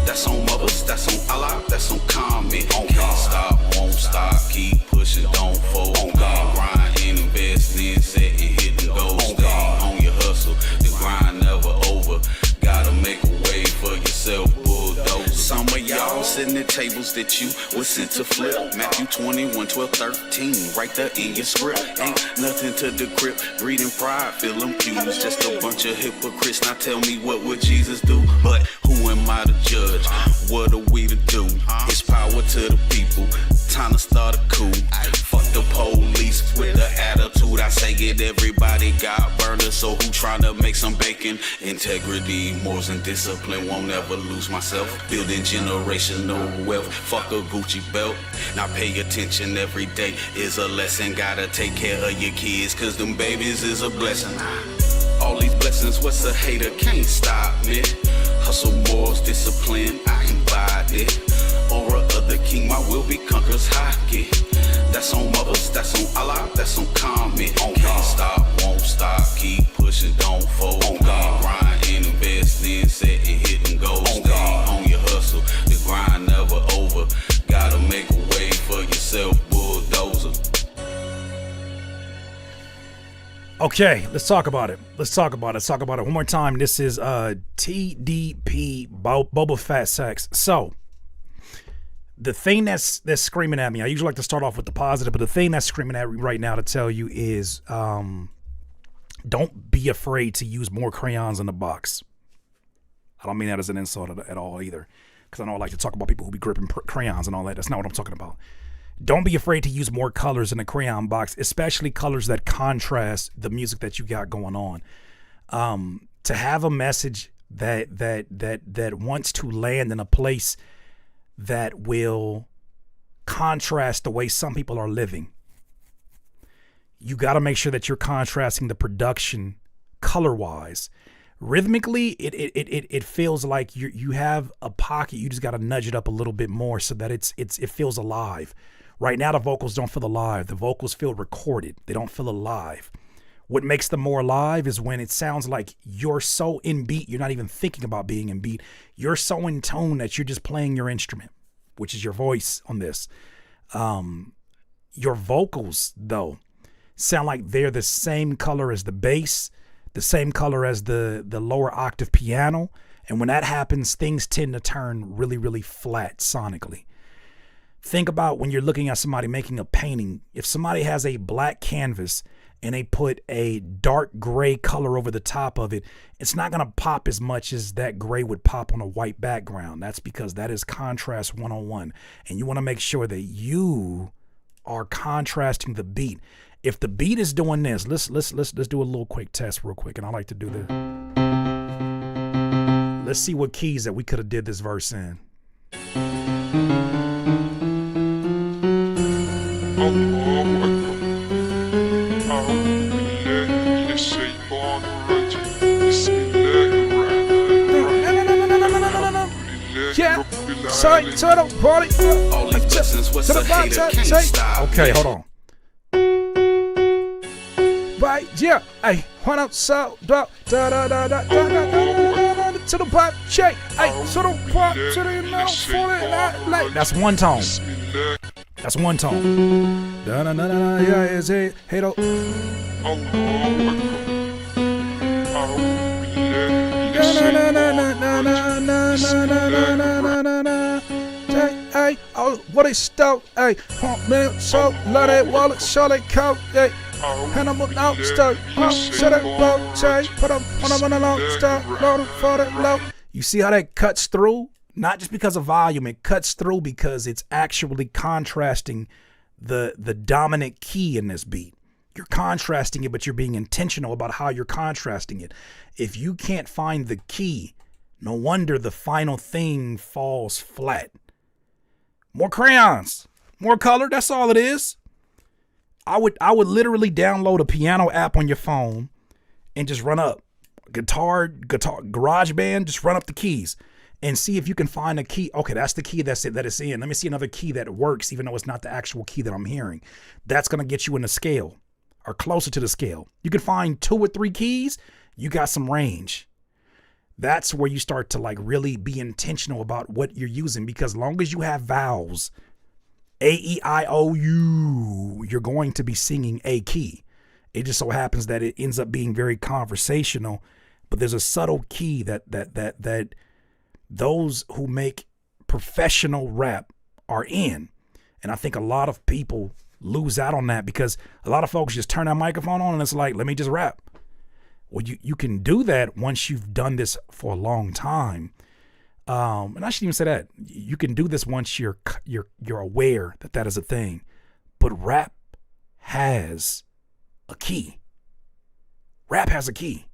That's on mothers, that's on Allah, that's on comment. Can't stop, won't stop, keep pushing, don't fold. Grind and invest in, set and hit and go. Stay on your hustle, the grind never over. Gotta make a way for yourself, bulldozer. Some of y'all sitting there tables that you was sent to flip. Matthew 21, 12, 13, right there in your script. Ain't nothing to decrypt, greed and pride, feel accused. Just a bunch of hypocrites, now tell me what would Jesus do? But who am I to judge? What are we to do? It's power to the people, time to start a coup. Fuck the police with the attitude, I say it, everybody got burners, so who tryna make some bacon? Integrity, morals and discipline, won't ever lose myself. Building generational wealth, fuck a Gucci belt. Now pay attention, every day is a lesson. Gotta take care of your kids, cause them babies is a blessing. All these blessings, what's a hater, can't stop me. Hustle, morals, discipline, I embody it. Aura of the king, my will be conquerors hockey. That's on mothers, that's on Allah, that's on comment. Can't stop, won't stop, keep pushing, don't fold. Grind and invest in, set and hit and go. Stay on your hustle, the grind never over. Gotta make a way for yourself, bulldozer. Okay, let's talk about it. Let's talk about it one more time. This is TDP Boba Fett Sex. So the thing that's screaming at me, I usually like to start off with the positive, but the thing that's screaming at me right now to tell you is don't be afraid to use more crayons in the box. I don't mean that as an insult at all either, because I know I like to talk about people who be gripping crayons and all that. That's not what I'm talking about. Don't be afraid to use more colors in a crayon box, especially colors that contrast the music that you got going on. To have a message that wants to land in a place that will contrast the way some people are living. You got to make sure that you're contrasting the production color-wise. Rhythmically, it feels like you have a pocket. You just got to nudge it up a little bit more so that it feels alive. Right now, the vocals don't feel alive. The vocals feel recorded. They don't feel alive. What makes them more alive is when it sounds like you're so in beat, you're not even thinking about being in beat. You're so in tone that you're just playing your instrument, which is your voice on this. Your vocals, though, sound like they're the same color as the bass, the same color as the lower octave piano. And when that happens, things tend to turn really, really flat sonically. Think about when you're looking at somebody making a painting. If somebody has a black canvas and they put a dark gray color over the top of it, it's not going to pop as much as that gray would pop on a white background. That's because that is contrast 101. And you want to make sure that you are contrasting the beat. If the beat is doing this, let's do a little quick test real quick. And I like to do this. Let's see what keys that we could have did this verse in. Yeah, sorry, to the party. All these blessings, what's a hater, can't stop. Okay, hold on. Right, yeah, hey, when I'm so da da da da da da to the pop shake, hey, to the pop, to the like. That's one tone. That's one tone. Da da da da, yeah, is it? Hey, do. Hey, oh, what is stuff? Hey, pump me so let it wallet, so they come. Hey, and I'm out stuff. Shut it, low, change, put them on a long stuff, load for the low. You see how that cuts through? Not just because of volume, it cuts through because it's actually contrasting the dominant key in this beat. You're contrasting it, but you're being intentional about how you're contrasting it. If you can't find the key, no wonder the final thing falls flat. More crayons, more color, that's all it is. I would literally download a piano app on your phone and just run up guitar, GarageBand, just run up the keys and see if you can find a key. Okay, that's the key that it's in. Let me see another key that works, even though it's not the actual key that I'm hearing. That's going to get you in the scale or closer to the scale. You can find 2 or 3 keys, you got some range. That's where you start to like really be intentional about what you're using, because as long as you have vowels, A, E, I, O, U, you're going to be singing a key. It just so happens that it ends up being very conversational, but there's a subtle key that those who make professional rap are in. And I think a lot of people lose out on that because a lot of folks just turn that microphone on and it's like, let me just rap. Well, you can do that once you've done this for a long time. And I shouldn't even say that. You can do this once you're aware that that is a thing. But rap has a key. Rap has a key.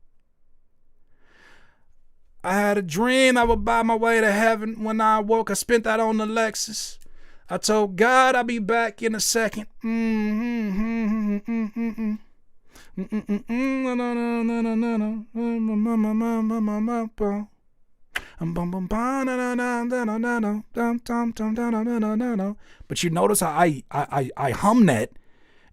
I had a dream I would buy my way to heaven. When I woke, I spent that on the Lexus. I told God I'll be back in a second. But you notice how I hum that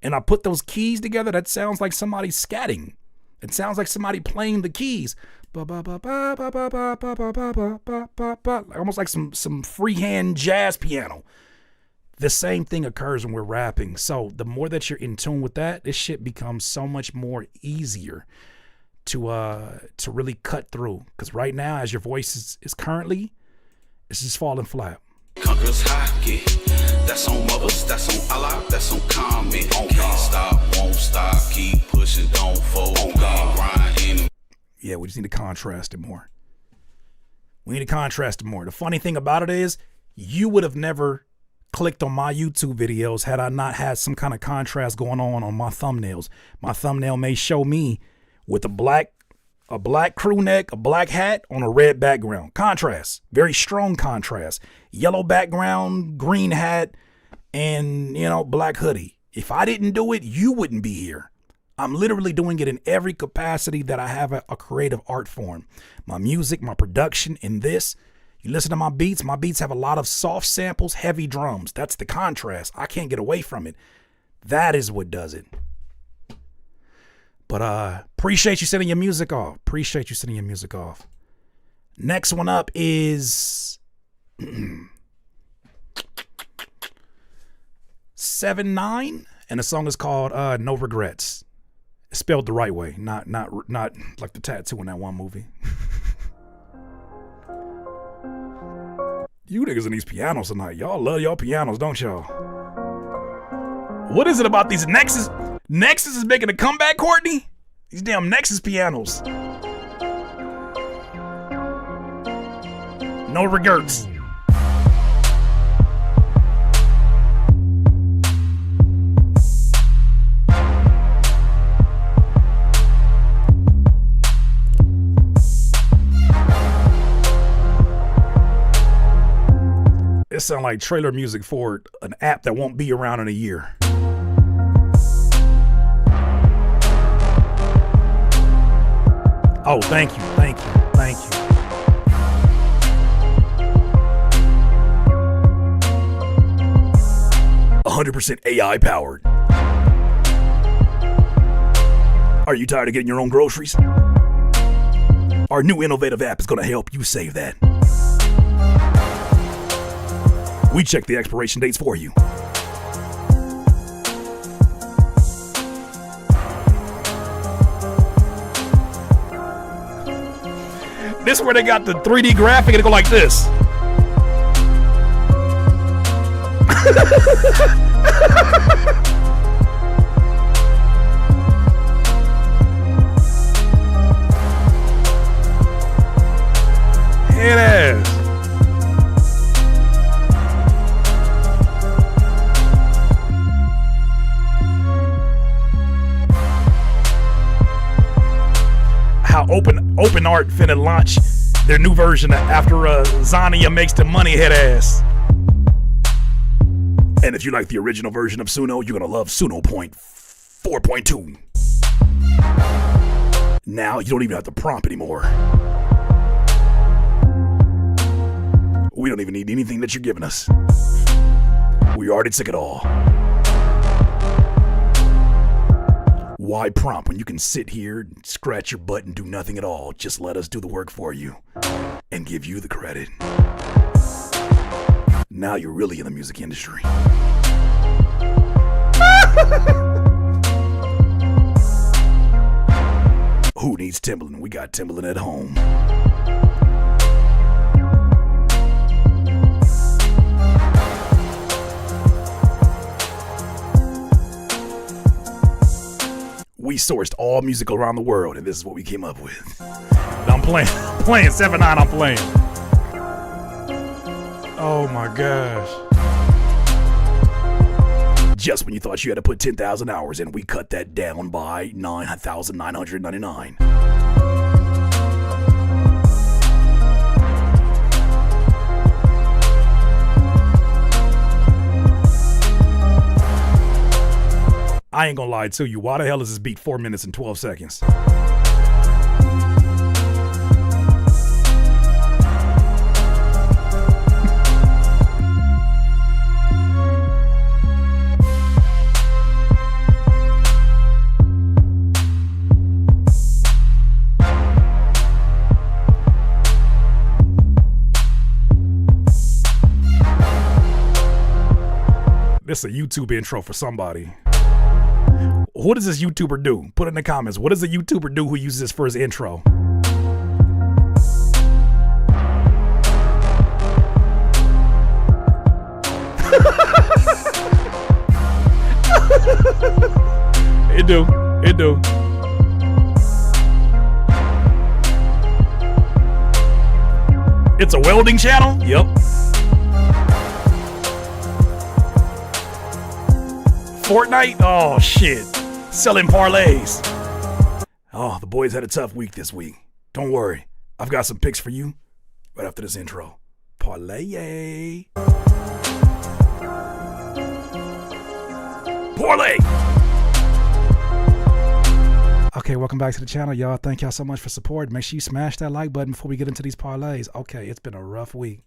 and I put those keys together. That sounds like somebody scatting. It sounds like somebody playing the keys. Almost like some freehand jazz piano. The same thing occurs when we're rapping. So the more that you're in tune with that, this shit becomes so much more easier to really cut through. Because right now, as your voice is currently, it's just falling flat. Conquerors hockey. That's on mothers, that's on Allah, that's on comment. Can't stop, won't stop, keep pushing, don't fold. Grind. Yeah, we just need to contrast it more. We need to contrast it more. The funny thing about it is, you would have never clicked on my YouTube videos had I not had some kind of contrast going on my thumbnails. My thumbnail may show me with a black crew neck, a black hat on a red background. Contrast, very strong contrast. Yellow background, green hat, and black hoodie. If I didn't do it, you wouldn't be here. I'm literally doing it in every capacity that I have a creative art form. My music, my production, and this. You listen to my beats have a lot of soft samples, heavy drums. That's the contrast. I can't get away from it. That is what does it. But appreciate you sending your music off. Next one up is 7-9, and the song is called No Regrets. It's spelled the right way, not like the tattoo in that one movie. You niggas in these pianos tonight. Y'all love y'all pianos, don't y'all? What is it about these Nexus? Nexus is making a comeback, Courtney? These damn Nexus pianos. No regrets. It sounds like trailer music for an app that won't be around in a year. Oh, thank you. 100% AI powered. Are you tired of getting your own groceries? Our new innovative app is going to help you save that. We check the expiration dates for you. This is where they got the 3D graphic and it go like this. It is. How Open Art finna launch their new version after Zania makes the money head ass. And if you like the original version of Suno, you're gonna love Suno Point 4.2. Now you don't even have to prompt anymore. We don't even need anything that you're giving us. We already took it all. Why prompt when you can sit here, scratch your butt, and do nothing at all? Just let us do the work for you and give you the credit. Now you're really in the music industry. Who needs Timbaland? We got Timbaland at home. We sourced all music around the world, and this is what we came up with. I'm playing 7-9, I'm playing. Oh my gosh. Just when you thought you had to put 10,000 hours in, we cut that down by 9,999. I ain't gonna lie to you. Why the hell is this beat 4 minutes and 12 seconds? This is a YouTube intro for somebody. What does this YouTuber do? Put it in the comments. What does a YouTuber do who uses this for his intro? It do. It's a welding channel? Yep. Fortnite? Oh, shit. Selling parlays. Oh, the boys had a tough week this week. Don't worry. I've got some picks for you right after this intro. Parlay. Parlay. Okay, welcome back to the channel, y'all. Thank y'all so much for support. Make sure you smash that like button before we get into these parlays. Okay, it's been a rough week.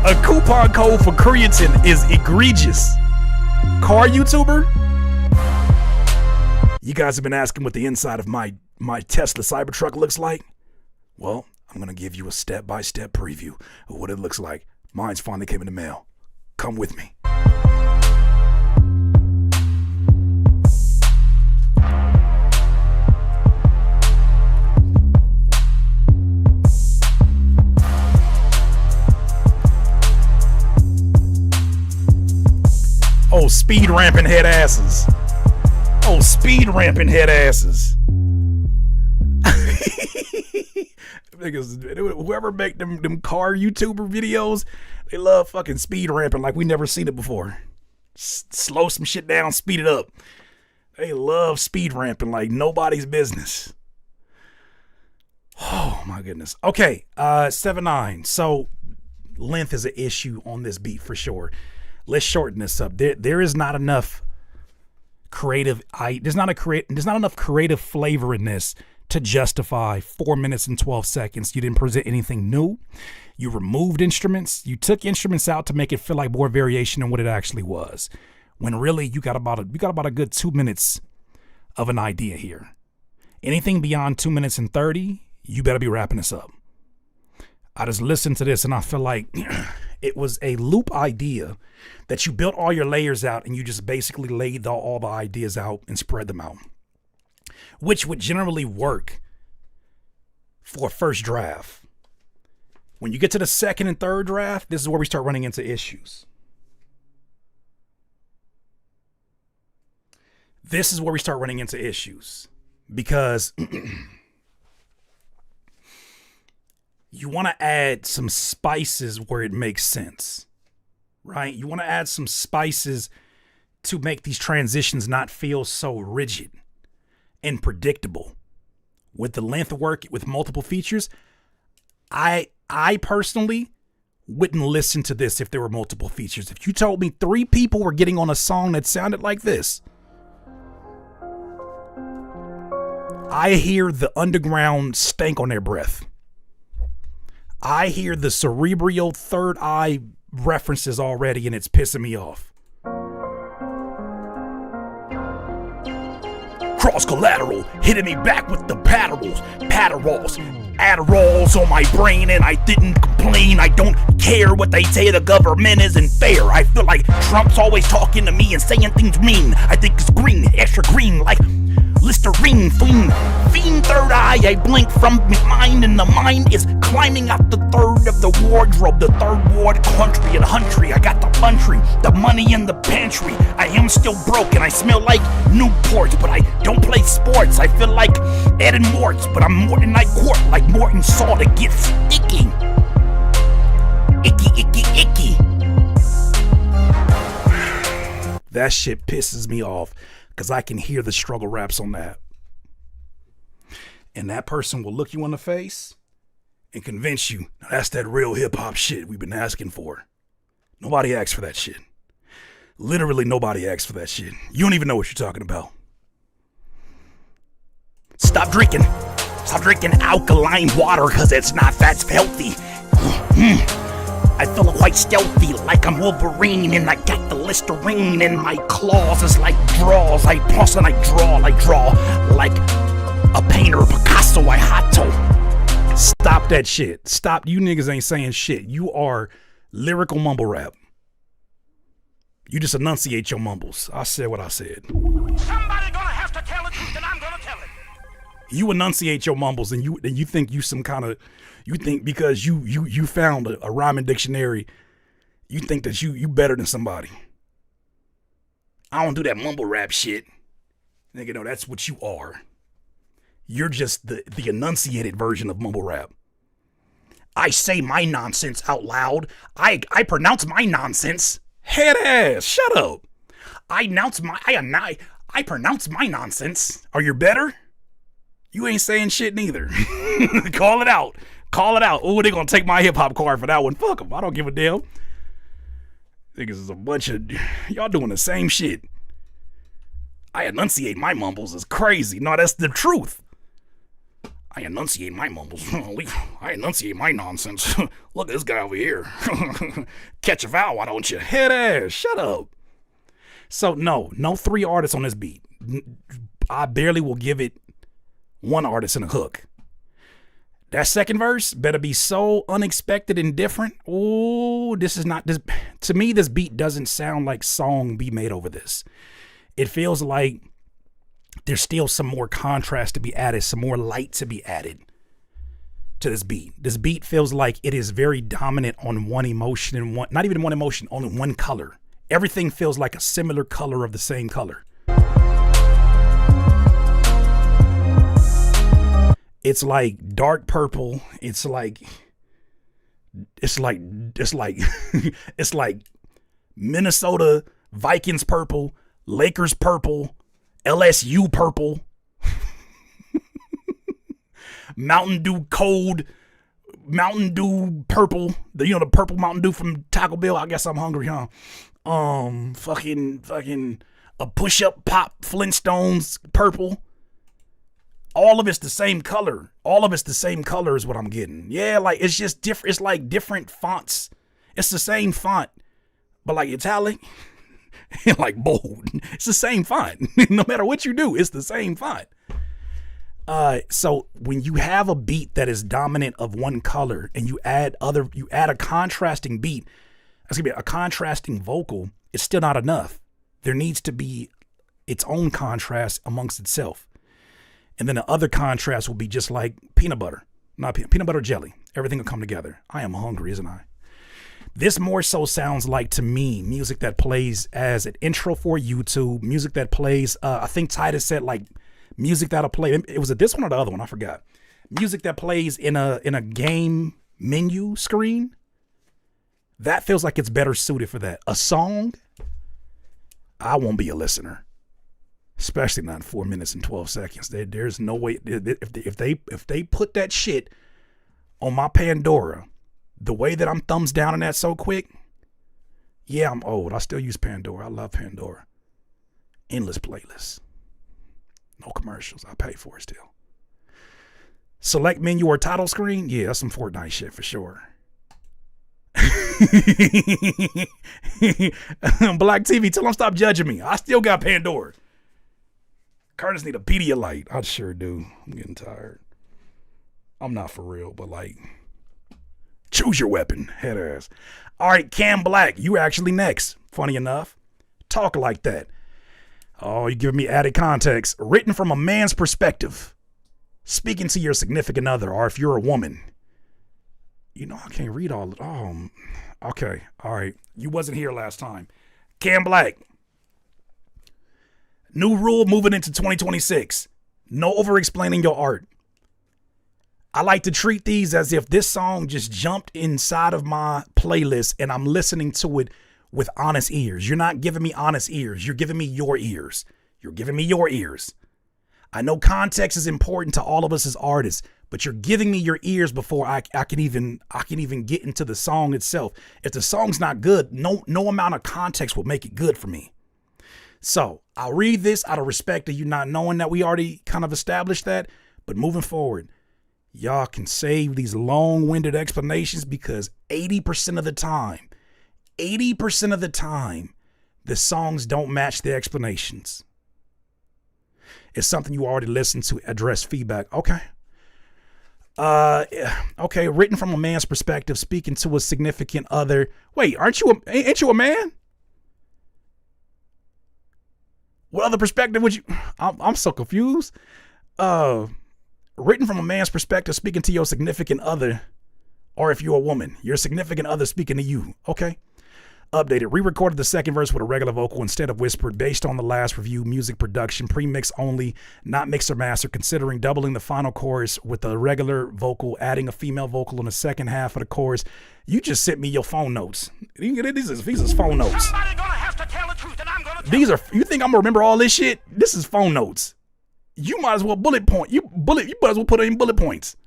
A coupon code for creatine is egregious. Car YouTuber? You guys have been asking what the inside of my Tesla Cybertruck looks like? Well, I'm going to give you a step-by-step preview of what it looks like. Mine's finally came in the mail. Come with me. Oh, speed ramping head asses. Oh, speed ramping head asses. Because whoever make them car YouTuber videos, they love fucking speed ramping like we never seen it before. Slow some shit down, speed it up. They love speed ramping like nobody's business. Oh my goodness. Okay, 7-9. So length is an issue on this beat for sure. Let's shorten this up. There is not enough creative. There's not enough creative flavor in this to justify 4 minutes and 12 seconds. You didn't present anything new. You removed instruments. You took instruments out to make it feel like more variation than what it actually was. When really you got about a good 2 minutes of an idea here. Anything beyond 2 minutes and 30, you better be wrapping this up. I just listened to this and I feel like it was a loop idea that you built all your layers out and you just basically laid all the ideas out and spread them out, which would generally work for a first draft. When you get to the second and third draft, this is where we start running into issues. This is where we start running into issues because you want to add some spices where it makes sense, right? You want to add some spices to make these transitions not feel so rigid and predictable. With the length of work, with multiple features, I personally wouldn't listen to this if there were multiple features. If you told me 3 people were getting on a song that sounded like this, I hear the underground stank on their breath. I hear the cerebral third eye references already and it's pissing me off. Cross collateral, hitting me back with the Patteralls, Adderalls on my brain and I didn't complain. I don't care what they say, the government isn't fair. I feel like Trump's always talking to me and saying things mean. I think it's green, extra green, like Listerine, fiend third eye, I blink from behind, and the mind is climbing out the third of the wardrobe, the third ward country and huntry. I got the country, the money in the pantry. I am still broke and I smell like Newport, but I don't play sports. I feel like Ed and Mort's, but I'm more than I court, like Morton Salt. It gets icky. Icky. That shit pisses me off because I can hear the struggle raps on that. And that person will look you in the face and convince you that's that real hip hop shit we've been asking for. Nobody asked for that shit. Literally nobody asked for that shit. You don't even know what you're talking about. Stop drinking alkaline water because it's not that healthy. I feel quite stealthy, like I'm Wolverine, and I got the Listerine in my claws. It's like draws. I toss and I draw like a painter, Picasso. I hotto. Stop that shit. Stop. You niggas ain't saying shit. You are lyrical mumble rap. You just enunciate your mumbles. I said what I said. Somebody gonna have to tell the truth, and I'm gonna tell it. You enunciate your mumbles, and you think you some kind of. You think because you found a rhyming dictionary, you think that you better than somebody. I don't do that mumble rap shit. Nigga, no, that's what you are. You're just the enunciated version of mumble rap. I say my nonsense out loud. I pronounce my nonsense. Head ass, shut up. I pronounce my nonsense. Are you better? You ain't saying shit neither. Call it out. Oh, they gonna take my hip hop card for that one. Fuck them. I don't give a damn. Niggas is a bunch of y'all doing the same shit. I enunciate my mumbles is crazy. No, that's the truth. I enunciate my mumbles. I enunciate my nonsense. Look at this guy over here. Catch a vowel, why don't you? Head ass, shut up. So no 3 artists on this beat. I barely will give it 1 artist in a hook. That second verse better be so unexpected and different. Oh, this is not this. To me, this beat doesn't sound like song be made over this. It feels like there's still some more contrast to be added, some more light to be added to this beat. This beat feels like it is very dominant on one emotion and one, not even one emotion, only one color. Everything feels like a similar color of the same color. It's like dark purple. It's like Minnesota Vikings purple, Lakers purple, LSU purple, Mountain Dew cold, Mountain Dew purple. The purple Mountain Dew from Taco Bell. I guess I'm hungry, huh? Fucking a push-up pop Flintstones purple. All of it's the same color. All of it's the same color is what I'm getting. Yeah, like it's just different. It's like different fonts. It's the same font, but like italic and like bold. It's the same font. No matter what you do, it's the same font. So when you have a beat that is dominant of one color and you add a contrasting beat, that's gonna be a contrasting vocal, it's still not enough. There needs to be its own contrast amongst itself. And then the other contrast will be just like peanut butter, not peanut butter jelly. Everything will come together. I am hungry, isn't I? This more so sounds like, to me, music that plays as an intro for YouTube, music that plays, I think Titus said like music that'll play. It was this one or the other one, I forgot. Music that plays in a game menu screen. That feels like it's better suited for that. A song, I won't be a listener. Especially not 4 minutes and 12 seconds. There's no way if they put that shit on my Pandora, the way that I'm thumbs down on that so quick. Yeah, I'm old. I still use Pandora. I love Pandora. Endless playlists. No commercials. I pay for it still. Select menu or title screen. Yeah, that's some Fortnite shit for sure. Black TV, tell them stop judging me. I still got Pandora. Curtis need a Pedialyte. I sure do. I'm getting tired. I'm not for real, but like, choose your weapon, head ass. All right, Cam Black, you actually next. Funny enough. Talk like that. Oh, you giving me added context. Written from a man's perspective. Speaking to your significant other, or if you're a woman. You know, I can't read all of it. Oh, okay. All right. You wasn't here last time. Cam Black. New rule moving into 2026. No over-explaining your art. I like to treat these as if this song just jumped inside of my playlist and I'm listening to it with honest ears. You're not giving me honest ears. You're giving me your ears. You're giving me your ears. I know context is important to all of us as artists, but you're giving me your ears before I can even get into the song itself. If the song's not good, no amount of context will make it good for me. So I'll read this out of respect to you not knowing that we already kind of established that, but moving forward, y'all can save these long-winded explanations because 80% of the time, the songs don't match the explanations. It's something you already listened to, address feedback. Okay. Okay, written from a man's perspective, speaking to a significant other. Wait, ain't you a man? What other perspective would you? I'm so confused. Written from a man's perspective, speaking to your significant other, or if you're a woman, your significant other speaking to you. Okay. Updated. Re-recorded the second verse with a regular vocal instead of whispered based on the last review. Music production, pre-mix only, not mixed or master. Considering doubling the final chorus with a regular vocal, adding a female vocal in the second half of the chorus. You just sent me your phone notes. These is phone notes. Somebody's gonna have to tell the truth, and I'm gonna These are. You think I'm gonna remember all this shit? This is phone notes. You might as well bullet point. You might as well put in bullet points.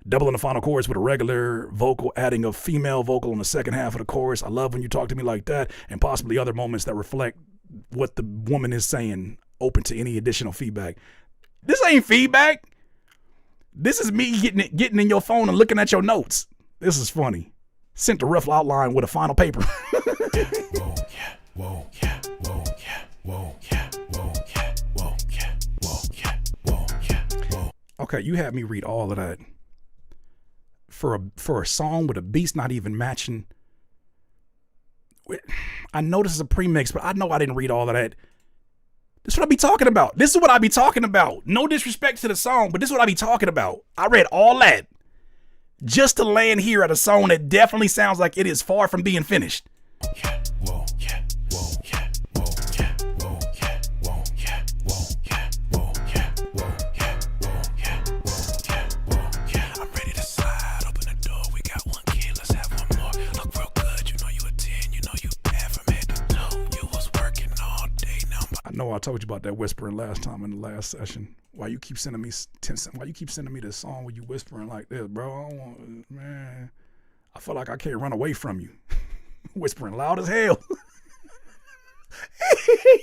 Doubling the final chorus with a regular vocal, adding a female vocal in the second half of the chorus. I love when you talk to me like that, and possibly other moments that reflect what the woman is saying, open to any additional feedback. This ain't feedback. This is me getting in your phone and looking at your notes. This is funny. Sent a rough outline with a final paper. Whoa, yeah, whoa, yeah, whoa, yeah, whoa, yeah, whoa, yeah, whoa, yeah, whoa, yeah, whoa, yeah, whoa. Okay, you had me read all of that. For a song with a beat's not even matching. I know this is a premix, but I know I didn't read all of that. This is what I be talking about. This is what I be talking about. No disrespect to the song, but this is what I be talking about. I read all that just to land here at a song that definitely sounds like it is far from being finished. Yeah, whoa, yeah, whoa, yeah, whoa, yeah, whoa, yeah, whoa, yeah, whoa, yeah, whoa, yeah, whoa, yeah, whoa, yeah, whoa, yeah, whoa, yeah. I'm ready to slide. Open the door. We got one kid. Let's have one more. Look real good. You know you a 10. You know you bad from head to toe. You was working all day now. I know I told you about that whispering last time in the last session. Why you keep sending me this song where you whispering like this, bro? I don't want, man. I feel like I can't run away from you. Whispering loud as hell.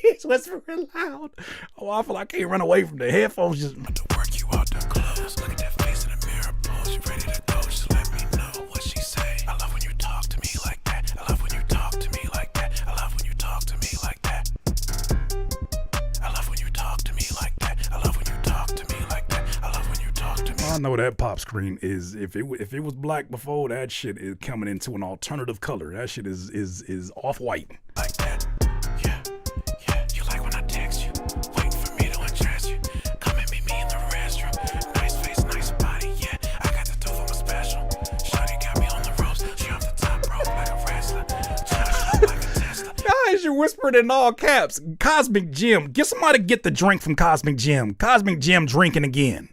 He's whispering loud. Oh, I feel like I can't run away from the headphones. Just to work you out the clothes. Look at that face in the mirror. Pose. You ready to go? Just let me know what she say. I love when you talk to me like that. I love when you talk to me like that. I love when you talk to me like that. I love when you talk to me like that. I love when you talk to me like that. I love when you talk to me. I know that pop screen is, if it was black before, that shit is coming into an alternative color. That shit is off white. Like that. Yeah, yeah. You like when I text you, waiting for me to undress you. Come and meet me in the restroom. Nice face, nice body. Yeah, I got the two for my special. Shawty got me on the ropes. She off the top rope like a wrestler. Like a Tesla. Guys, you whispered in all caps. Cosmic Jim. Get the drink from Cosmic Jim. Cosmic Jim drinking again.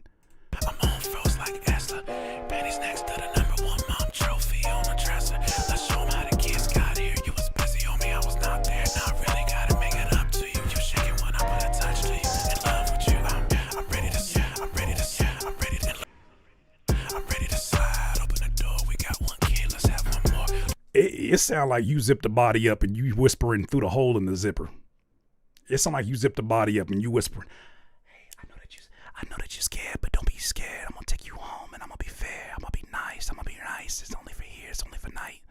I'm on froze like Esla. Panties next to the #1 mom trophy on the dresser. Let's show 'em how the kids got here. You was busy on me, I was not there. Now I really gotta make it up to you. You shaking when I put a touch to you. In love with you. I'm ready to slide. Open the door. We got one kid. Let's have one more. It sounds like you zipped the body up and you whispering through the hole in the zipper. It sounds like you zipped the body up and you whispering, hey, I know that you're scared, but don't be scared. I'm going to take you home and I'm going to be fair. I'm going to be nice. It's only for here. It's only for night.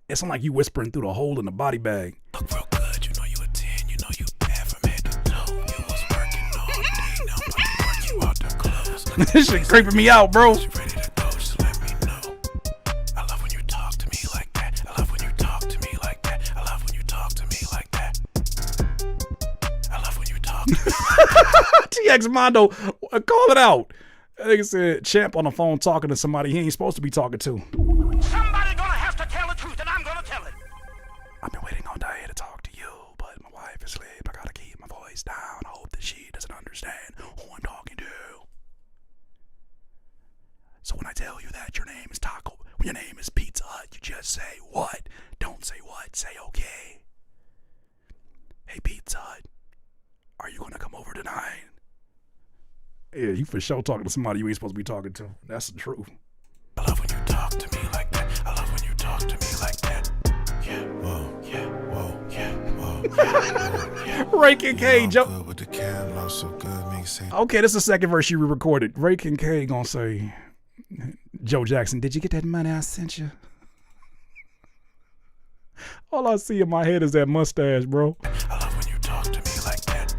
It sounds like you whispering through the hole in the body bag. Look real good. You know you a 10. You know you bad from head to toe. You was working all day. Now I'm about to work you out the clothes. This shit creeping me out, bro. You ready to go? Just let me know. I love when you talk to me like that. I love when you talk to me like that. I love when you talk to me like that. I love when you talk X Mondo, call it out. I think it said Champ on the phone talking to somebody he ain't supposed to be talking to. Somebody gonna have to tell the truth, and I'm gonna tell it. I've been waiting all day to talk to you, but my wife is asleep. I gotta keep my voice down. I hope that she doesn't understand who I'm talking to. So when I tell you that your name is Taco, when your name is Pizza Hut, you just say what? Don't say what, say okay. Hey Pizza Hut, are you gonna come over tonight? Yeah, you for sure talking to somebody you ain't supposed to be talking to. That's the truth. I love when you talk to me like that. I love when you talk to me like that. Yeah, whoa, yeah, whoa, yeah, whoa. Yeah. Ray Kincaid, Joe. Good with the cat, so good, makes sense. Okay, this is the second verse you recorded. Ray Kincaid gonna say, Joe Jackson, did you get that money I sent you? All I see in my head is that mustache, bro. I love when you talk to me like that.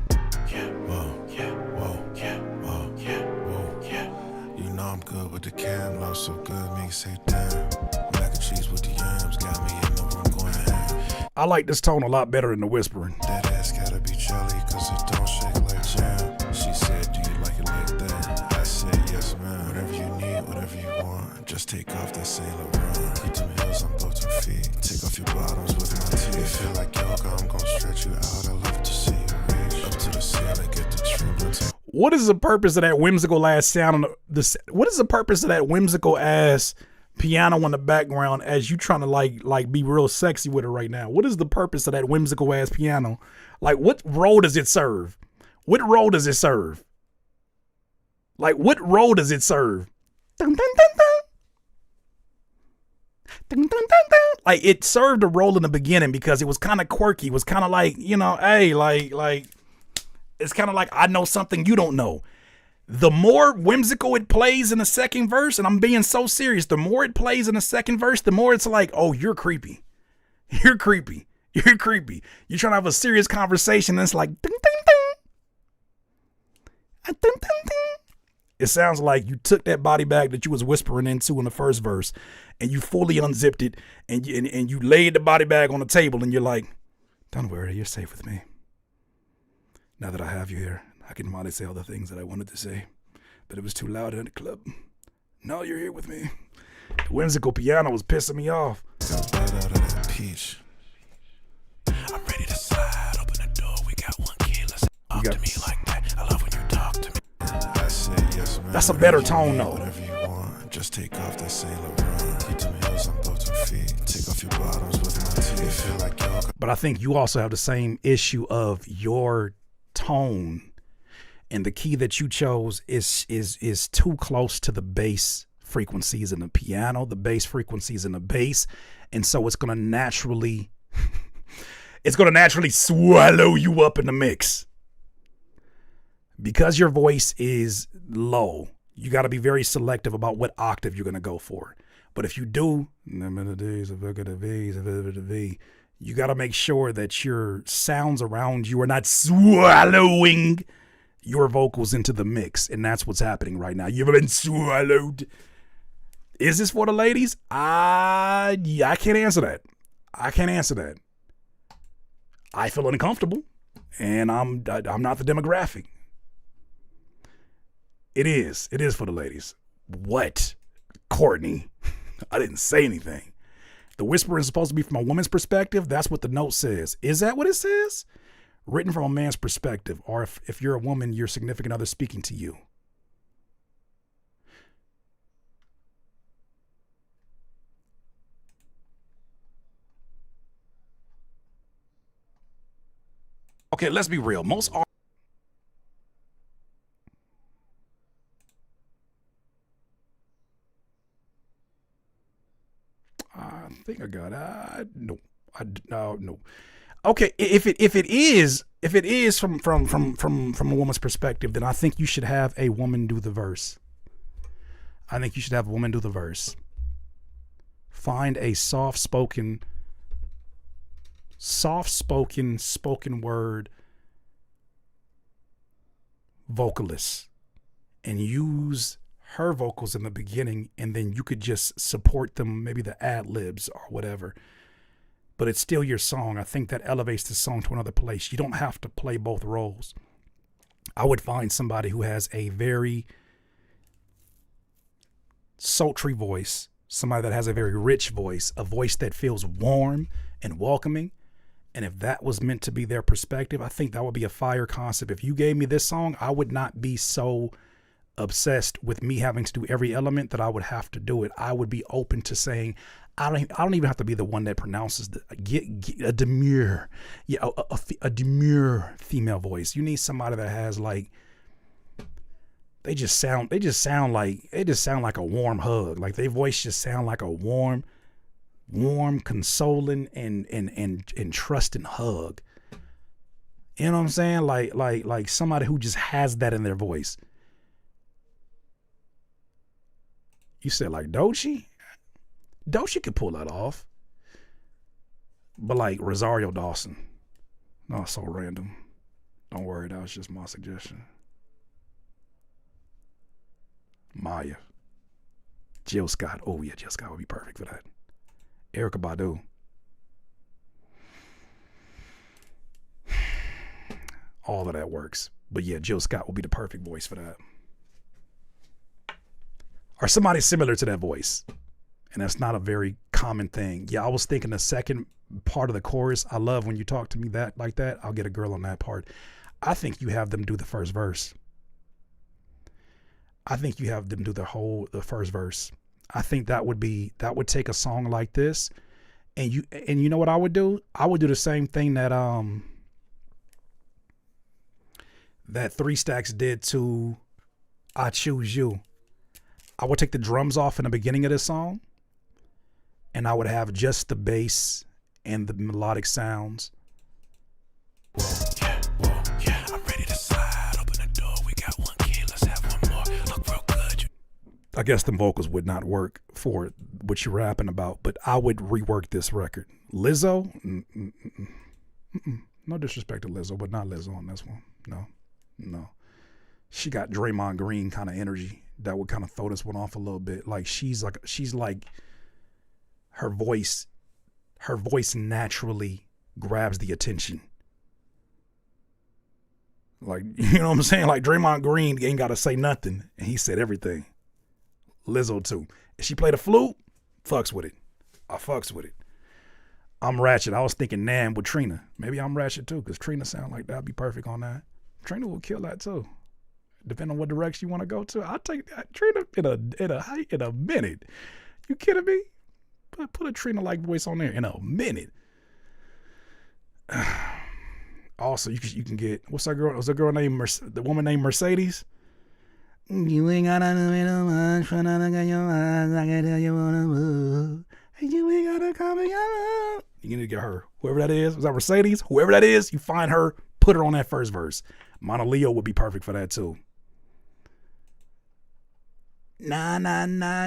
Yeah, whoa, yeah, whoa, yeah, whoa, yeah, whoa, yeah. You know I'm good with the cat, so good, makes say damn. Mac and cheese with the yams, got me in the room going ham. I like this tone a lot better than the whispering. That ass gotta be jelly, cause it don't shake like jam. She said, do you like it like that? I said, yes, man. Whatever you need, whatever you want. Just take off that Saint Laurent. Keep them heels on both your feet. Take off your bottoms with my teeth. It feel like yoga, I'm gonna stretch you out. I love to see you reach up to the ceiling, get the triplets. What is the purpose of that whimsical ass sound on what is the purpose of that whimsical ass piano in the background as you trying to like be real sexy with it right now? What is the purpose of that whimsical ass piano? Like, what role does it serve? What role does it serve? Like, what role does it serve? Dun, dun, dun, dun. Dun, dun, dun, dun. Like, it served a role in the beginning because it was kind of quirky. It was kind of like, you know, hey, like it's kind of like I know something you don't know. The more whimsical it plays in the second verse, and I'm being so serious, the more it plays in the second verse, the more it's like, oh, you're creepy. You're creepy. You're creepy. You're trying to have a serious conversation, and it's like, ding, ding, ding. Ding, ding, ding. It sounds like you took that body bag that you was whispering into in the first verse, and you fully unzipped it, and you laid the body bag on the table, and you're like, don't worry, you're safe with me. Now that I have you here, I can finally say all the things that I wanted to say, but it was too loud in the club. Now you're here with me. The whimsical piano was pissing me off. Got right out of that peach. I'm ready to slide, open the door, we got one key, let's talk to me like that. I love when you talk to me. I said yes, man. That's a better tone, though. Whatever you want, just take off that Saint Laurent. Keep them heels on both your feet. Take off your bottoms with my teeth. It feel like yoga. But I think you also have the same issue of your tone, and the key that you chose is too close to the bass frequencies in the piano, the bass frequencies in the bass, and so it's gonna naturally swallow you up in the mix. Because your voice is low, you got to be very selective about what octave you're gonna go for. But if you do, you got to make sure that your sounds around you are not swallowing your vocals into the mix. And that's what's happening right now. You ever been swallowed? Is this for the ladies? I can't answer that. I can't answer that. I feel uncomfortable, and I'm not the demographic. It is for the ladies. What? Courtney? I didn't say anything. The whispering is supposed to be from a woman's perspective. That's what the note says. Is that what it says? Written from a man's perspective, or if you're a woman, your significant other speaking to you. Okay, let's be real. Most are. I think I got no. No. Okay, if it is from a woman's perspective, then I think you should have a woman do the verse. I think you should have a woman do the verse. Find a soft-spoken spoken word vocalist and use her vocals in the beginning, and then you could just support them, maybe the ad-libs or whatever. But it's still your song. I think that elevates the song to another place. You don't have to play both roles. I would find somebody who has a very sultry voice, somebody that has a very rich voice, a voice that feels warm and welcoming. And if that was meant to be their perspective, I think that would be a fire concept. If you gave me this song, I would not be so obsessed with me having to do every element that I would have to do it. I would be open to saying, I don't even have to be the one that pronounces a demure, a demure female voice. You need somebody that has like, they just sound like a warm hug. Like their voice just sound like a warm, consoling and trusting hug. You know what I'm saying? Like somebody who just has that in their voice. You said like Doechii? Doechii could pull that off. But like Rosario Dawson. No, so random. Don't worry, that was just my suggestion. Maya. Jill Scott. Oh yeah, Jill Scott would be perfect for that. Erykah Badu. All of that works. But yeah, Jill Scott will be the perfect voice for that. Or somebody similar to that voice. And that's not a very common thing. Yeah, I was thinking the second part of the chorus. I love when you talk to me that like that. I'll get a girl on that part. I think you have them do the first verse. I think you have them do the first verse. I think that would take a song like this, and you know what I would do? I would do the same thing that that 3 Stacks did to I Choose You. I would take the drums off in the beginning of this song, and I would have just the bass and the melodic sounds. Yeah, I'm ready to slide. Open the door. We got one kid. Let's have one more. Look real good. I guess the vocals would not work for what you're rapping about, but I would rework this record. Lizzo? No disrespect to Lizzo, but not Lizzo on this one. No. She got Draymond Green kind of energy that would kind of throw this one off a little bit. Like she's like her voice naturally grabs the attention. Like, you know what I'm saying? Like Draymond Green ain't got to say nothing, and he said everything. Lizzo too. If she played a flute, fucks with it. I fucks with it. I'm ratchet. I was thinking Nam with Trina. Maybe I'm ratchet too, because Trina sound like that'd be perfect on that. Trina will kill that too. Depending on what direction you want to go to. I'll take that Trina in a minute. You kidding me? Put a Trina-like voice on there in a minute. Also, you can get, what's that girl? Was a girl named the woman named Mercedes? You ain't gotta do me no much when I look at your eyes. I can tell you wanna move. You ain't gotta come and get. You need to get her. Whoever that is. Was that Mercedes? Whoever that is, you find her, put her on that first verse. Mona Leo would be perfect for that too. Nah,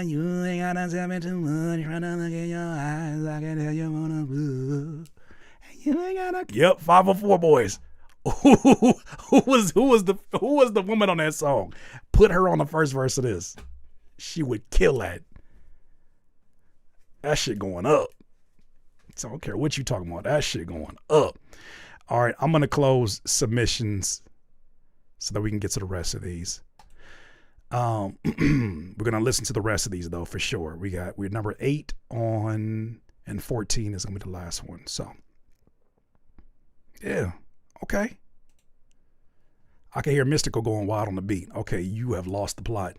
you ain't gotta tell me too much. Trying to look in your eyes, I can tell you wanna move. You ain't gotta. Yep, 504 boys. Who was the woman on that song? Put her on the first verse of this. She would kill that. That shit going up. So I don't care what you talking about. That shit going up. All right, I'm gonna close submissions so that we can get to the rest of these. We're gonna listen to the rest of these though for sure. We're number 8 on, and 14 is gonna be the last one. So yeah, okay. I can hear Mystical going wild on the beat. Okay, you have lost the plot.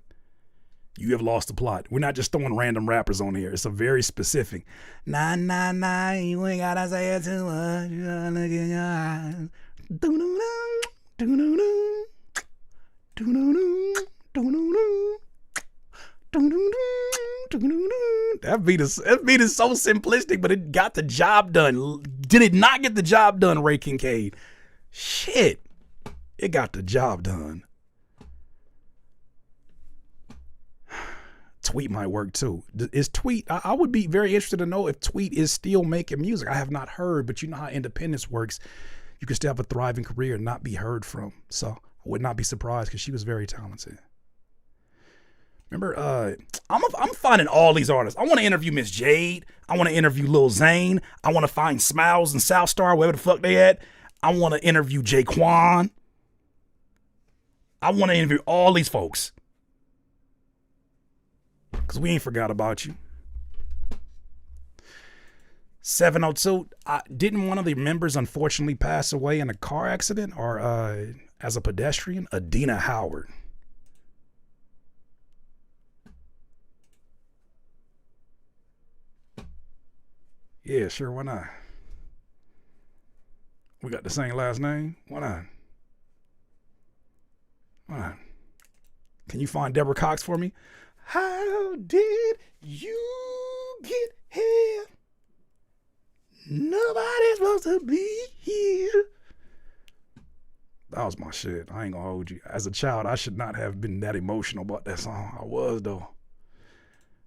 We're not just throwing random rappers on here. It's a very specific. Nah, you ain't gotta say it too much. You gotta look in your eyes. That beat is so simplistic, but it got the job done. Did it not get the job done, Ray Kincaid? Shit. It got the job done. Tweet might work too. Is Tweet, I would be very interested to know if Tweet is still making music. I have not heard, but you know how independence works. You can still have a thriving career and not be heard from. So I would not be surprised because she was very talented. Remember, I'm finding all these artists. I want to interview Miss Jade. I want to interview Lil Zane. I want to find Smiles and South Star, wherever the fuck they at. I want to interview Jaquan. I want to interview all these folks. Because we ain't forgot about you. 702, didn't one of the members unfortunately pass away in a car accident or as a pedestrian? Adina Howard. Yeah, sure, why not? We got the same last name? Why not? Why not? Can you find Deborah Cox for me? How did you get here? Nobody's supposed to be here. That was my shit. I ain't gonna hold you. As a child, I should not have been that emotional about that song. I was, though.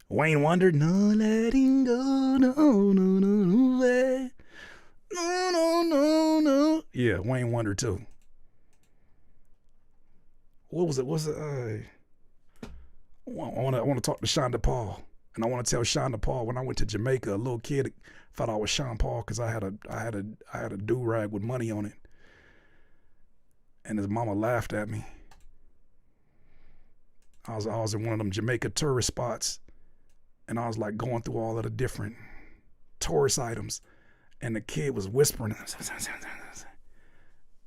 Wayne Wonder, no letting go, no, no, no, no way. No, no, no, no. Yeah, Wayne Wonder, too. What was it? I want to talk to Shonda Paul. And I want to tell Shonda Paul, when I went to Jamaica, a little kid thought I was Sean Paul because I had a do-rag with money on it. And his mama laughed at me. I was in one of them Jamaica tourist spots, and I was like going through all of the different tourist items, and the kid was whispering,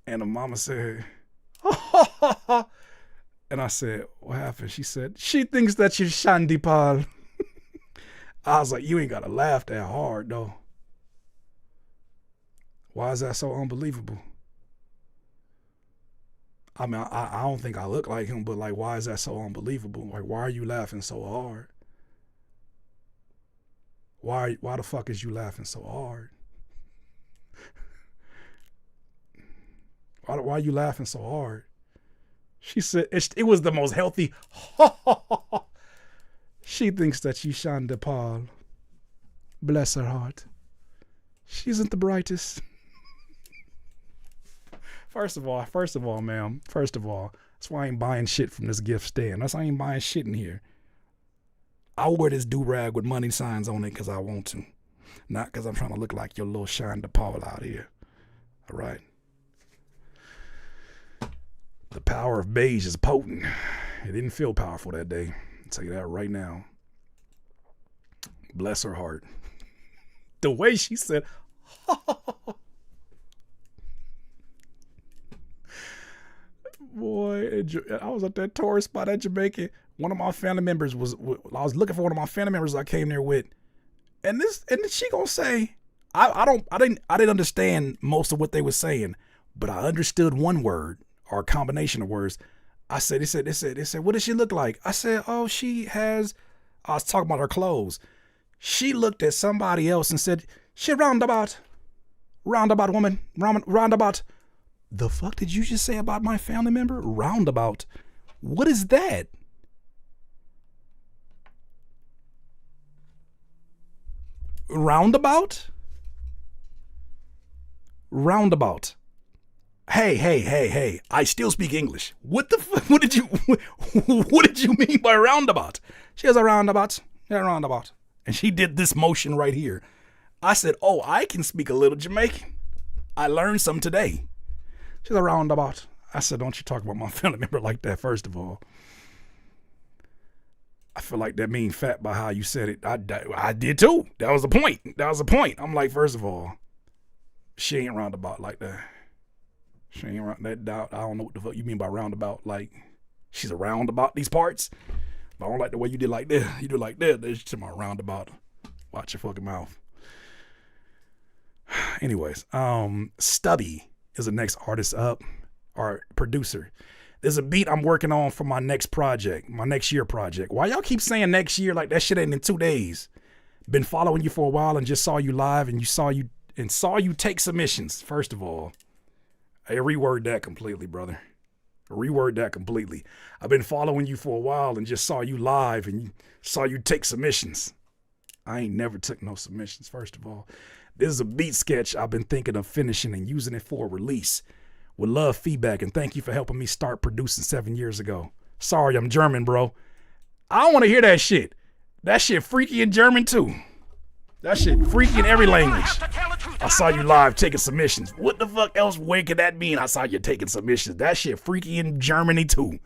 and the mama said, and I said, what happened? She said, she thinks that you're Shandy Paul. I was like, you ain't gotta laugh that hard though. Why is that so unbelievable? I mean, I don't think I look like him, but like, why is that so unbelievable? Like, why are you laughing so hard? Why the fuck is you laughing so hard? Why are you laughing so hard? She said it was the most healthy. She thinks that she's Shonda Paul. Bless her heart. She isn't the brightest. First of all, ma'am. First of all, that's why I ain't buying shit from this gift stand. That's why I ain't buying shit in here. I wear this do-rag with money signs on it because I want to. Not because I'm trying to look like your little Shonda Paul out here. All right. The power of beige is potent. It didn't feel powerful that day. I'll tell you that right now. Bless her heart. The way she said, boy, I was at that tourist spot at Jamaica. One of my family members I was looking for one of my family members I came there with. And she gonna say, I didn't understand most of what they were saying, but I understood one word or a combination of words. They said, what does she look like? I said, I was talking about her clothes. She looked at somebody else and said, she roundabout woman, roundabout. The fuck did you just say about my family member? Roundabout. What is that? Roundabout? Roundabout. Hey, I still speak English. What the fuck? What did you mean by roundabout? She has a roundabout. Yeah, roundabout. And she did this motion right here. I said, oh, I can speak a little Jamaican. I learned some today. She's a roundabout. I said, don't you talk about my family member like that, first of all. I feel like that mean fat by how you said it. I did too. That was the point. I'm like, first of all, she ain't roundabout like that. She ain't round that doubt. I don't know what the fuck you mean by roundabout. Like, she's around about these parts. But I don't like the way you did like that. You do like that. There's to my roundabout. Watch your fucking mouth. Anyways, Stubby is the next artist up, or producer. There's a beat I'm working on for my next project, my next year project. Why y'all keep saying next year like that shit ain't in 2 days? Been following you for a while and just saw you live and saw you take submissions. First of all, hey, reword that completely, brother. Reword that completely. I've been following you for a while and just saw you live and saw you take submissions. I ain't never took no submissions, first of all. This is a beat sketch I've been thinking of finishing and using it for a release. Would love feedback and thank you for helping me start producing 7 years ago. Sorry, I'm German, bro. I don't want to hear that shit. That shit freaky in German too. That shit freaky in every language. I saw you live taking submissions. What the fuck else way could that mean? I saw you taking submissions. That shit freaky in Germany too.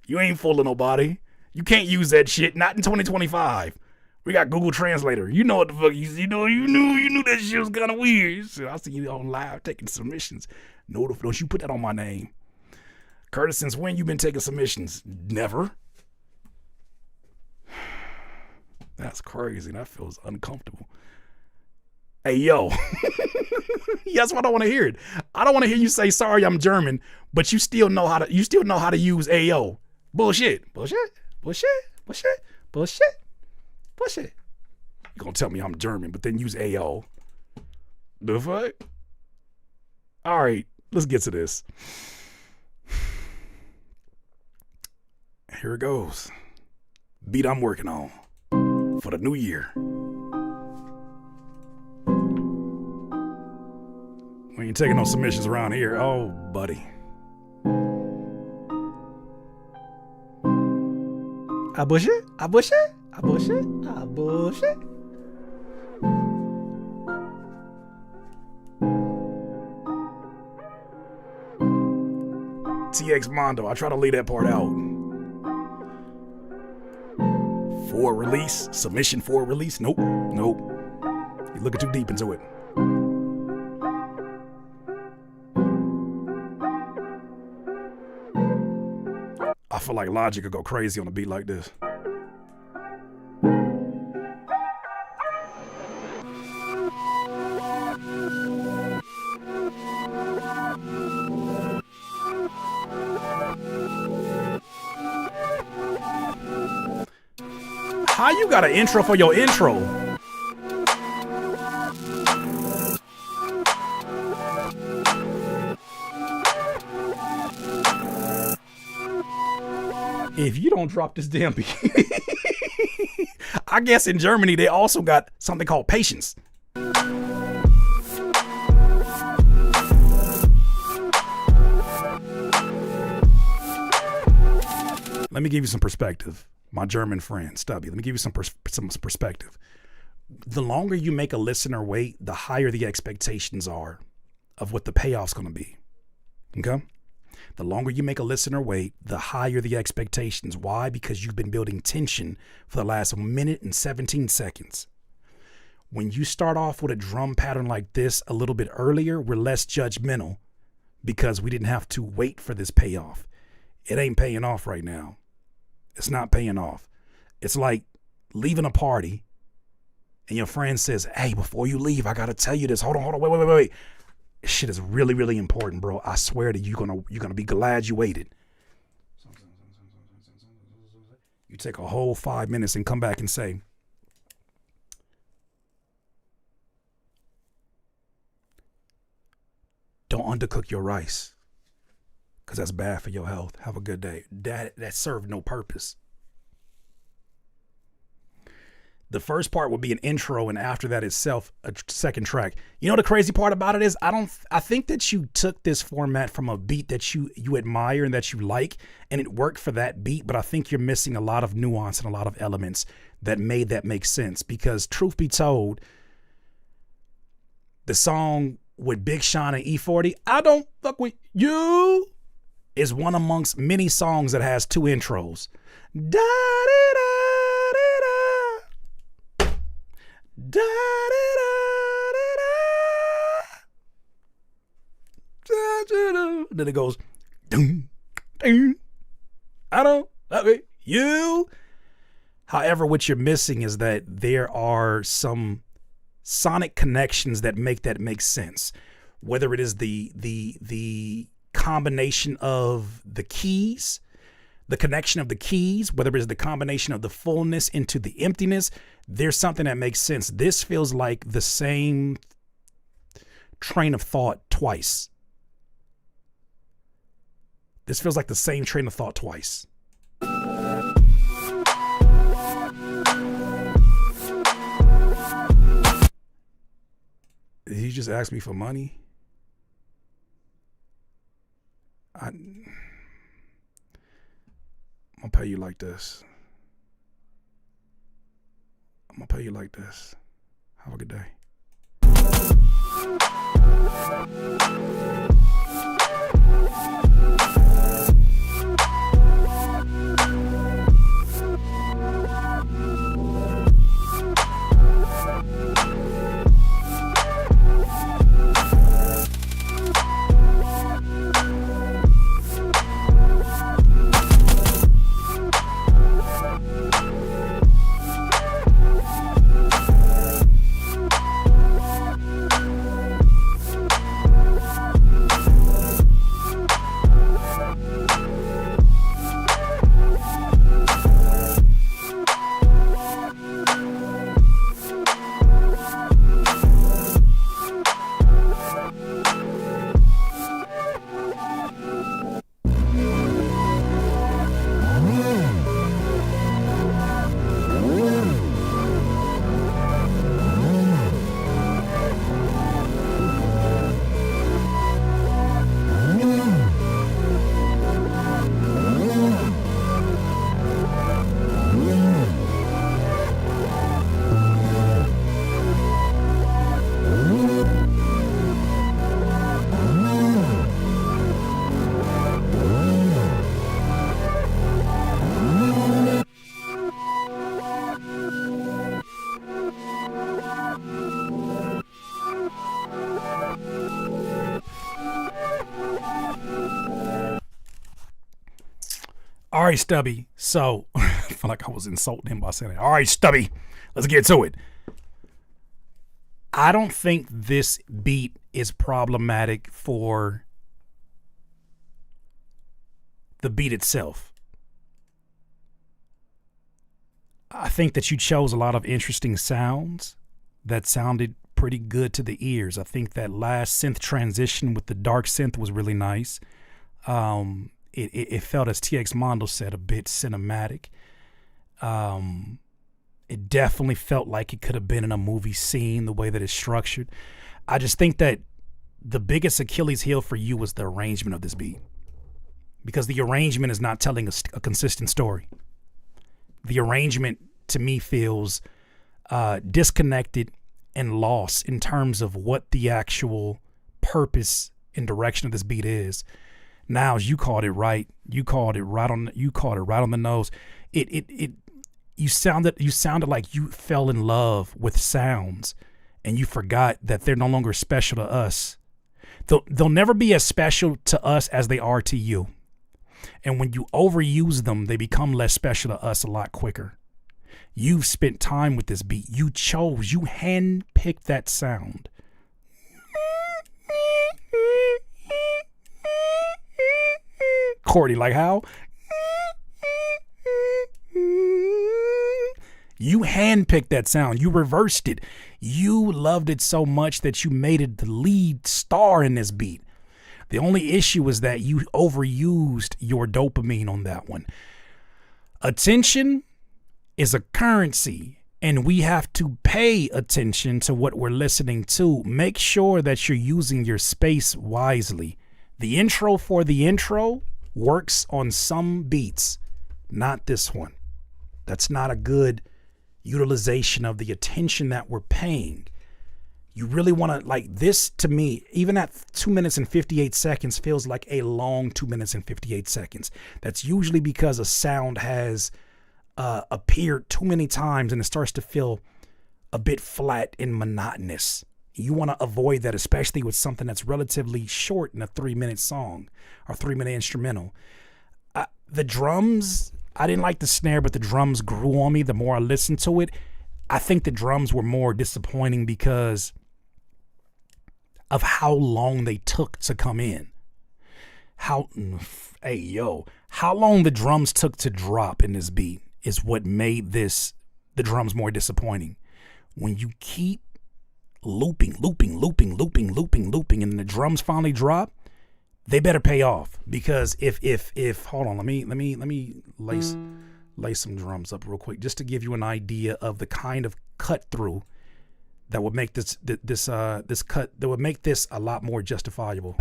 You ain't fooling nobody. You can't use that shit. Not in 2025. We got Google Translator. You know what the fuck you knew that shit was kind of weird. So I see you on live taking submissions. No, don't you put that on my name. Curtis, since when you been taking submissions? Never. That's crazy. That feels uncomfortable. Hey, yo. That's what I want to hear it. I don't want to hear you say, sorry, I'm German, but you still know how to use Ayo. Bullshit. Bullshit. Bullshit. Bullshit. Bullshit. Bullshit. You gonna tell me I'm German, but then use Ayo. The fuck? All right, let's get to this. Here it goes. Beat I'm working on for the new year. We ain't taking no submissions around here. Oh, buddy. I bullshit. I bullshit. I bullshit. I bullshit. TX Mondo. I try to leave that part out. For release. Submission for release. Nope. Nope. You're looking too deep into it. I feel like Logic could go crazy on a beat like this. How you got an intro for your intro? If you don't drop this damn beat. I guess in Germany they also got something called patience. Let me give you some perspective. My German friend, Stubby, let me give you some perspective. The longer you make a listener wait, the higher the expectations are of what the payoff's going to be. Okay? The longer you make a listener wait, the higher the expectations. Why? Because you've been building tension for the last minute and 17 seconds. When you start off with a drum pattern like this a little bit earlier, we're less judgmental because we didn't have to wait for this payoff. It ain't paying off right now. It's not paying off. It's like leaving a party and your friend says, hey, before you leave, I got to tell you this. Hold on, wait. This shit is really, really important, bro. I swear to you, you're gonna be glad you waited. You take a whole 5 minutes and come back and say, don't undercook your rice, because that's bad for your health. Have a good day. That served no purpose. The first part would be an intro, and after that itself, a second track. You know the crazy part about it is, I think that you took this format from a beat that you admire and that you like, and it worked for that beat, but I think you're missing a lot of nuance and a lot of elements that made that make sense. Because truth be told, the song with Big Sean and E40, I Don't Fuck With You, is one amongst many songs that has two intros. Then it goes, ding, ding, I don't fuck with you. However, what you're missing is that there are some sonic connections that make sense. Whether it is the combination of the keys, the connection of the keys, whether it is the combination of the fullness into the emptiness, there's something that makes sense. This feels like the same train of thought twice. This feels like the same train of thought twice. Did he just ask me for money? I'm gonna pay you like this. I'm gonna pay you like this. Have a good day. All right, Stubby. So, I feel like I was insulting him by saying it. All right, Stubby, let's get to it. I don't think this beat is problematic for the beat itself. I think that you chose a lot of interesting sounds that sounded pretty good to the ears. I think that last synth transition with the dark synth was really nice. It felt, as TX Mondo said, a bit cinematic. It definitely felt like it could have been in a movie scene, the way that it's structured. I just think that the biggest Achilles heel for you was the arrangement of this beat, because the arrangement is not telling a consistent story. The arrangement, to me, feels disconnected and lost in terms of what the actual purpose and direction of this beat is. Now, you called it right. You called it right on the nose. You sounded like you fell in love with sounds, and you forgot that they're no longer special to us. They'll never be as special to us as they are to you. And when you overuse them, they become less special to us a lot quicker. You've spent time with this beat. You handpicked that sound. Courtney, like how? You handpicked that sound. You reversed it. You loved it so much that you made it the lead star in this beat. The only issue is that you overused your dopamine on that one. Attention is a currency, and we have to pay attention to what we're listening to. Make sure that you're using your space wisely. The intro for the intro works on some beats, not this one. That's not a good utilization of the attention that we're paying. You really want to, like, this to me, even at 2 minutes and 58 seconds feels like a long 2 minutes and 58 seconds. That's usually because a sound has appeared too many times and it starts to feel a bit flat and monotonous. You want to avoid that, especially with something that's relatively short in a 3-minute song or 3-minute instrumental. The drums, I didn't like the snare, but the drums grew on me the more I listened to it. I think the drums were more disappointing because of how long they took to come in. How long the drums took to drop in this beat is what made the drums more disappointing. When you keep looping, and the drums finally drop, they better pay off. Because if hold on, let me lace some drums up real quick just to give you an idea of the kind of cut through that would make this a lot more justifiable.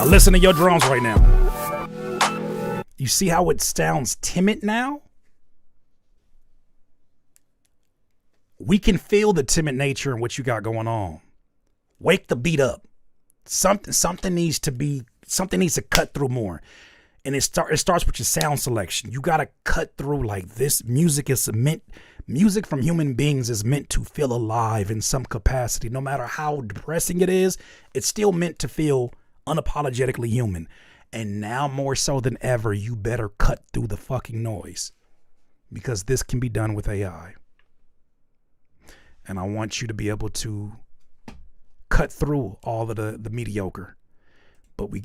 Now listen to your drums right now. You see how it sounds timid now? We can feel the timid nature in what you got going on. Wake the beat up. Something needs to cut through more. And it starts with your sound selection. You gotta cut through like this. Music from human beings is meant to feel alive in some capacity. No matter how depressing it is, it's still meant to feel unapologetically human. And now more so than ever, you better cut through the fucking noise, because this can be done with AI. And I want you to be able to cut through all of the mediocre. But we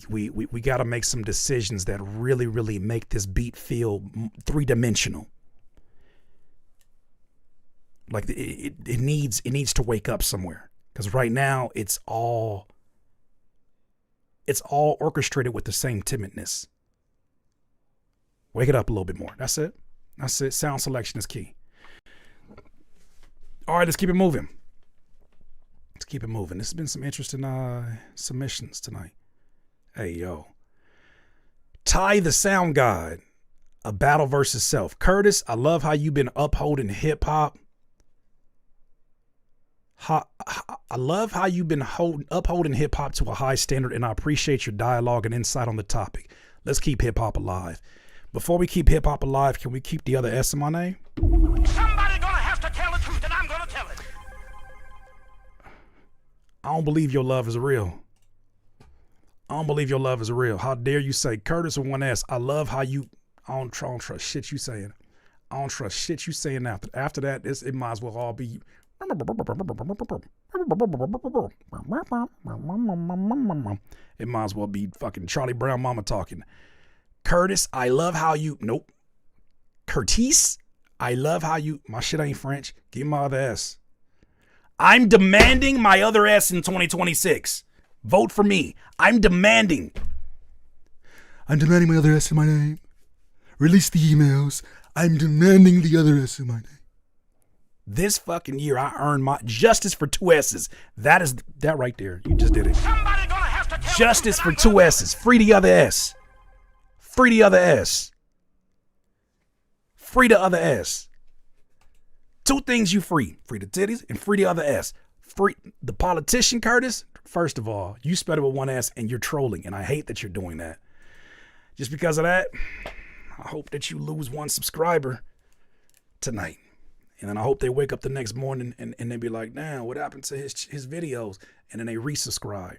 got to make some decisions that really, really make this beat feel three-dimensional. Like it needs to wake up somewhere. Because right now it's all orchestrated with the same timidness. Wake it up a little bit more. That's it. Sound selection is key. All right, let's keep it moving. This has been some interesting submissions tonight. Hey, yo. Ty the Sound God, a battle versus self. Curtis, I love how you've been upholding hip hop. I love how you've been upholding hip hop to a high standard, and I appreciate your dialogue and insight on the topic. Let's keep hip hop alive. Before we keep hip hop alive, can we keep the other S in my name? Somebody gonna have to tell the truth, and I'm gonna tell it. I don't believe your love is real. How dare you say Curtis with one S? I love how you. I don't trust shit you saying. After that, it might as well all be. It might as well be fucking Charlie Brown mama talking. Curtis, I love how you. Nope. Curtique, I love how you. My shit ain't French. Give me my other S. I'm demanding my other S in 2026. Vote for me. I'm demanding my other S in my name. Release the emails. I'm demanding the other S in my name. This fucking year, I earned my justice for 2 S's. That right there. You just did it. Somebody gonna have to tell justice for 2 S's. Free the other S. Free the other S. Free the other S. 2 things you free. Free the titties and free the other S. Free the politician, Curtis. First of all, you spell it with 1 S and you're trolling, and I hate that you're doing that. Just because of that, I hope that you lose 1 subscriber tonight. And then I hope they wake up the next morning and they be like, damn, what happened to his videos? And then they resubscribe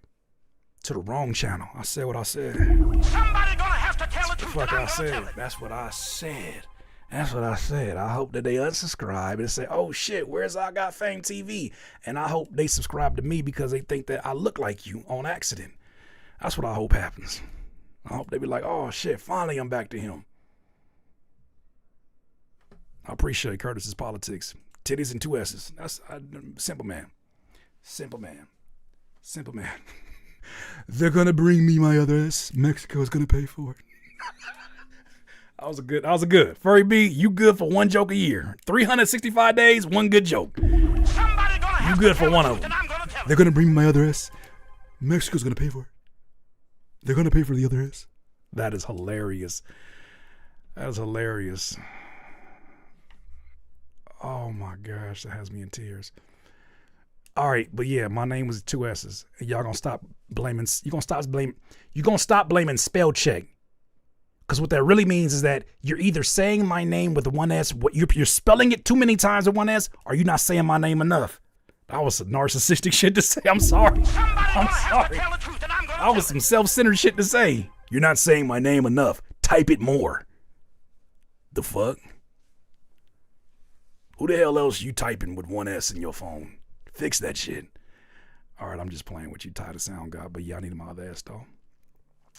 to the wrong channel. I said what I said. Somebody gonna have to tell the truth. Fuck I said. That's what I said. I hope that they unsubscribe and say, oh shit, where's I Got Fame TV? And I hope they subscribe to me because they think that I look like you on accident. That's what I hope happens. I hope they be like, oh shit, finally I'm back to him. I appreciate Curtis's politics. Titties and 2 S's. That's simple man. They're gonna bring me my other S. Mexico's gonna pay for it. That was a good. Furry B, you good for 1 joke a year. 365 days, 1 good joke. You good for 1 of them. They're gonna bring me my other S. Mexico's gonna pay for it. They're gonna pay for the other S. That is hilarious. Oh my gosh, that has me in tears. All right, but yeah, my name was 2 S's. And y'all gonna stop blaming. You're gonna stop blaming spell check. Because what that really means is that you're either saying my name with 1 S, you're spelling it too many times with 1 S, or you're not saying my name enough. That was some narcissistic shit to say. I'm sorry. That was some self-centered shit to say. You're not saying my name enough. Type it more. The fuck? Who the hell else you typing with 1 S in your phone? Fix that shit. All right, I'm just playing with you, Ty the Sound God, but yeah, I need my other S though.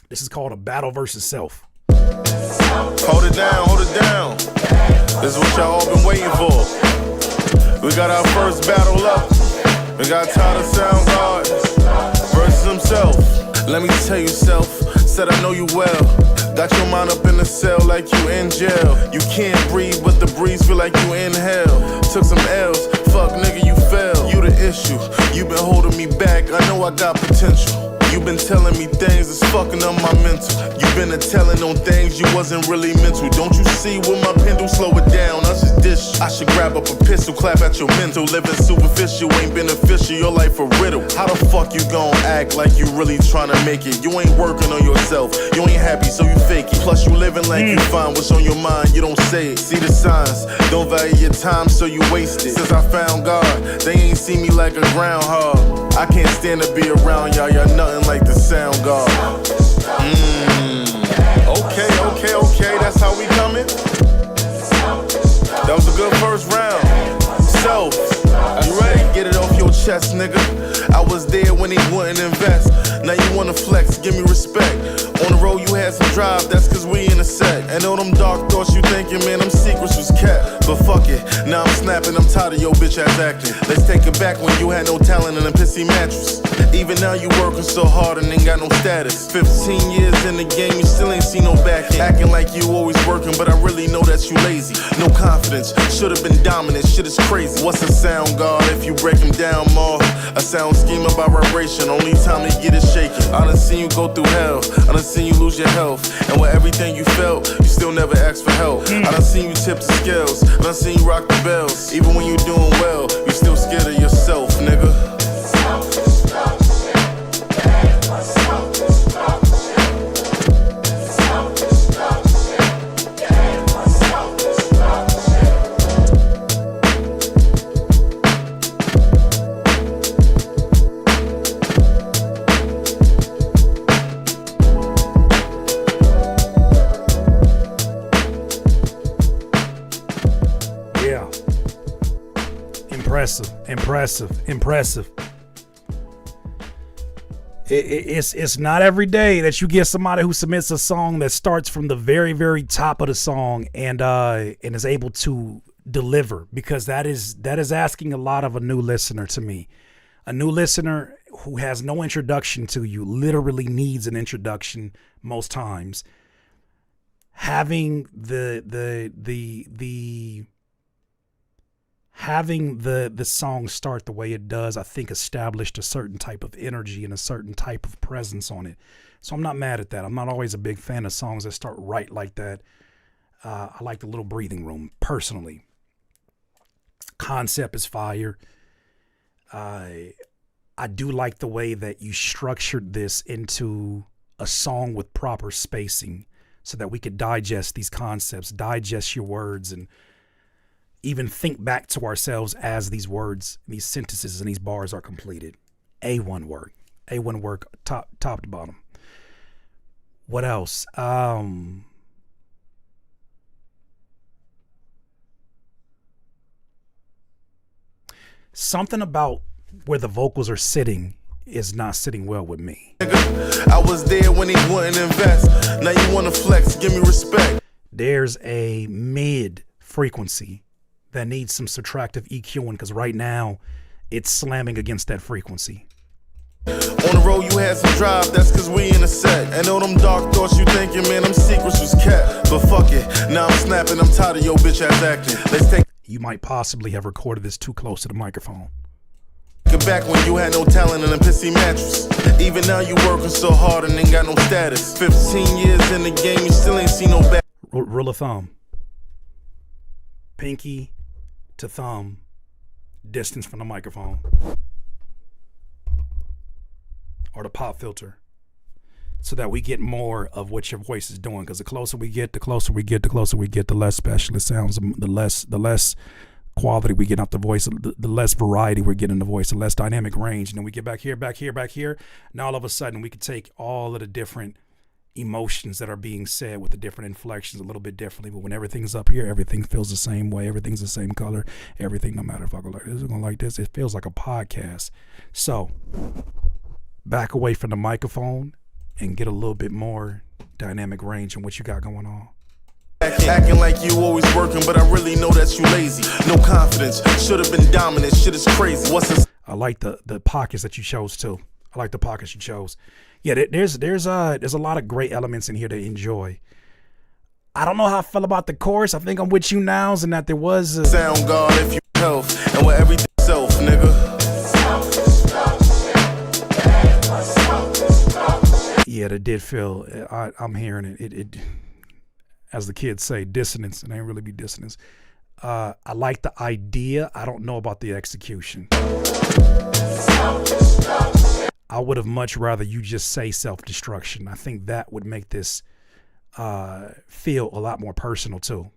This is called a battle versus self. Hold it down. This is what y'all all been waiting for. We got our first battle up. We got Ty the Sound God versus himself. Let me tell you, self, said I know you well. Got your mind up in the cell like you in jail. You can't breathe, but the breeze feel like you inhale. Took some L's, fuck nigga, you fell. You the issue, you been holding me back. I know I got potential. You've been telling me things that's fucking up my mental. You've been telling on things you wasn't really mental. Don't you see with my pendle, slow it down, us is dish. I should grab up a pistol, clap at your mental. Living superficial ain't beneficial, your life a riddle. How the fuck you gon' act like you really tryna make it? You ain't working on yourself, you ain't happy so you fake it. Plus you living like you find what's on your mind, you don't say it. See the signs, don't value your time so you waste it. Since I found God, they ain't see me like a groundhog. I can't stand to be around y'all, y'all nothing like the sound God. Okay, that's how we coming. That was a good first round. Self, you ready? Get it off your chest, nigga. I was there when he wouldn't invest. Now you wanna flex, give me respect. On the road you had some drive, that's cause we in a set. And all them dark thoughts you thinking, man, them secrets was kept. But fuck it, now I'm snapping, I'm tired of your bitch ass acting. Let's take it back when you had no talent and a pissy mattress. Even now you working so hard and ain't got no status. 15 years in the game, you still ain't seen no back end. Acting like you always working, but I really know that you lazy. No confidence, should've been dominant, shit is crazy. What's a sound guard if you break him down more? A sound scheme about vibration, only time to get it shaking. I done seen you go through hell, I done seen you lose your health. And with everything you felt, you still never asked for help. I done seen you tip the scales, I done seen you rock the bells. Even when you doing well, you still scared of yourself, nigga. Impressive. It's not every day that you get somebody who submits a song that starts from the very, very top of the song and is able to deliver, because that is asking a lot of a new listener to me. A new listener who has no introduction to you literally needs an introduction most times. Having the song start the way it does, I think established a certain type of energy and a certain type of presence on it. So I'm not mad at that. I'm not always a big fan of songs that start right like that. I like the little breathing room, personally. Concept is fire. I do like the way that you structured this into a song with proper spacing so that we could digest these concepts, digest your words, and even think back to ourselves as these words, these sentences, and these bars are completed. A1 work, top to bottom. What else? Something about where the vocals are sitting is not sitting well with me. I was there when he wouldn't invest. Now you wanna flex, give me respect. There's a mid frequency that needs some subtractive EQing, because right now it's slamming against that frequency. On the road you had some drive, that's cause we in a set. And all them dark thoughts you thinking, man, them secrets was kept. But fuck it, now I'm snapping, I'm tired of your bitch ass acting. Let's take. You might possibly have recorded this too close to the microphone. Get back when you had no talent and a pissy mattress. Even now you working so hard and ain't got no status. 15 years in the game, you still ain't seen no back. Rule of thumb. Pinky to thumb, distance from the microphone or the pop filter, so that we get more of what your voice is doing. Because the closer we get, the less special it sounds, the less quality we get out the voice, the less variety we're getting in the voice, the less dynamic range. And then we get back here. Now all of a sudden we can take all of the different emotions that are being said with the different inflections a little bit differently. But when everything's up here, everything feels the same way. Everything's the same color. Everything, no matter if I go like this or go like this, it feels like a podcast. So back away from the microphone and get a little bit more dynamic range in what you got going on. Acting like you always working, but I really know that you lazy. No confidence, should've been dominant, shit is crazy. I like the pockets that you chose too. I like the pockets you chose. Yeah, there's a lot of great elements in here to enjoy. I don't know how I felt about the chorus. I think I'm with you now, and that there was a sound guard if you health and with everything self, nigga. Yeah, that did feel. I'm hearing it. It, as the kids say, dissonance. It ain't really be dissonance. I like the idea. I don't know about the execution. I would have much rather you just say self-destruction. I think that would make this feel a lot more personal too.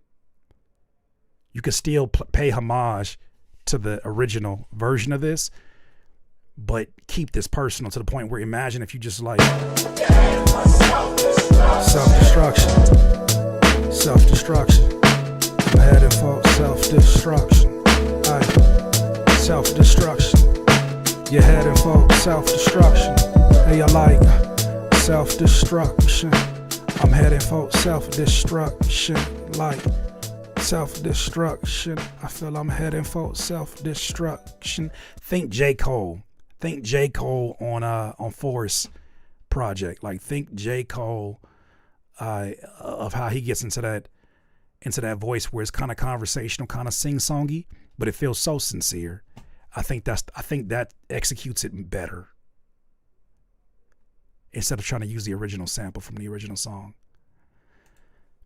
You could still pay homage to the original version of this, but keep this personal to the point where imagine if you just like self-destruction. I'm heading for self-destruction. Self-destruction. You're heading for self-destruction. Hey, I like self-destruction. I'm heading for self-destruction. Like self-destruction. I feel I'm heading for self-destruction. Think J. Cole. Think J. Cole on Force Project. Like think J. Cole of how he gets into that voice where it's kind of conversational, kind of sing-songy, but it feels so sincere. I think that executes it better. Instead of trying to use the original sample from the original song.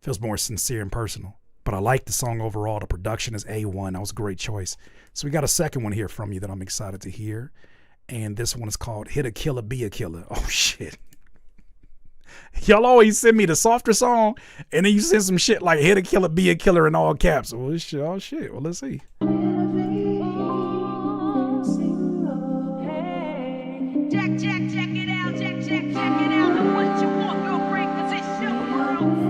Feels more sincere and personal. But I like the song overall. The production is A1. That was a great choice. So we got a second one here from you that I'm excited to hear. And this one is called Hit a Killer, Be a Killer. Oh, shit. Y'all always send me the softer song, and then you send some shit like Hit a Killer, Be a Killer in all caps. Well, this shit, oh, shit. Well, let's see.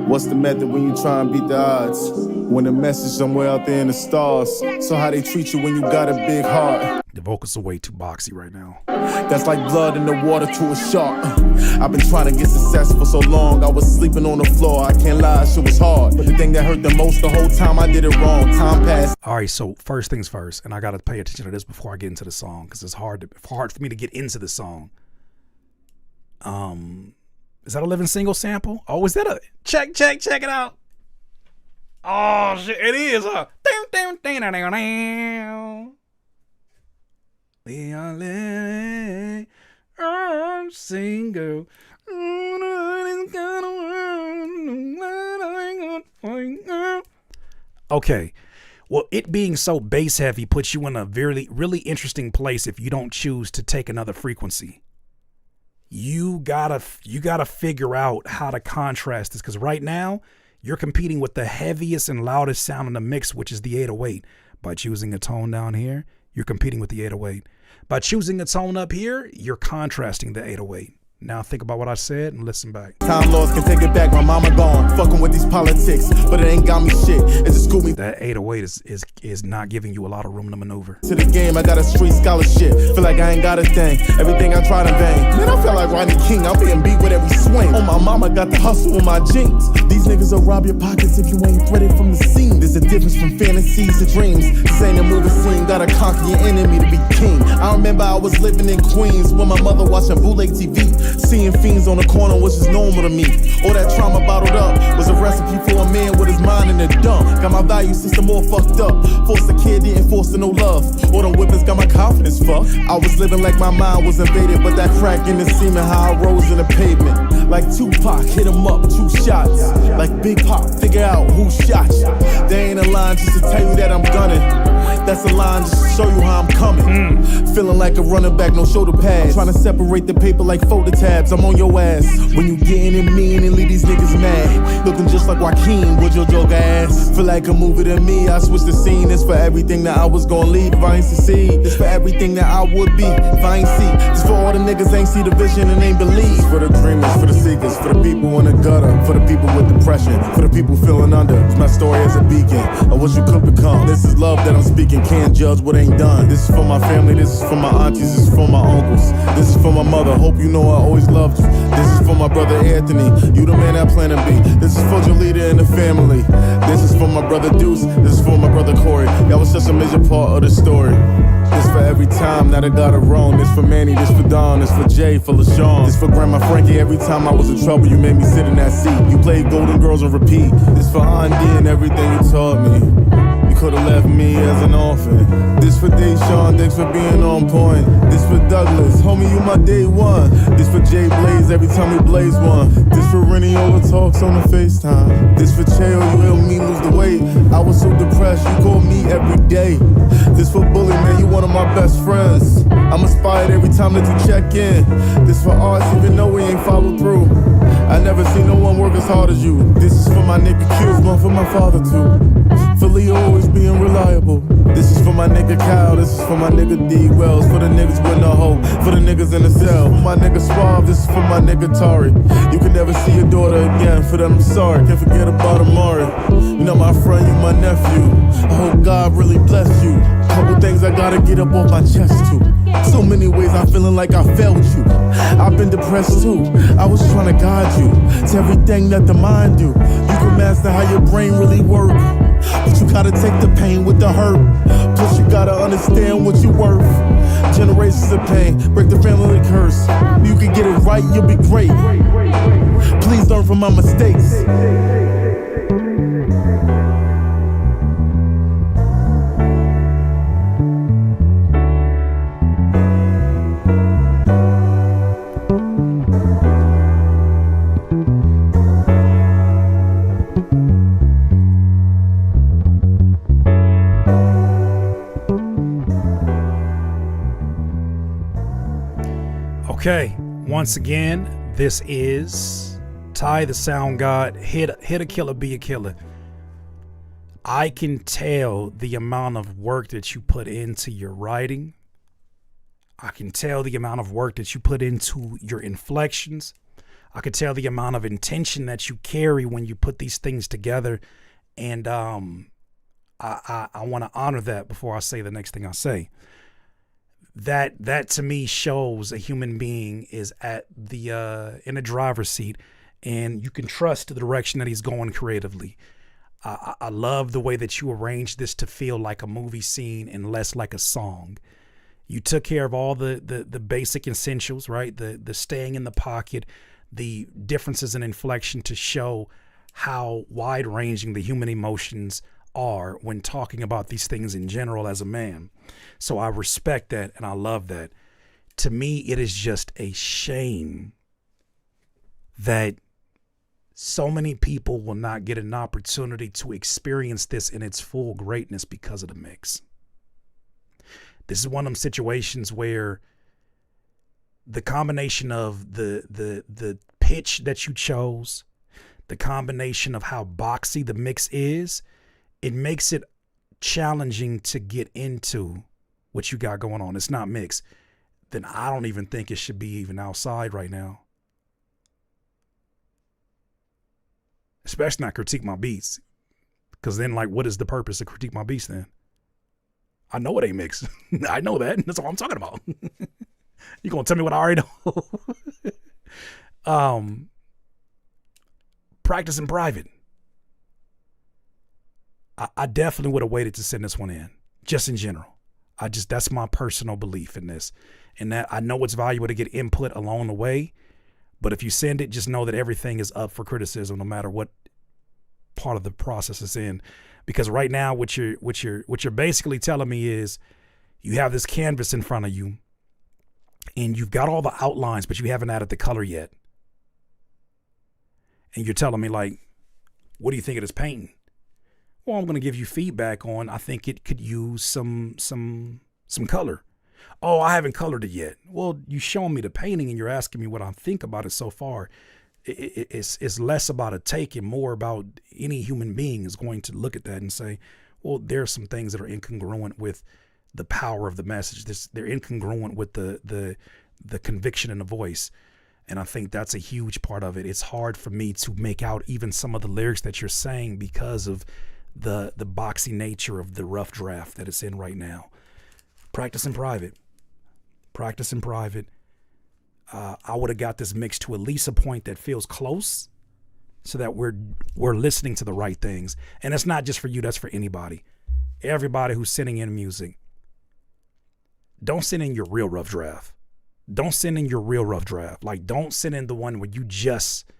What's the method when you try and beat the odds? When the message somewhere out there in the stars. So how they treat you when you got a big heart. The vocals are way too boxy right now. That's like blood in the water to a shark. I've been trying to get success for so long. I was sleeping on the floor. I can't lie, shit was hard. But the thing that hurt the most the whole time I did it wrong. Time passed. All right, so first things first, and I got to pay attention to this before I get into the song because it's hard for me to get into the song. Is that a Living Single sample? Oh, is that a check it out? Oh shit, it is, huh? We are living single. Okay. Well, it being so bass heavy puts you in a really interesting place if you don't choose to take another frequency. You gotta figure out how to contrast this, because right now you're competing with the heaviest and loudest sound in the mix, which is the 808. By choosing a tone down here, you're competing with the 808. By choosing a tone up here, you're contrasting the 808. Now think about what I said and listen back. Time lost can take it back. My mama gone. Fucking with these politics, but it ain't got me shit. It just schooled me. That 808 is not giving you a lot of room to maneuver. To the game, I got a street scholarship. Feel like I ain't got a thing. Everything I tried in vain. Man, I feel like Rodney King. I'm being beat with every swing. Oh, my mama got the hustle in my jeans. These niggas will rob your pockets if you ain't threaded from the scene. There's a difference from fantasies to dreams. This ain't a movie scene. Gotta conquer your enemy to be king. I remember I was living in Queens when my mother watching bootleg TV. Seeing fiends on the corner was just normal to me. All that trauma bottled up was a recipe for a man with his mind in the dump. Got my value system all fucked up. Forced a kid, didn't force to no love. All them whippings got my confidence fucked. I was living like my mind was invaded, but that crack in the semen, how I rose in the pavement. Like Tupac, hit him up, 2 shots. Like Big Pop, figure out who shot you. They ain't a line just to tell you that I'm gunning. That's a line just to show you how I'm coming. Feeling like a running back, no shoulder pads. Trying to separate the paper like photo tabs. I'm on your ass. When you getting it mean and leave these niggas mad. Looking just like Joaquin with your joke ass. Feel like a movie to me. I switched the scene. It's for everything that I was gonna leave if I ain't succeed. It's for everything that I would be if I ain't see. It's for all the niggas ain't see the vision and ain't believe. It's for the dreamers, for the seekers, for the people in the gutter, for the people with depression, for the people feeling under. It's my story as a beacon of what you could become. This is love that I'm speaking. Can't judge what ain't done. This is for my family. This is for my aunties. This is for my uncles. This is for my mother. Hope you know I always loved you. This is for my brother Anthony. You the man I plan to be. This is for Jolita and the family. This is for my brother Deuce. This is for my brother Corey. Y'all was such a major part of the story. This for every time that I got it wrong. This for Manny. This for Don. This for Jay. For LaShawn. This for Grandma Frankie. Every time I was in trouble, you made me sit in that seat. You played Golden Girls on repeat. This for Andy and everything you taught me. You could've left me as an orphan. This for Deshaun, thanks for being on point. This for Douglas, homie, you my day one. This for Jay Blaze, every time we blaze one. This for Rennie over talks on the FaceTime. This for Chael, you helped me lose the weight. I was so depressed, you called me every day. This for Bully, man, you one of my best friends. I'm inspired every time that you check in. This for Arts, even though we ain't followed through. I never seen no one work as hard as you. This is for my nigga Q's, one for my father too. For Leo always being reliable. This is for my nigga Kyle, this is for my nigga D Wells. For the niggas with no hope, for the niggas in the cell. For my nigga Suave, this is for my nigga Tari. You can never see your daughter again, for that I'm sorry. Can't forget about Amari. You know my friend, you my nephew. I hope God really bless you. Couple things I gotta get up off my chest too. So many ways I'm feeling like I failed you. I've been depressed too. I was trying to guide you to everything that the mind do. You can master how your brain really works, but you gotta take the pain with the hurt. Plus you gotta understand what you're worth. Generations of pain, break the family curse. You can get it right, you'll be great. Please learn from my mistakes. Okay, once again, this is Ty the Sound God. Hit a killer, be a killer. I can tell the amount of work that you put into your writing. I can tell the amount of work that you put into your inflections. I can tell the amount of intention that you carry when you put these things together. And I want to honor that before I say the next thing I say. That to me shows a human being is at the in a driver's seat, and you can trust the direction that he's going creatively. I love the way that you arranged this to feel like a movie scene and less like a song. You took care of all the basic essentials, right? The staying in the pocket, the differences in inflection to show how wide-ranging the human emotions are when talking about these things in general as a man. So I respect that and I love that. To me, it is just a shame that so many people will not get an opportunity to experience this in its full greatness because of the mix. This is one of them situations where the combination of the pitch that you chose, the combination of how boxy the mix is, it makes it challenging to get into what you got going on. It's not mixed. Then I don't even think it should be even outside right now. Especially not Critique My Beats. Because then, like, what is the purpose of Critique My Beats then? I know it ain't mixed. I know that. That's all I'm talking about. You gonna tell me what I already know? Practice in private. I definitely would have waited to send this one in, just in general. That's my personal belief in this. And that I know it's valuable to get input along the way, but if you send it, just know that everything is up for criticism no matter what part of the process it's in. Because right now what you're basically telling me is you have this canvas in front of you and you've got all the outlines, but you haven't added the color yet. And you're telling me, like, what do you think of this painting? Well, I'm going to give you feedback on, I think it could use some color. Oh, I haven't colored it yet. Well, you showing me the painting and you're asking me what I think about it so far. It's less about a take and more about any human being is going to look at that and say, well, there are some things that are incongruent with the power of the message. They're incongruent with the conviction in the voice. And I think that's a huge part of it. It's hard for me to make out even some of the lyrics that you're saying because of the boxy nature of the rough draft that it's in right now. Practice in private. Practice in private. I would have got this mix to at least a point that feels close so that we're listening to the right things. And it's not just for you, that's for anybody. Everybody who's sending in music. Don't send in your real rough draft. Don't send in your real rough draft. Like, don't send in the one where you just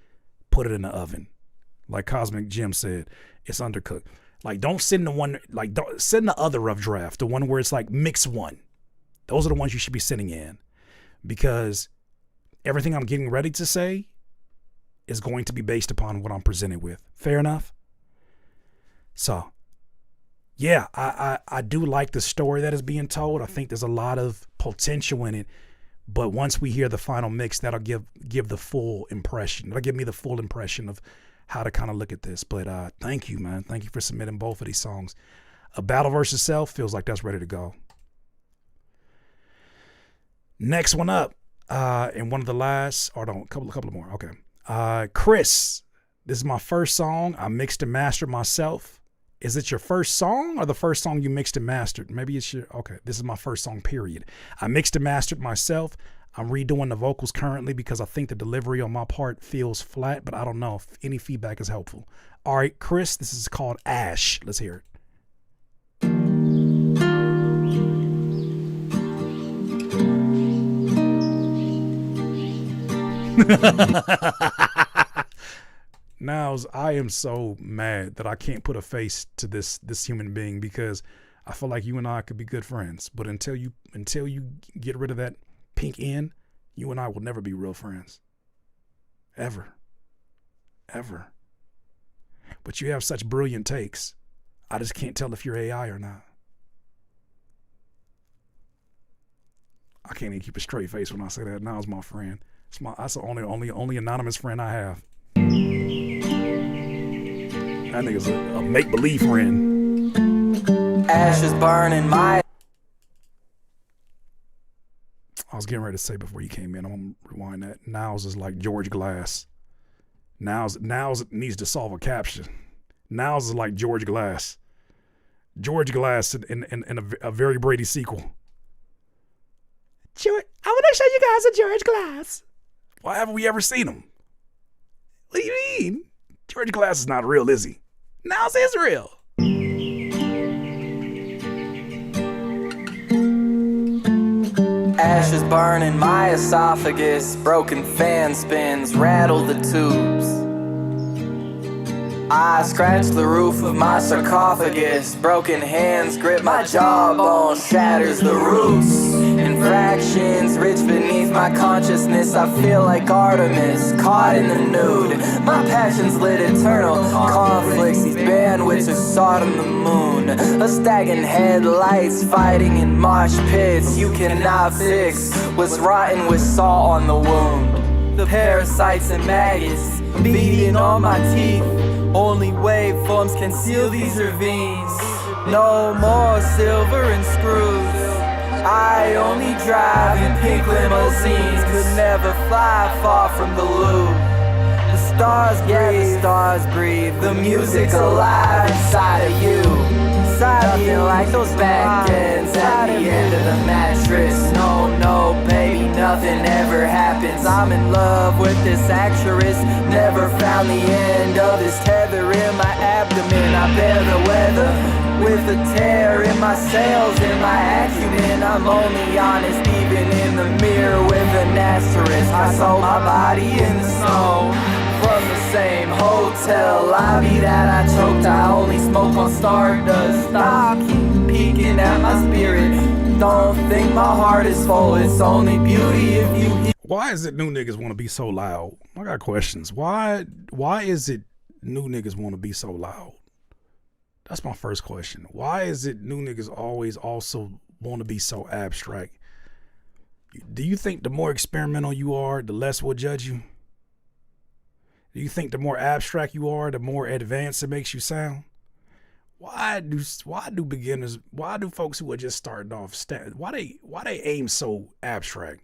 put it in the oven. Like Cosmic Jim said, it's undercooked. Like, don't send the one, like, don't send the other rough draft, the one where it's like mix one. Those are the ones you should be sending in, because everything I'm getting ready to say is going to be based upon what I'm presented with. Fair enough? So, yeah, I do like the story that is being told. I think there's a lot of potential in it. But once we hear the final mix, that'll give the full impression. That'll give me the full impression of how to kind of look at this. But thank you, man. Thank you for submitting both of these songs. A Battle versus Self feels like that's ready to go. Next one up, and one of the last, or no, a couple more. Okay. Chris, this is my first song. I mixed and mastered myself. Is it your first song or the first song you mixed and mastered? Maybe it's your, okay, this is my first song, period. I mixed and mastered myself. I'm redoing the vocals currently because I think the delivery on my part feels flat, but I don't know if any feedback is helpful. All right, Chris, this is called Ash. Let's hear it. Now, I am so mad that I can't put a face to this human being, because I feel like you and I could be good friends. But until you get rid of that pink N, you and I will never be real friends. Ever. Ever. But you have such brilliant takes. I just can't tell if you're AI or not. I can't even keep a straight face when I say that. Now it's my friend. That's the only anonymous friend I have. That nigga's a make-believe friend. Ash is burning my... I was getting ready to say before you came in, I'm going to rewind that. Now's is like George Glass. Now's needs to solve a caption. Now's is like George Glass. George Glass in a Very Brady sequel. I want to show you guys a George Glass. Why haven't we ever seen him? What do you mean? George Glass is not real, is he? Now's Israel. Ash is burning my esophagus. Broken fan spins rattle the tubes. I scratch the roof of my sarcophagus. Broken hands grip my jawbone, shatters the roots. Infractions rich beneath my consciousness. I feel like Artemis, caught in the nude. My passions lit eternal conflicts. These bandwidths are Sodom the moon. A stagging headlights fighting in mosh pits. You cannot fix what's rotten with salt on the wound. The parasites and maggots beating on my teeth. Only waveforms can seal these ravines. No more silver and screws. I only drive in pink limousines. Could never fly far from the loop. The stars breathe. The music alive inside of you. Nothing like those back ends at the end of the mattress. No, baby, nothing ever happens. I'm in love with this actress. Never found the end of this tether in my abdomen. I bear the weather with a tear in my sails, in my acumen. I'm only honest even in the mirror with an asterisk. I sold my body in the snow from the same hotel lobby that I choked. I only smoke on Stardust. Stop peeking at my spirit. Don't think my heart is full. It's only beauty if you... Why is it new niggas want to be so loud? I got questions. Why is it new niggas want to be so loud? That's my first question. Why is it new niggas always also want to be so abstract? Do you think the more experimental you are, the less we'll judge you? Do you think the more abstract you are, the more advanced it makes you sound? Why do folks who are just starting off, why they aim so abstract?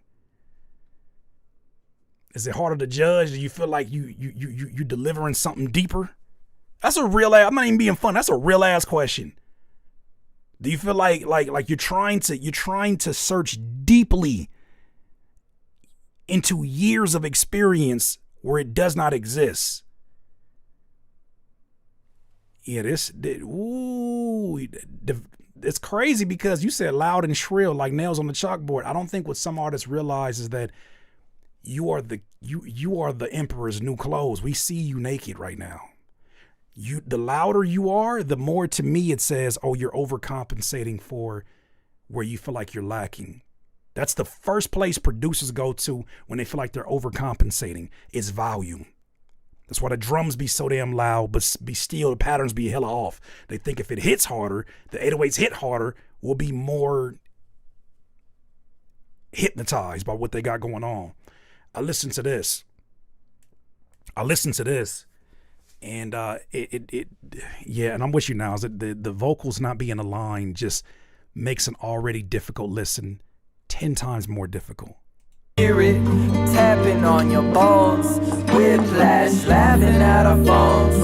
Is it harder to judge? Do you feel like you delivering something deeper? That's a real ass, I'm not even being funny. That's a real ass question. Do you feel like you're trying to search deeply into years of experience where it does not exist? Yeah, it's crazy because you said loud and shrill like nails on the chalkboard. I don't think what some artists realize is that you are the emperor's new clothes. We see you naked right now. The louder you are, the more to me it says, oh, you're overcompensating for where you feel like you're lacking. That's the first place producers go to when they feel like they're overcompensating, is volume. That's why the drums be so damn loud, but be still the patterns be hella off. They think if it hits harder, the 808s hit harder, will be more hypnotized by what they got going on. I listened to this. And yeah, and I'm with you now. Is that the vocals not being aligned just makes an already difficult listen 10 times more difficult. Hear it tapping on your bones, whiplash, laughing at our phones.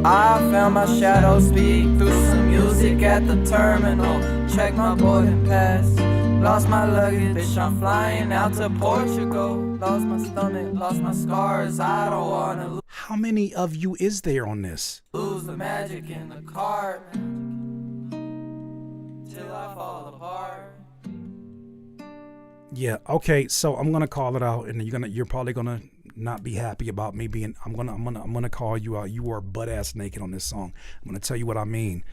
I found my shadow speak through some music at the terminal. Check my boarding pass. Lost my luggage, bitch, I'm flying out to Portugal. Lost my stomach, lost my scars, I don't wanna lose. How many of you is there on this? Lose the magic in the card till I fall apart. Yeah, okay, so I'm gonna call it out, and you're probably gonna not be happy about me being. I'm gonna call you out. You are butt ass naked on this song. I'm gonna tell you what I mean.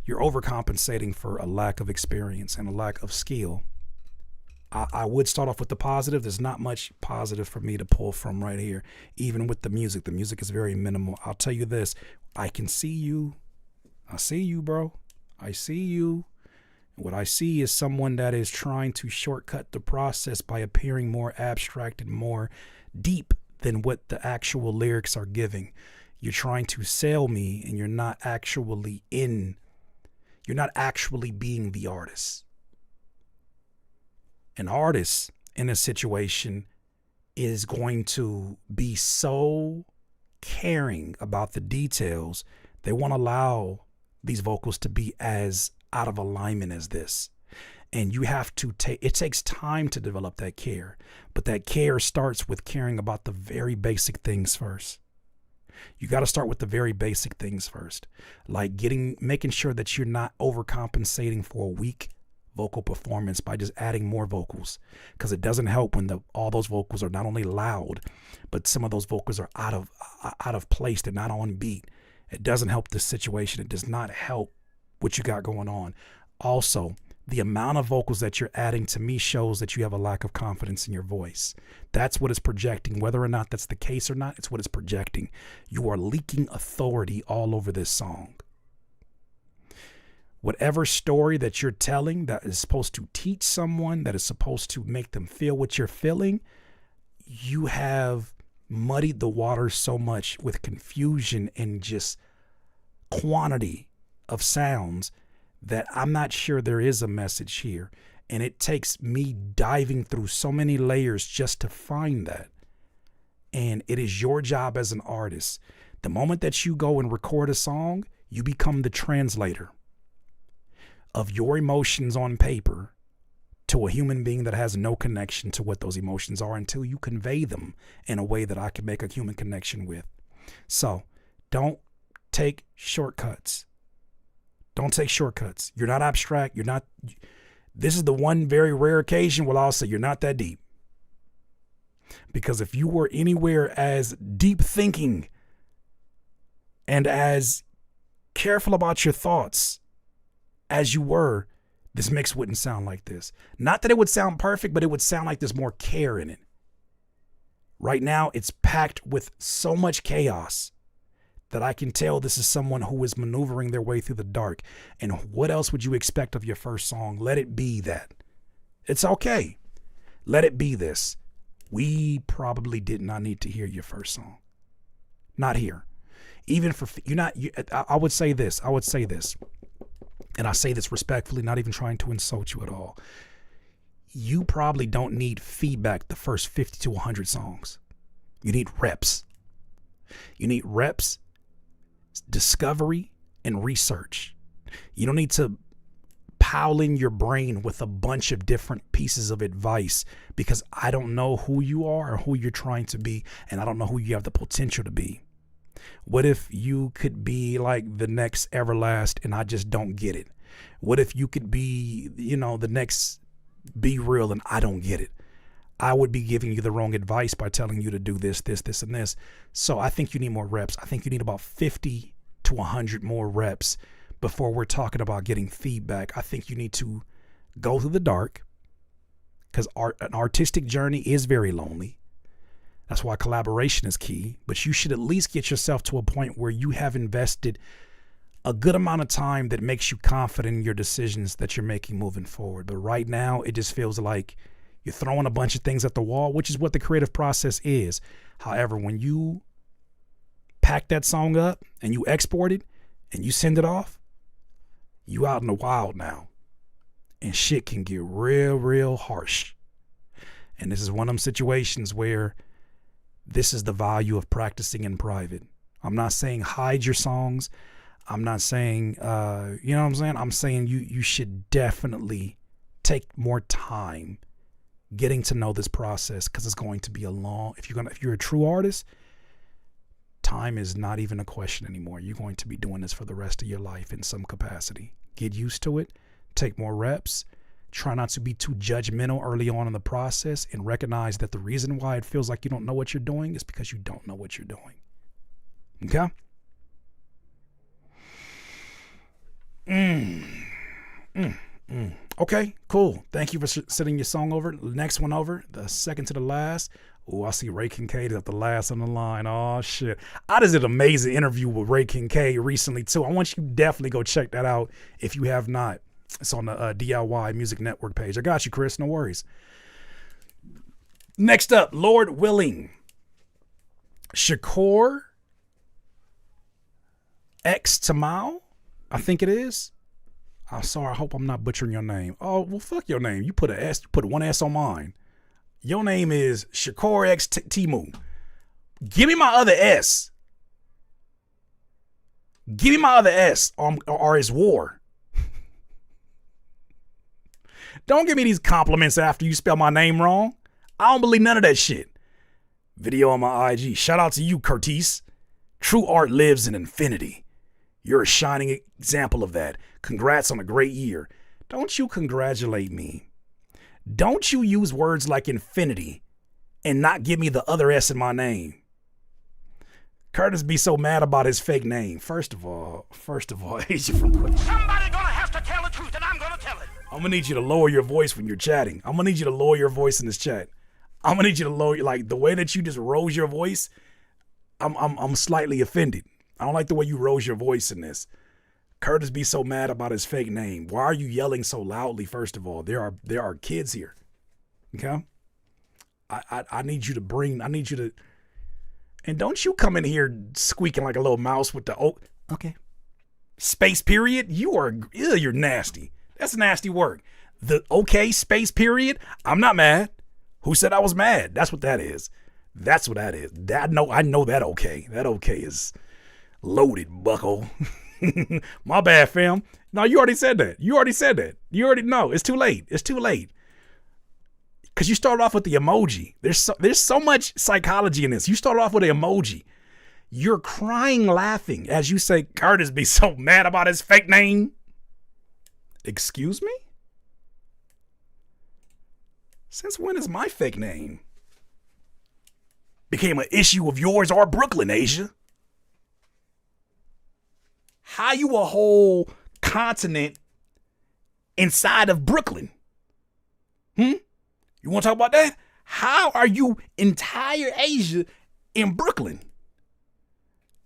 You're overcompensating for a lack of experience and a lack of skill. I would start off with the positive. There's not much positive for me to pull from right here. Even with the music is very minimal. I'll tell you this, I can see you. I see you, bro. I see you. What I see is someone that is trying to shortcut the process by appearing more abstract and more deep than what the actual lyrics are giving. You're trying to sell me, and you're not actually being the artist. An artist in a situation is going to be so caring about the details, they won't allow these vocals to be as out of alignment as this. And you have to it takes time to develop that care, but that care starts with caring about the very basic things first. You got to start with the very basic things first, like making sure that you're not overcompensating for a weak vocal performance by just adding more vocals, because it doesn't help when all those vocals are not only loud, but some of those vocals are out of place. They're not on beat. It doesn't help the situation. It does not help what you got going on. Also, the amount of vocals that you're adding to me shows that you have a lack of confidence in your voice. That's what it's projecting. Whether or not that's the case or not, it's what it's projecting. You are leaking authority all over this song. Whatever story that you're telling that is supposed to teach someone, that is supposed to make them feel what you're feeling, you have muddied the water so much with confusion and just quantity of sounds that I'm not sure there is a message here. And it takes me diving through so many layers just to find that. And it is your job as an artist. The moment that you go and record a song, you become the translator of your emotions on paper to a human being that has no connection to what those emotions are until you convey them in a way that I can make a human connection with. So don't take shortcuts. Don't take shortcuts. You're not abstract. This is the one very rare occasion where I'll say you're not that deep. Because if you were anywhere as deep thinking and as careful about your thoughts as you were, this mix wouldn't sound like this. Not that it would sound perfect, but it would sound like there's more care in it. Right now, it's packed with so much chaos that I can tell this is someone who is maneuvering their way through the dark. And what else would you expect of your first song? Let it be that. It's okay. Let it be this. We probably did not need to hear your first song. Not here. Even for, I would say this. And I say this respectfully, not even trying to insult you at all. You probably don't need feedback the first 50 to 100 songs. You need reps. You need reps, discovery, and research. You don't need to pile in your brain with a bunch of different pieces of advice, because I don't know who you are or who you're trying to be, and I don't know who you have the potential to be. What if you could be like the next Everlast and I just don't get it? What if you could be, the next Be Real and I don't get it? I would be giving you the wrong advice by telling you to do this, and this. So I think you need more reps. I think you need about 50 to 100 more reps before we're talking about getting feedback. I think you need to go through the dark, because an artistic journey is very lonely. That's why collaboration is key. But you should at least get yourself to a point where you have invested a good amount of time that makes you confident in your decisions that you're making moving forward. But right now, it just feels like you're throwing a bunch of things at the wall, which is what the creative process is. However, when you pack that song up and you export it and you send it off, you out in the wild now. And shit can get real, real harsh. And this is one of them situations where this is the value of practicing in private. I'm not saying hide your songs. I'm not saying, you know what I'm saying? I'm saying you should definitely take more time getting to know this process, because it's going to be a long, if you're a true artist, time is not even a question anymore. You're going to be doing this for the rest of your life in some capacity. Get used to it. Take more reps. Try not to be too judgmental early on in the process, and recognize that the reason why it feels like you don't know what you're doing is because you don't know what you're doing. Okay? Okay, cool. Thank you for sending your song over. Next one over, the second to the last. Oh, I see Ray Kincaid at the last on the line. Oh, shit. I just did an amazing interview with Ray Kincaid recently, too. I want you to definitely go check that out if you have not. It's on the DIY Music Network page. I got you, Chris. No worries. Next up, Lord willing, Shakur X Tamau, I think it is. I'm sorry. I hope I'm not butchering your name. Oh, well, fuck your name. You put an S. You put one S on mine. Your name is Shakur X Timu. Give me my other S. Give me my other S, or it's war. Don't give me these compliments after you spell my name wrong. I don't believe none of that shit. Video on my IG. Shout out to you, Curtique. True art lives in infinity. You're a shining example of that. Congrats on a great year. Don't you congratulate me. Don't you use words like infinity and not give me the other S in my name. Curtis be so mad about his fake name. First of all, Asia from Brooklyn. Somebody gonna have to tell the truth, and I'm gonna tell it. I'm gonna need you to lower your voice when you're chatting. I'm gonna need you to lower your voice in this chat. I'm gonna need you to lower, like the way that you just rose your voice. I'm slightly offended. I don't like the way you rose your voice in this. Curtis be so mad about his fake name. Why are you yelling so loudly? First of all, there are kids here. Okay. I need you to, and don't you come in here squeaking like a little mouse with the okay. Space period. You're nasty. That's nasty work. The okay space period. I'm not mad. Who said I was mad? That's what that is. That's what that is. I know that okay. That okay is loaded, bucko. My bad, fam. No, you already said that. You already know. It's too late. Because you started off with the emoji. There's so much psychology in this. You started off with an emoji. You're crying laughing as you say, Curtis be so mad about his fake name. Excuse me? Since when is my fake name became an issue of yours or Brooklyn, Asia? How you a whole continent inside of Brooklyn? You want to talk about that? How are you entire Asia in Brooklyn?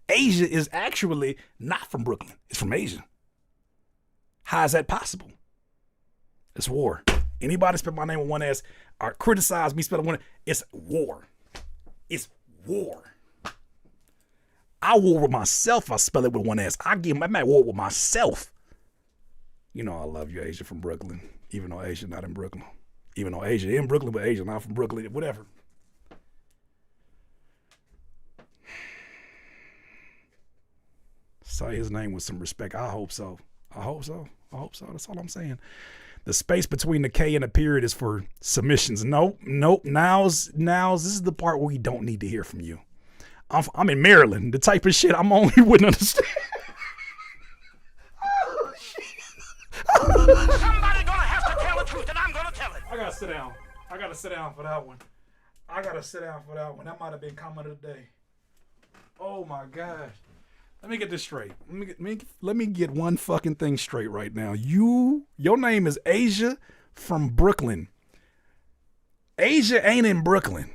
Asia is actually not from Brooklyn. It's from Asia. How is that possible? It's war. Anybody spell my name with one S or criticize me spelling one S, it's war. It's war. I war with myself. I spell it with one S. I'm at war with myself. You know I love you, Asia from Brooklyn. Even though Asia not in Brooklyn. Even though Asia in Brooklyn, but Asia not from Brooklyn. Whatever. Say his name with some respect. I hope so. That's all I'm saying. The space between the K and the period is for submissions. Nope. Now's this is the part where we don't need to hear from you. I'm in Maryland. The type of shit I'm on, you wouldn't understand. Somebody gonna have to tell the truth, and I'm gonna tell it. I gotta sit down. I gotta sit down for that one. That might have been comment of the day. Oh my gosh. Let me get this straight. Let me get one fucking thing straight right now. Your name is Asia from Brooklyn. Asia ain't in Brooklyn.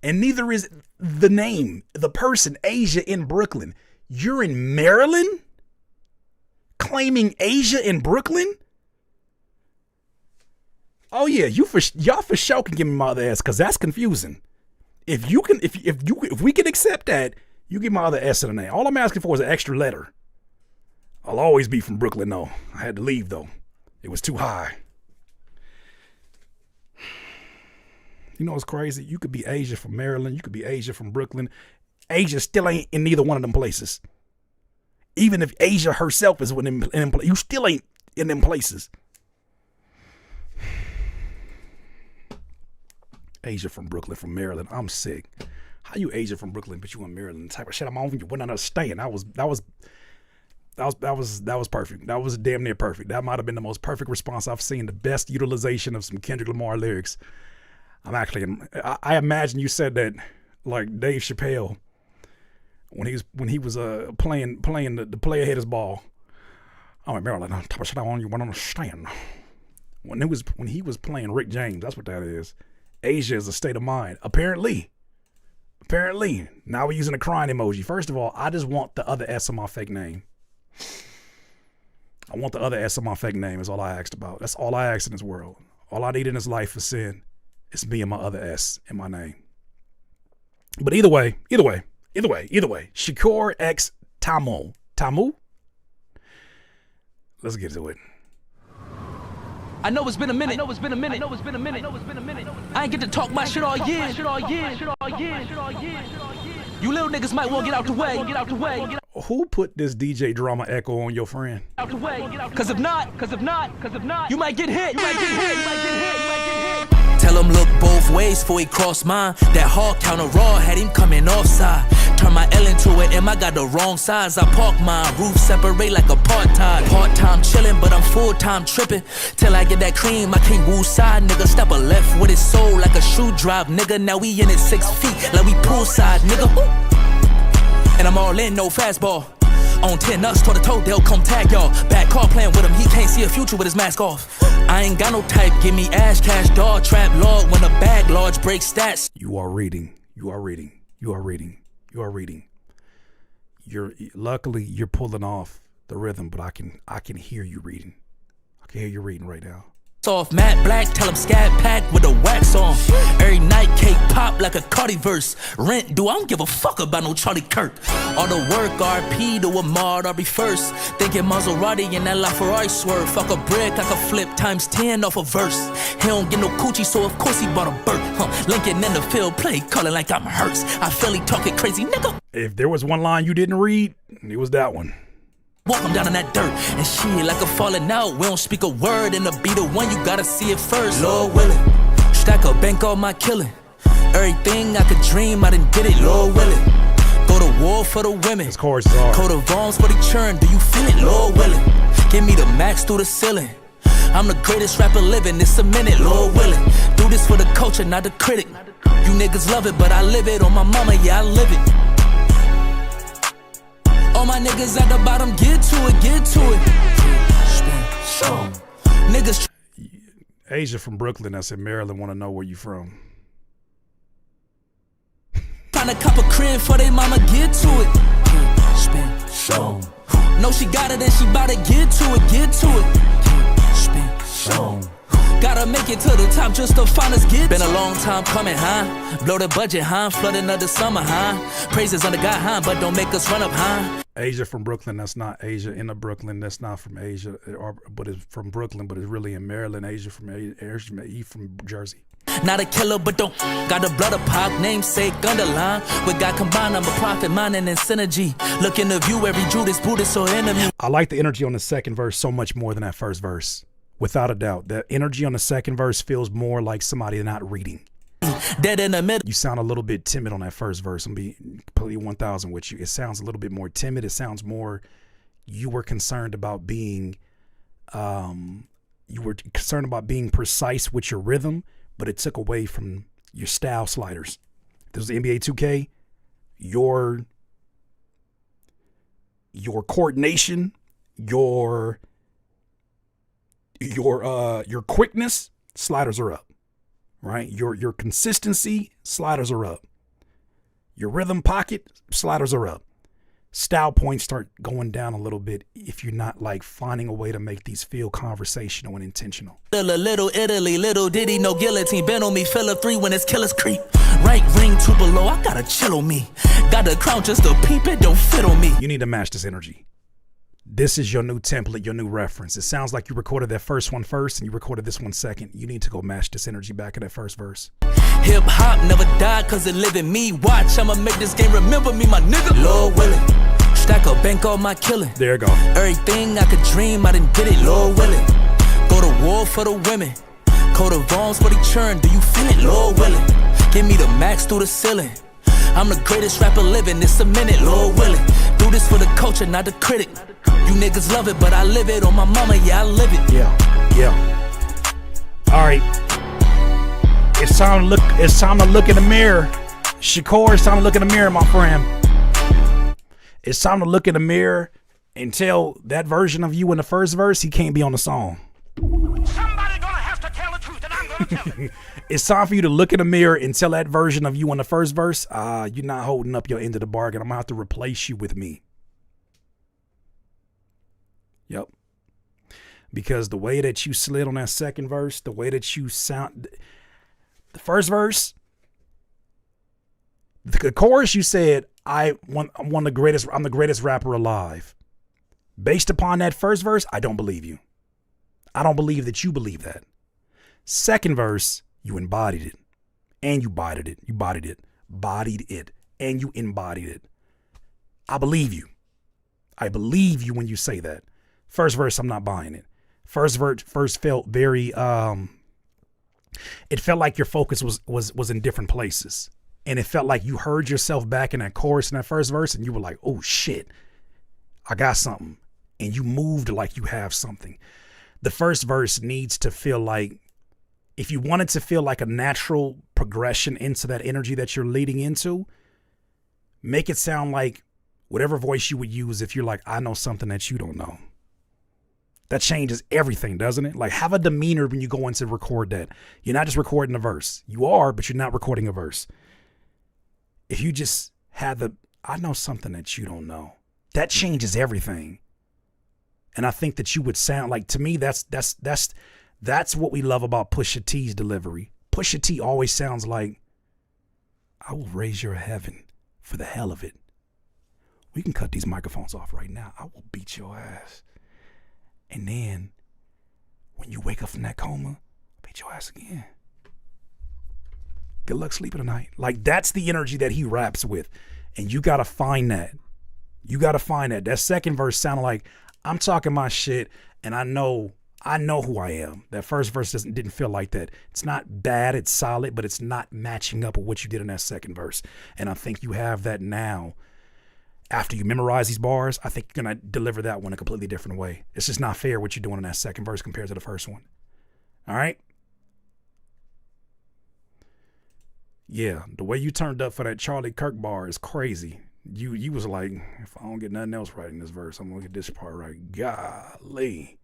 And neither is the name, the person, Asia in Brooklyn. You're in Maryland? Claiming Asia in Brooklyn? Oh yeah, y'all for sure can give me my other S, cause that's confusing. If we can accept that, you give my other S in the name. All I'm asking for is an extra letter. I'll always be from Brooklyn though. I had to leave though. It was too high. You know what's crazy? You could be Asia from Maryland. You could be Asia from Brooklyn. Asia still ain't in neither one of them places. Even if Asia herself is in them, you still ain't in them places. Asia from Brooklyn, from Maryland. I'm sick. How you Asia from Brooklyn, but you in Maryland? The type of shit I'm on. You wouldn't understand. That was perfect. That was damn near perfect. That might have been the most perfect response I've seen. The best utilization of some Kendrick Lamar lyrics. I imagine you said that like Dave Chappelle when he was playing the player hit his ball. I'm in Maryland. Type of shit I want you wouldn't understand. When he was playing Rick James, that's what that is. Asia is a state of mind. Apparently. Now we're using a crying emoji. First of all, I just want the other S on my fake name. I want the other S on my fake name is all I asked about. That's all I asked in this world. All I need in this life for sin is me and my other S in my name. But either way. Shakur X Tamu. Let's get to it. I know it's been a minute. I ain't get to talk my shit all year. You little niggas might want to get out the way. Who put this DJ drama echo on your friend? Cause if not, you might get hit. Tell him look both ways before he cross mine. That hard counter raw had him coming offside. Turn my L into an M, I got the wrong size. I park mine, roof separate like apartheid. Part-time chillin', but I'm full-time trippin'. Till I get that cream, I can't woo side. Nigga, step a left with his soul like a shoe drop. Nigga, now we in it 6 feet like we poolside, nigga. And I'm all in, no fastball. On 10 nuts, toe to toe, they'll come tag y'all. Bad car playing with him, he can't see a future with his mask off. I ain't got no type, give me ash, cash, dog, trap, lord. When a bag large break stats. You are reading. Luckily you're pulling off the rhythm, but I can hear you reading. I can hear you reading right now. Soft matte black, tell him scat pack with the wax on. Every night cake pop like a Cardi verse. Rent due, I don't give a fuck about no Charlie Kirk. All the work RP to Ahmad Arbery first. Thinking Maserati in that LaFerrari swerve. Fuck a brick, I can flip times 10 off a verse. He don't get no coochie, so of course he bought a bird. Lincoln in the field play, calling like I'm Hurts. I feel he talking crazy, nigga. If there was one line you didn't read, it was that one. Walk him down in that dirt and shit like a falling out. We don't speak a word and to be the one, you gotta see it first. Lord willing, stack a bank all my killing. Everything I could dream, I done did it. Lord willing, go to war for the women. Of course, coat of arms for the churn. Do you feel it? Lord willing, give me the max through the ceiling. I'm the greatest rapper living. It's a minute. Lord willing, do this for the culture, not the critic. You niggas love it, but I live it. On my mama, yeah, I live it. All my niggas at the bottom, get to it. Niggas. Asia from Brooklyn that's in Maryland want to know where you from. Tryna cop a crib for they mama, get to it. No, she got it and she bout to get to it. Gotta make it to the top just to find us get. Been a long time coming, huh? Blow the budget, huh? Flood another summer, huh? Praises on the guy, huh? But don't make us run up, huh? Asia from Brooklyn, that's not Asia in the Brooklyn, that's not from Asia, but it's from Brooklyn, but it's really in Maryland. Asia from Jersey. Not a killer, but don't got the blood of Pac, namesake underline. With God combined, I'm a prophet, mining and synergy. Looking to view every Judas, Buddhist, or enemy. I like the energy on the second verse so much more than that first verse. Without a doubt, the energy on the second verse feels more like somebody not reading. Dead in the middle. You sound a little bit timid on that first verse. I'm being completely 1,000 with you. It sounds a little bit more timid. It sounds more you were concerned about being precise with your rhythm but it took away from your style sliders. If this was NBA 2K, your coordination, your quickness, sliders are up, right? Your consistency, sliders are up. Your rhythm pocket, sliders are up. Style points start going down a little bit if you're not like finding a way to make these feel conversational and intentional. Little Italy, little Diddy, no guillotine. Bend on me, fill a 3 when it's killers creep. Right ring, 2 below, I gotta chill on me. Got the crown just to peep, it don't fit on me. You need to match this energy. This is your new template, your new reference. It sounds like you recorded that first one first and you recorded this one second. You need to go match this energy back in that first verse. Hip hop never died cause it live in me. Watch, I'ma make this game remember me, my nigga. Lord willing. Stack a bank on my killing. There you go. Everything I could dream, I didn't get it, Lord willing. Go to war for the women. Coat of arms for the churn, do you feel it, Lord willing? Give me the max through the ceiling. I'm the greatest rapper living, it's a minute, Lord willing. Do this for the culture, not the critic. You niggas love it, but I live it. On my mama, yeah, I live it. Yeah. All right. It's time to look in the mirror. Shakur, it's time to look in the mirror, my friend. It's time to look in the mirror and tell that version of you in the first verse he can't be on the song. Somebody gonna have to tell the truth, and I'm gonna tell it. It's time for you to look in the mirror and tell that version of you in the first verse, you're not holding up your end of the bargain. I'm gonna have to replace you with me. Yep. Because the way that you slid on that second verse, the way that you sound, the first verse, the chorus, you said, I'm the greatest rapper alive. Based upon that first verse, I don't believe you. I don't believe that you believe that. Second verse, you embodied it. And you bodied it. You bodied it. Bodied it. And you embodied it. I believe you. I believe you when you say that. First verse, I'm not buying it. First felt very, it felt like your focus was in different places. And it felt like you heard yourself back in that chorus in that first verse and you were like, oh shit, I got something. And you moved like you have something. The first verse needs to feel like, if you want it to feel like a natural progression into that energy that you're leading into, make it sound like whatever voice you would use if you're like, I know something that you don't know. That changes everything, doesn't it? Like, have a demeanor when you go in to record that. You're not just recording a verse. You are, but you're not recording a verse. If you just had I know something that you don't know, that changes everything. And I think that you would sound like, to me, that's what we love about Pusha T's delivery. Pusha T always sounds like, I will raise your heaven for the hell of it. We can cut these microphones off right now. I will beat your ass. And then when you wake up from that coma, I'll beat your ass again. Good luck sleeping tonight. Like, that's the energy that he raps with. And you got to find that. You got to find that. That second verse sounded like, I'm talking my shit and I know who I am. That first verse didn't feel like that. It's not bad, it's solid, but it's not matching up with what you did in that second verse. And I think you have that now. After you memorize these bars, I think you're going to deliver that one a completely different way. It's just not fair what you're doing in that second verse compared to the first one. All right? Yeah, the way you turned up for that Charlie Kirk bar is crazy. You was like, if I don't get nothing else right in this verse, I'm going to get this part right. Golly.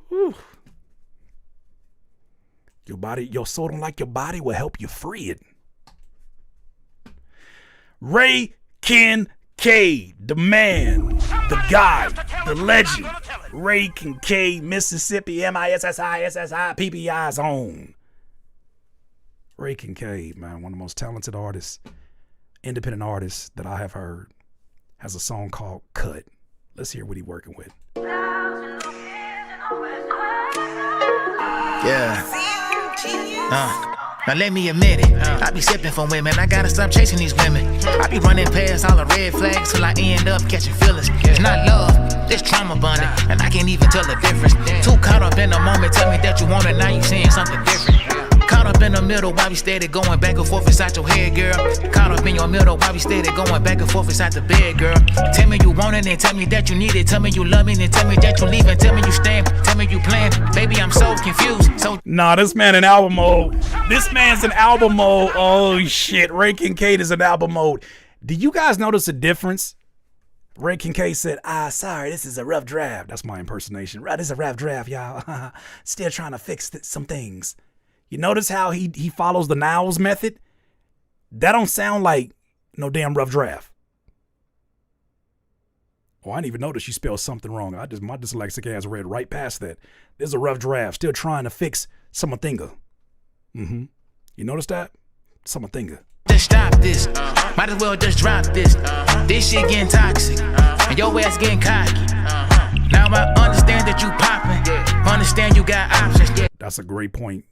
Whew. Your soul don't like your body will help you free it. Ray Kincaid, the man, the guy, the legend. Ray Kincaid, Mississippi, MISSI, PPI's own. Ray Kincaid, man, one of the most talented artists, independent artists that I have heard, has a song called Cut. Let's hear what he's working with. Yeah. Now let me admit it, I be sipping for women, I gotta stop chasing these women. I be running past all the red flags till I end up catching feelings. It's not love, it's trauma bonding, and I can't even tell the difference. Too caught up in the moment, tell me that you want it, now you saying something different. Caught up in the middle, why we steady going back and forth inside your head, girl? Caught up in your middle, why we steady going back and forth inside the bed, girl? Tell me you want it, and tell me that you need it. Tell me you love me, and tell me that you leaving. Tell me you staying, tell me you playing. Baby, I'm so confused. So nah, this man in album mode. This man's in album mode. Oh shit, Ray Kincaid is in album mode. Do you guys notice a difference? Ray Kincaid said, sorry, this is a rough draft. That's my impersonation. Right, this is a rough draft, y'all. Still trying to fix some things. You notice how he follows the Niles method? That don't sound like no damn rough draft. Oh, I didn't even notice you spelled something wrong. My dyslexic ass read right past that. This is a rough draft. Still trying to fix something. You notice that? Something. Just stop this. Might as well just drop this. This shit getting toxic. And your ass getting cocky. Now I understand that you popping. Understand you got options. That's a great point.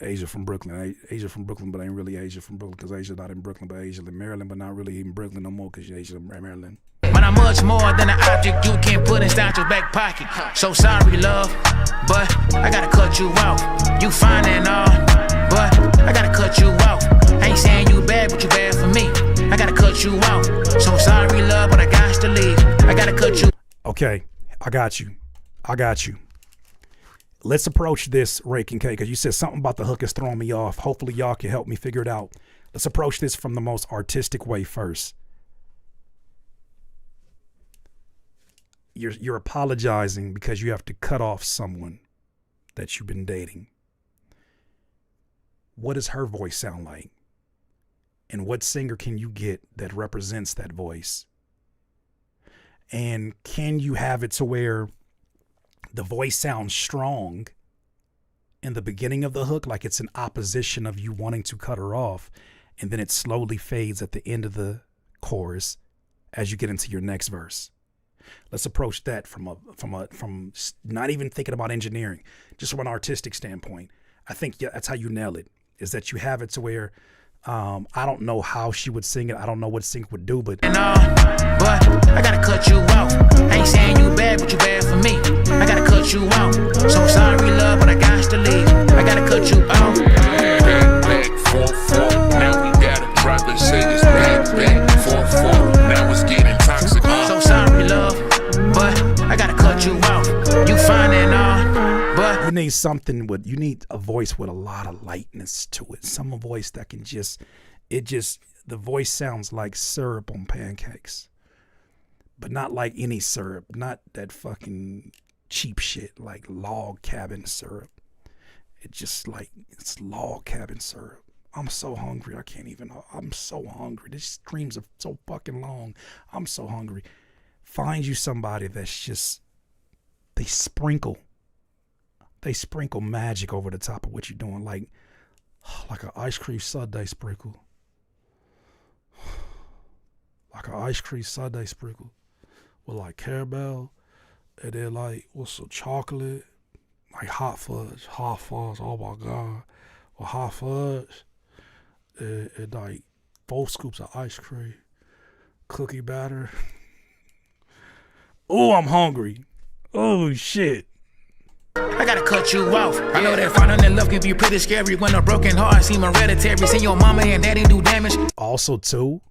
Asia from Brooklyn. Asia from Brooklyn, but ain't really Asia from Brooklyn, because Asia not in Brooklyn, but Asia in Maryland, but not really in Brooklyn no more, because Asia in Maryland. But I'm much more than an object you can put inside your back pocket. So sorry, love, but I gotta cut you off. You fine and all, but I gotta cut you off. I ain't saying you bad, but you bad for me. I gotta cut you off. So sorry, love, but I got to leave. I gotta cut you. Okay, I got you. Let's approach this, Ray Kincaid, because you said something about the hook is throwing me off. Hopefully y'all can help me figure it out. Let's approach this from the most artistic way first. You're apologizing because you have to cut off someone that you've been dating. What does her voice sound like? And what singer can you get that represents that voice? And can you have it to where the voice sounds strong in the beginning of the hook, like it's an opposition of you wanting to cut her off, and then it slowly fades at the end of the chorus as you get into your next verse? Let's approach that from not even thinking about engineering, just from an artistic standpoint. I think that's how you nail it, is that you have it to where I don't know how she would sing it. I don't know what sync would do, but I gotta cut you off. I ain't saying you bad, but you bad for me. I gotta cut you off. So sorry, love, but I got to leave. I gotta cut you off. Back, 4-4. Now we gotta drop and say it's back, 4-4. Now it's getting toxic. So sorry, love, but I gotta cut you off. You fine and all, but you need something with, you need a voice with a lot of lightness to it. Some voice that can the voice sounds like syrup on pancakes, but not like any syrup, not that fucking cheap shit like log cabin syrup. It's log cabin syrup. I'm so hungry. I'm so hungry. These streams are so fucking long. I'm so hungry. Find you somebody that's just, they sprinkle magic over the top of what you're doing, like an ice cream sundae sprinkle. Like an ice cream sundae sprinkle with like caramel, and then like with some chocolate, like hot fudge, oh my God. With hot fudge, and like 4 scoops of ice cream, cookie batter. Oh, I'm hungry. Oh shit. I gotta cut you off. I know that falling in love can be pretty scary when a broken heart seem hereditary. See your mama and daddy do damage. Also too,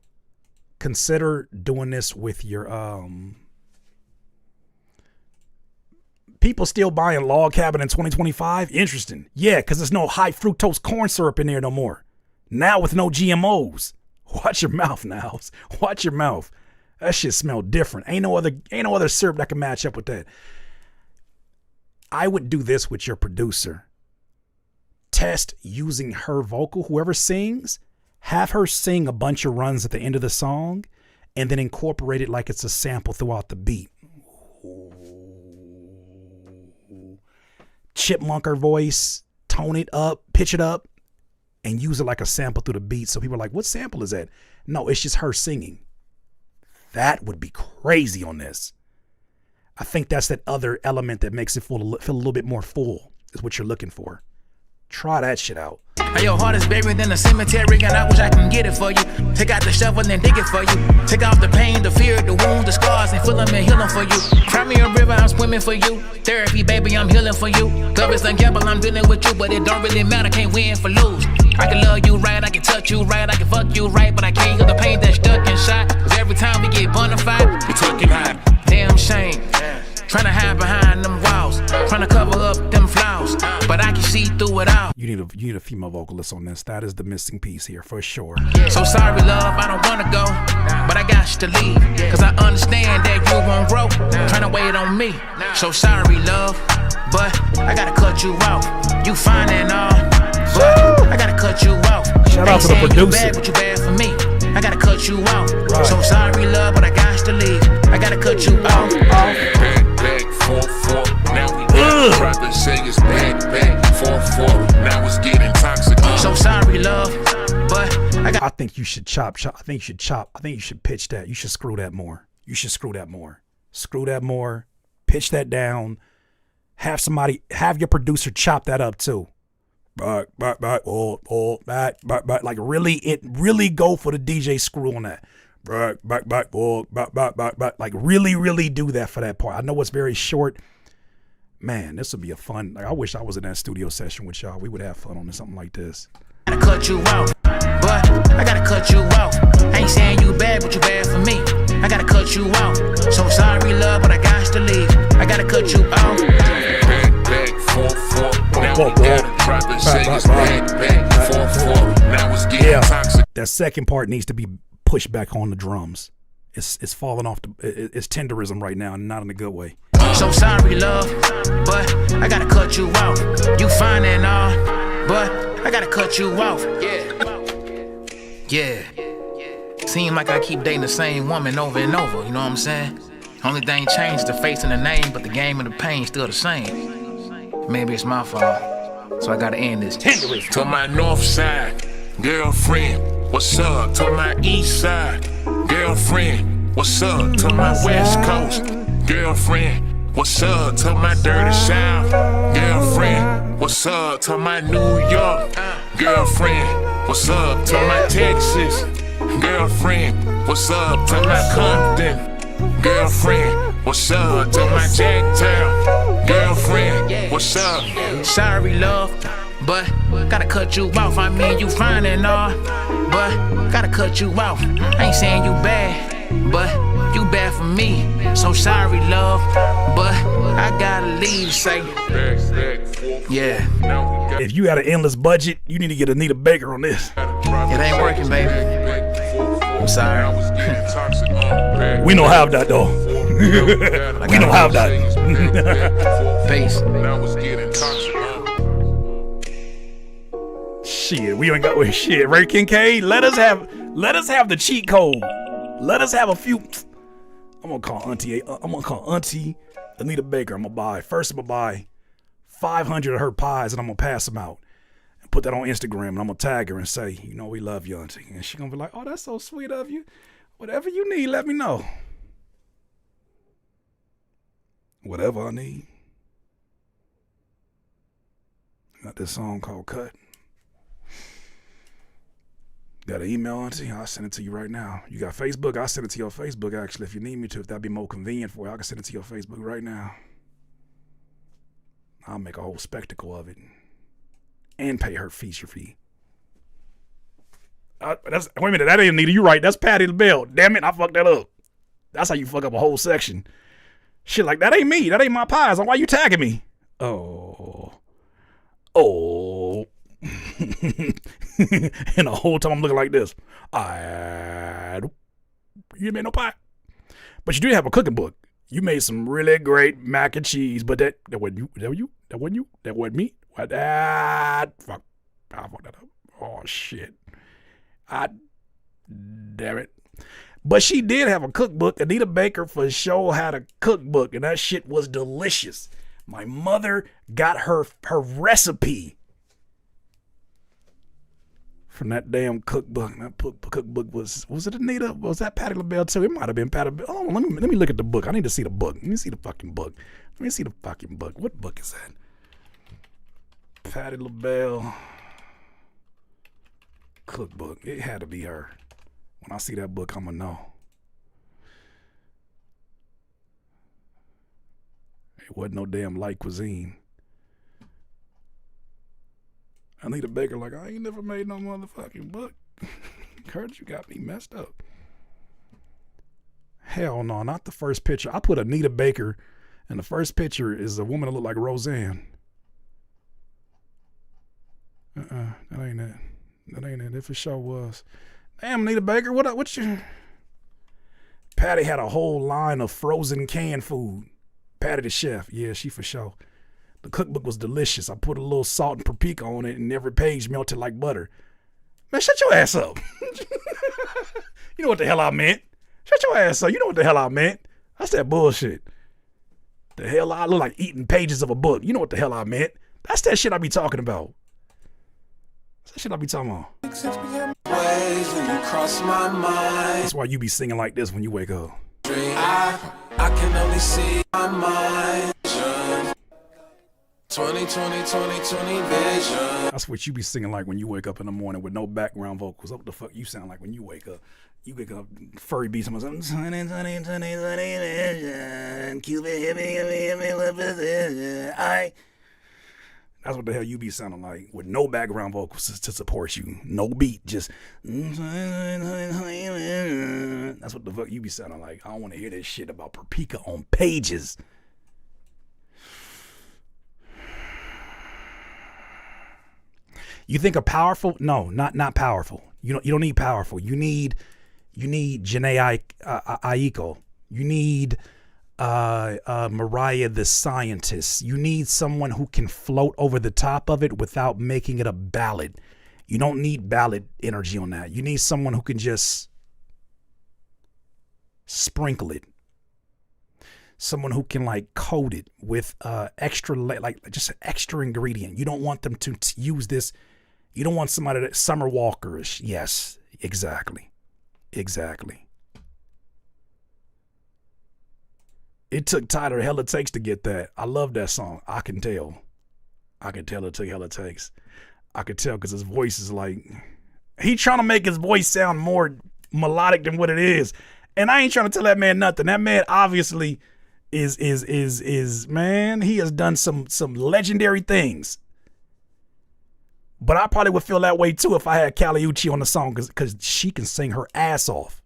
consider doing this with your people still buying log cabin in 2025. Interesting. Yeah, because there's no high fructose corn syrup in there no more. Now with no GMOs. Watch your mouth, Niles. Watch your mouth. That shit smell different. Ain't no other syrup that can match up with that. I would do this with your producer. Test using her vocal, whoever sings, have her sing a bunch of runs at the end of the song, and then incorporate it like it's a sample throughout the beat. Chipmunk her voice, tone it up, pitch it up, and use it like a sample through the beat. So people are like, what sample is that? No, it's just her singing. That would be crazy on this. I think that's that other element that makes it feel a little bit more full, is what you're looking for. Try that shit out. Your heart is buried in the cemetery, and I wish I can get it for you. Take out the shovel and dig it for you. Take out the pain, the fear, the wounds, the scars, and fill them and heal them for you. Cry me a river, I'm swimming for you. Therapy, baby, I'm healing for you. Love is ungamble, I'm dealing with you, but it don't really matter, can't win for lose. I touch you right, I can fuck you right, but I can't heal the pain that's stuck inside. Cause every time we get bonafide, we talking high. Damn shame. Tryna hide behind them walls, tryna cover up them flaws, but I can see through it all. You need a female vocalist on this. That is the missing piece here for sure. So sorry, love, I don't wanna go, but I got to leave. Cause I understand that you won't grow, tryna wait on me. So sorry, love, but I gotta cut you off. You fine and all, but I gotta cut you off. Shout out to the producer. You bad, but you bad for me. I gotta cut you off. Right. So sorry, love, but I got to leave. I gotta cut you off. Back, 4-4. Now we got brothers say it's back, 4-4. Now it's getting toxic. So sorry, love, but I think you should chop. I think you should pitch that. You should screw that more. Screw that more. Pitch that down. Have your producer chop that up too. Like really go for the DJ screw on that. Like really do that for that part. I know it's very short. Man, this would be a fun. Like I wish I was in that studio session with y'all. We would have fun on something like this. I gotta cut you off, but I gotta cut you off. I ain't saying you bad, but you bad for me. I gotta cut you off. So sorry, love, but I got to leave. I gotta cut you off. Back, 4-4. Now we got brothers say it's back, 4-4. Now it's getting toxic. That second part needs to be pushed back on the drums. It's falling off. It's tenderism right now, and not in a good way. So sorry, love, but I gotta cut you off. You fine and all, but I gotta cut you off. Yeah. Seem like I keep dating the same woman over and over. You know what I'm saying? Only thing changed the face and the name, but the game and the pain still the same. Maybe it's my fault, so I gotta end this. To my north side, girlfriend, what's up? To my east side, girlfriend, what's up? To my west coast, girlfriend, what's up? To my dirty south, girlfriend, what's up? To my New York, girlfriend, what's up? To my Texas, girlfriend, what's up? To my Compton, girlfriend, what's up? To my Jacktown, girlfriend, what's up? Sorry, love, but gotta cut you off. I mean, you fine and all, but gotta cut you off. I ain't saying you bad, but you bad for me. So sorry, love, but I gotta leave. Say, yeah. If you had an endless budget, you need to get Anita Baker on this. It ain't working, baby. I'm sorry. We don't have that though. We don't have that. Peace. Shit, we ain't got shit. Ray Kincaid, let us have the cheat code. Let us have a few. I'm gonna call Auntie Anita Baker. I'm gonna buy 500 of her pies and I'm gonna pass them out and put that on Instagram and I'm gonna tag her and say, you know, we love you, Auntie. And she's gonna be like, oh, that's so sweet of you. Whatever you need, let me know. Whatever I need. Got this song called Cut. Got an email, Auntie? I'll send it to you right now. You got Facebook? I'll send it to your Facebook, actually, if you need me to. If that'd be more convenient for you, I can send it to your Facebook right now. I'll make a whole spectacle of it. And pay her feature fee. Wait a minute, that ain't Anita. You right. That's Patti LaBelle. Damn it, I fucked that up. That's how you fuck up a whole section. Shit, like, that ain't me. That ain't my pies. Why you tagging me? Oh. And the whole time I'm looking like this. You made no pie. But you do have a cooking book. You made some really great mac and cheese, but that wasn't you. That wasn't me. What that? Fuck. I fucked that up. Oh shit. Damn it. But she did have a cookbook. Anita Baker for sure had a cookbook, and that shit was delicious. My mother got her recipe from that damn cookbook. That cookbook was it Anita? Was that Patti LaBelle too? It might have been Patti LaBelle. Oh, let me look at the book. I need to see the book. Let me see the fucking book. What book is that? Patti LaBelle cookbook. It had to be her. When I see that book, I'ma know. It wasn't no damn light cuisine. Anita Baker like, I ain't never made no motherfucking book. Curtis, you got me messed up. Hell no, not the first picture. I put Anita Baker, and the first picture is a woman that look like Roseanne. That ain't it. That ain't it. If it sure was. Damn, Anita Baker, what you... Patty had a whole line of frozen canned food. Patty the chef. Yeah, she for sure. The cookbook was delicious. I put a little salt and paprika on it, and every page melted like butter. Man, shut your ass up. You know what the hell I meant. Shut your ass up. You know what the hell I meant. That's that bullshit. The hell I look like eating pages of a book. You know what the hell I meant. That's that shit I be talking about. That's that shit I be talking about. Ways when you cross my mind. That's why you be singing like this when you wake up. I can only see my mind. 2020 vision. That's what you be singing like when you wake up in the morning with no background vocals. What the fuck you sound like when you wake up? You wake up, furry beats, something. Vision. Cupid hit me with position. That's what the hell you be sounding like with no background vocals to support you. No beat, just. That's what the fuck you be sounding like. I don't want to hear that shit about paprika on pages. You think a powerful? No, not powerful. You don't need powerful. You need Janae Aiko. You need Mariah the Scientist. You need someone who can float over the top of it without making it a ballad. You don't need ballad energy on that. You need someone who can just sprinkle it. Someone who can like coat it with extra, like just an extra ingredient. You don't want them to use this. You don't want somebody that Summer Walker-ish. Yes, exactly. Exactly. It took Tyler Hella Takes to get that. I love that song. I can tell. It took Hella Takes. I could tell because his voice is like, he trying to make his voice sound more melodic than what it is. And I ain't trying to tell that man nothing. That man obviously is man, he has done some legendary things. But I probably would feel that way too if I had Kali Uchis on the song because she can sing her ass off.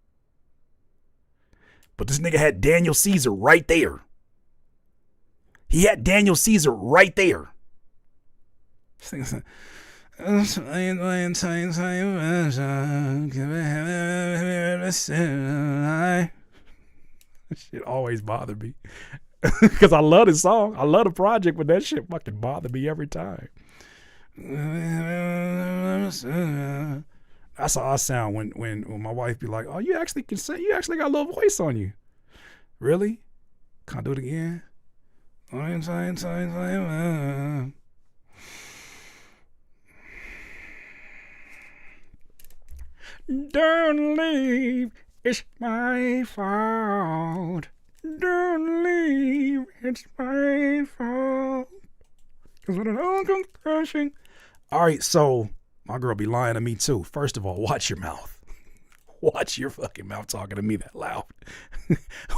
But this nigga had Daniel Caesar right there. He had Daniel Caesar right there. Shit always bothered me. Because I love this song. I love the project, but that shit fucking bothered me every time. That's how I sound when my wife be like, "Oh, you actually can sing. You actually got a little voice on you." Really? Can I do it again? Don't leave. It's my fault. Don't leave. It's my fault. Cause when it all comes crashing. All right, so my girl be lying to me too. First of all, watch your mouth. Watch your fucking mouth talking to me that loud.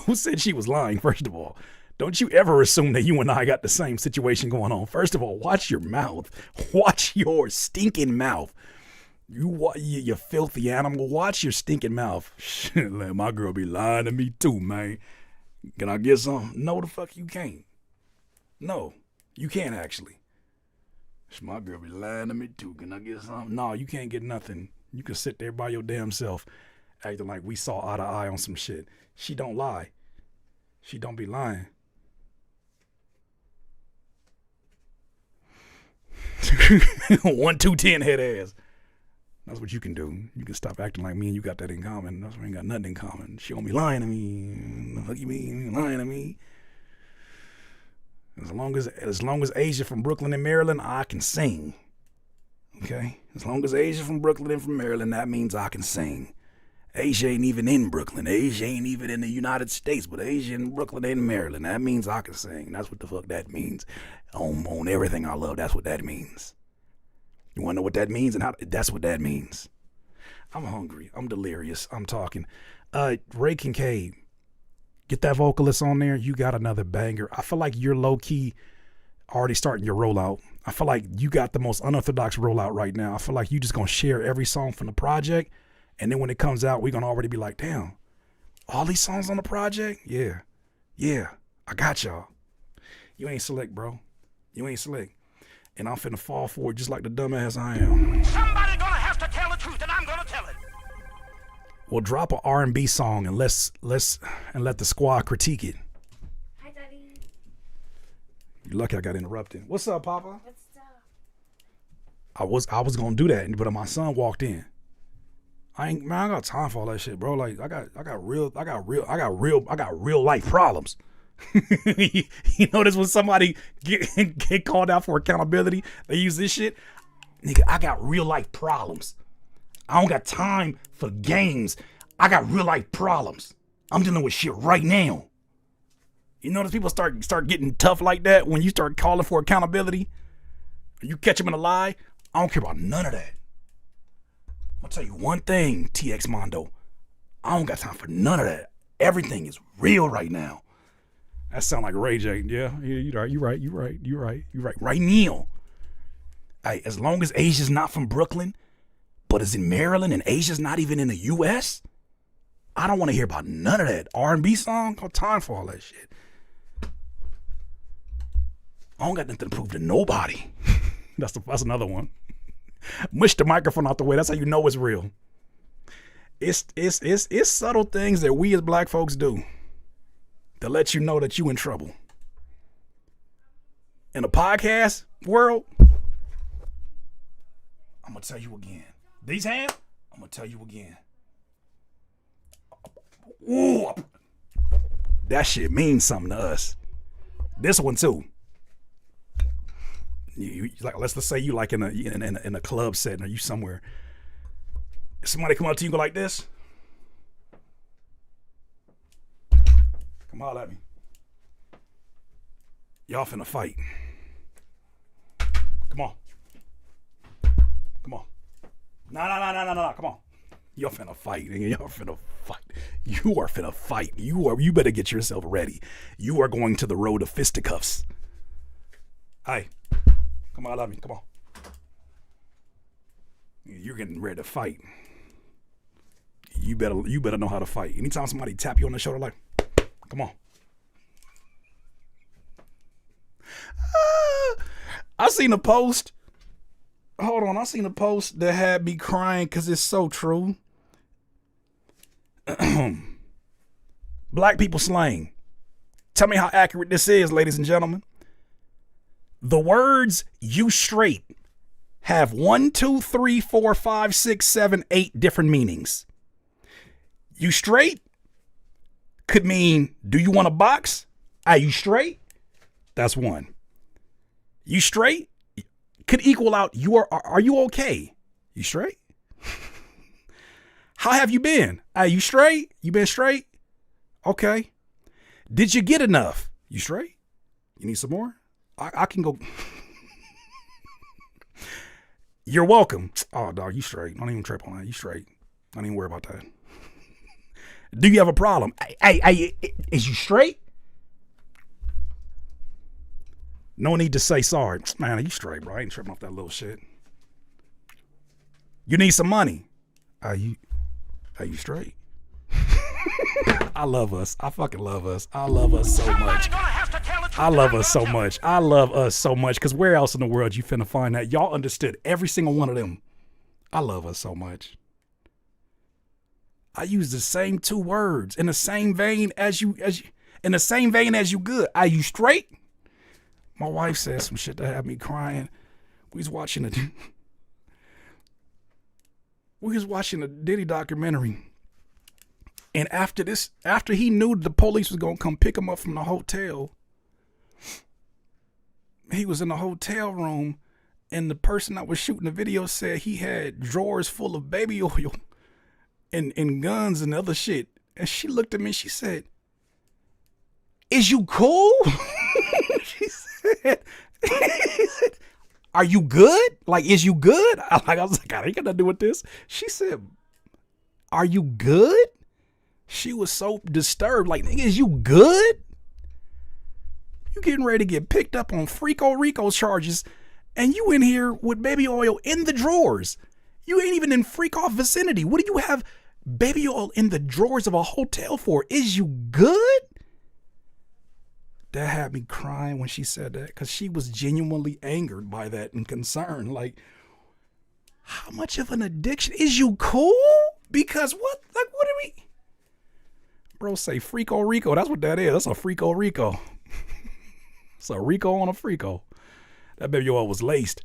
Who said she was lying, first of all? Don't you ever assume that you and I got the same situation going on. First of all, watch your mouth. Watch your stinking mouth. You filthy animal. Watch your stinking mouth. Shit, let my girl be lying to me too, man. Can I get some? No, the fuck you can't. No, you can't actually. My girl be lying to me too. Can I get something? No, you can't get nothing. You can sit there by your damn self acting like we saw eye to eye on some shit. She don't lie. She don't be lying. 1, 2, 10 head ass. That's what you can do. You can stop acting like me and you got that in common. That's why we ain't got nothing in common. She don't be lying to me. The fuck you mean lying to me? As long as Asia from Brooklyn and Maryland, I can sing. Okay? As long as Asia from Brooklyn and from Maryland, that means I can sing. Asia ain't even in Brooklyn. Asia ain't even in the United States, but Asia in Brooklyn and Maryland, that means I can sing. That's what the fuck that means. On everything I love, that's what that means. You want to know what that means and how? That's what that means. I'm hungry. I'm delirious. I'm talking. Ray Kincaid. Get that vocalist on there. You got another banger. I feel like you're low key already starting your rollout. I feel like you got the most unorthodox rollout right now. I feel like you just gonna share every song from the project, and then when it comes out, we're gonna already be like, damn, all these songs on the project? Yeah, I got y'all. You ain't slick, bro. You ain't slick. And I'm finna fall for it just like the dumbass I am. Somebody gonna have to tell the truth, and I'm gonna tell it. Well, drop an R&B song and let the squad critique it. Hi, Daddy. You're lucky I got interrupted. What's up, Papa? What's up? I was gonna do that, but my son walked in. I got time for all that shit, bro. Like I got real life problems. You notice when somebody get called out for accountability, they use this shit. Nigga, I got real life problems. I don't got time for games. I got real life problems. I'm dealing with shit right now. You notice people start getting tough like that when you start calling for accountability. You catch them in a lie. I don't care about none of that. I'm gonna tell you one thing, TX Mondo. I don't got time for none of that. Everything is real right now. That sound like Ray J. Yeah, you're right. Right now. Hey, as long as Asia's not from Brooklyn, but is in Maryland and Asia's not even in the U.S., I don't want to hear about none of that. R&B song, got time for all that shit. I don't got nothing to prove to nobody. That's another one. Mush the microphone out the way. That's how you know it's real. It's subtle things that we as black folks do to let you know that you in trouble. In the podcast world, I'm gonna tell you again. These hands, I'm gonna tell you again. Ooh, that shit means something to us. This one too. You like, let's say you like in a club setting, or you somewhere. Somebody come up to you and go like this. Come holler at me. Y'all finna fight. Come on. No. Come on. Y'all finna fight. Y'all finna fight. You are finna fight. You better get yourself ready. You are going to the road of fisticuffs. Hey, come on, love me. Come on. You're getting ready to fight. You better know how to fight. Anytime somebody tap you on the shoulder, like, come on. I seen a post. Hold on, I seen a post that had me crying because it's so true. Black people slang. Tell me how accurate this is, ladies and gentlemen. The words "you straight" have 1, 2, 3, 4, 5, 6, 7, 8 different meanings. You straight could mean, do you want to box? Are you straight? That's one. You straight could equal out, are you okay? You straight? How have you been? Are you straight? You been straight? Okay. Did you get enough? You straight? You need some more? I can go. You're welcome. Oh, dog, you straight. Don't even trip on that. You straight. Don't even worry about that. Do you have a problem? Hey, is you straight? No need to say sorry. Man, are you straight, bro? I ain't tripping off that little shit. You need some money. Are you straight? I love us. I fucking love us. I love us so much. I love us so much. I love us so much, because where else in the world you finna find that? Y'all understood every single one of them. I love us so much. I use the same two words in the same vein as you good. Are you straight? My wife said some shit that had me crying. We was watching a Diddy documentary. And after he knew the police was gonna come pick him up from the hotel, he was in the hotel room, and the person that was shooting the video said he had drawers full of baby oil and guns and other shit. And she looked at me, she said, "Is you cool?" She said, "Are you good? Like, is you good?" I was like, I ain't got nothing to do with this. She said, "Are you good?" She was so disturbed. Like, nigga, is you good? You getting ready to get picked up on Rico charges, and you in here with baby oil in the drawers. You ain't even in freak off vicinity. What do you have baby oil in the drawers of a hotel for? Is you good? That had me crying when she said that, because she was genuinely angered by that and concerned. Like, how much of an addiction? Is you cool? Because what? Like, what do we? Bro, say Freako Rico. That's what that is. That's a Freako Rico. It's a Rico on a Freako. That baby oil was laced.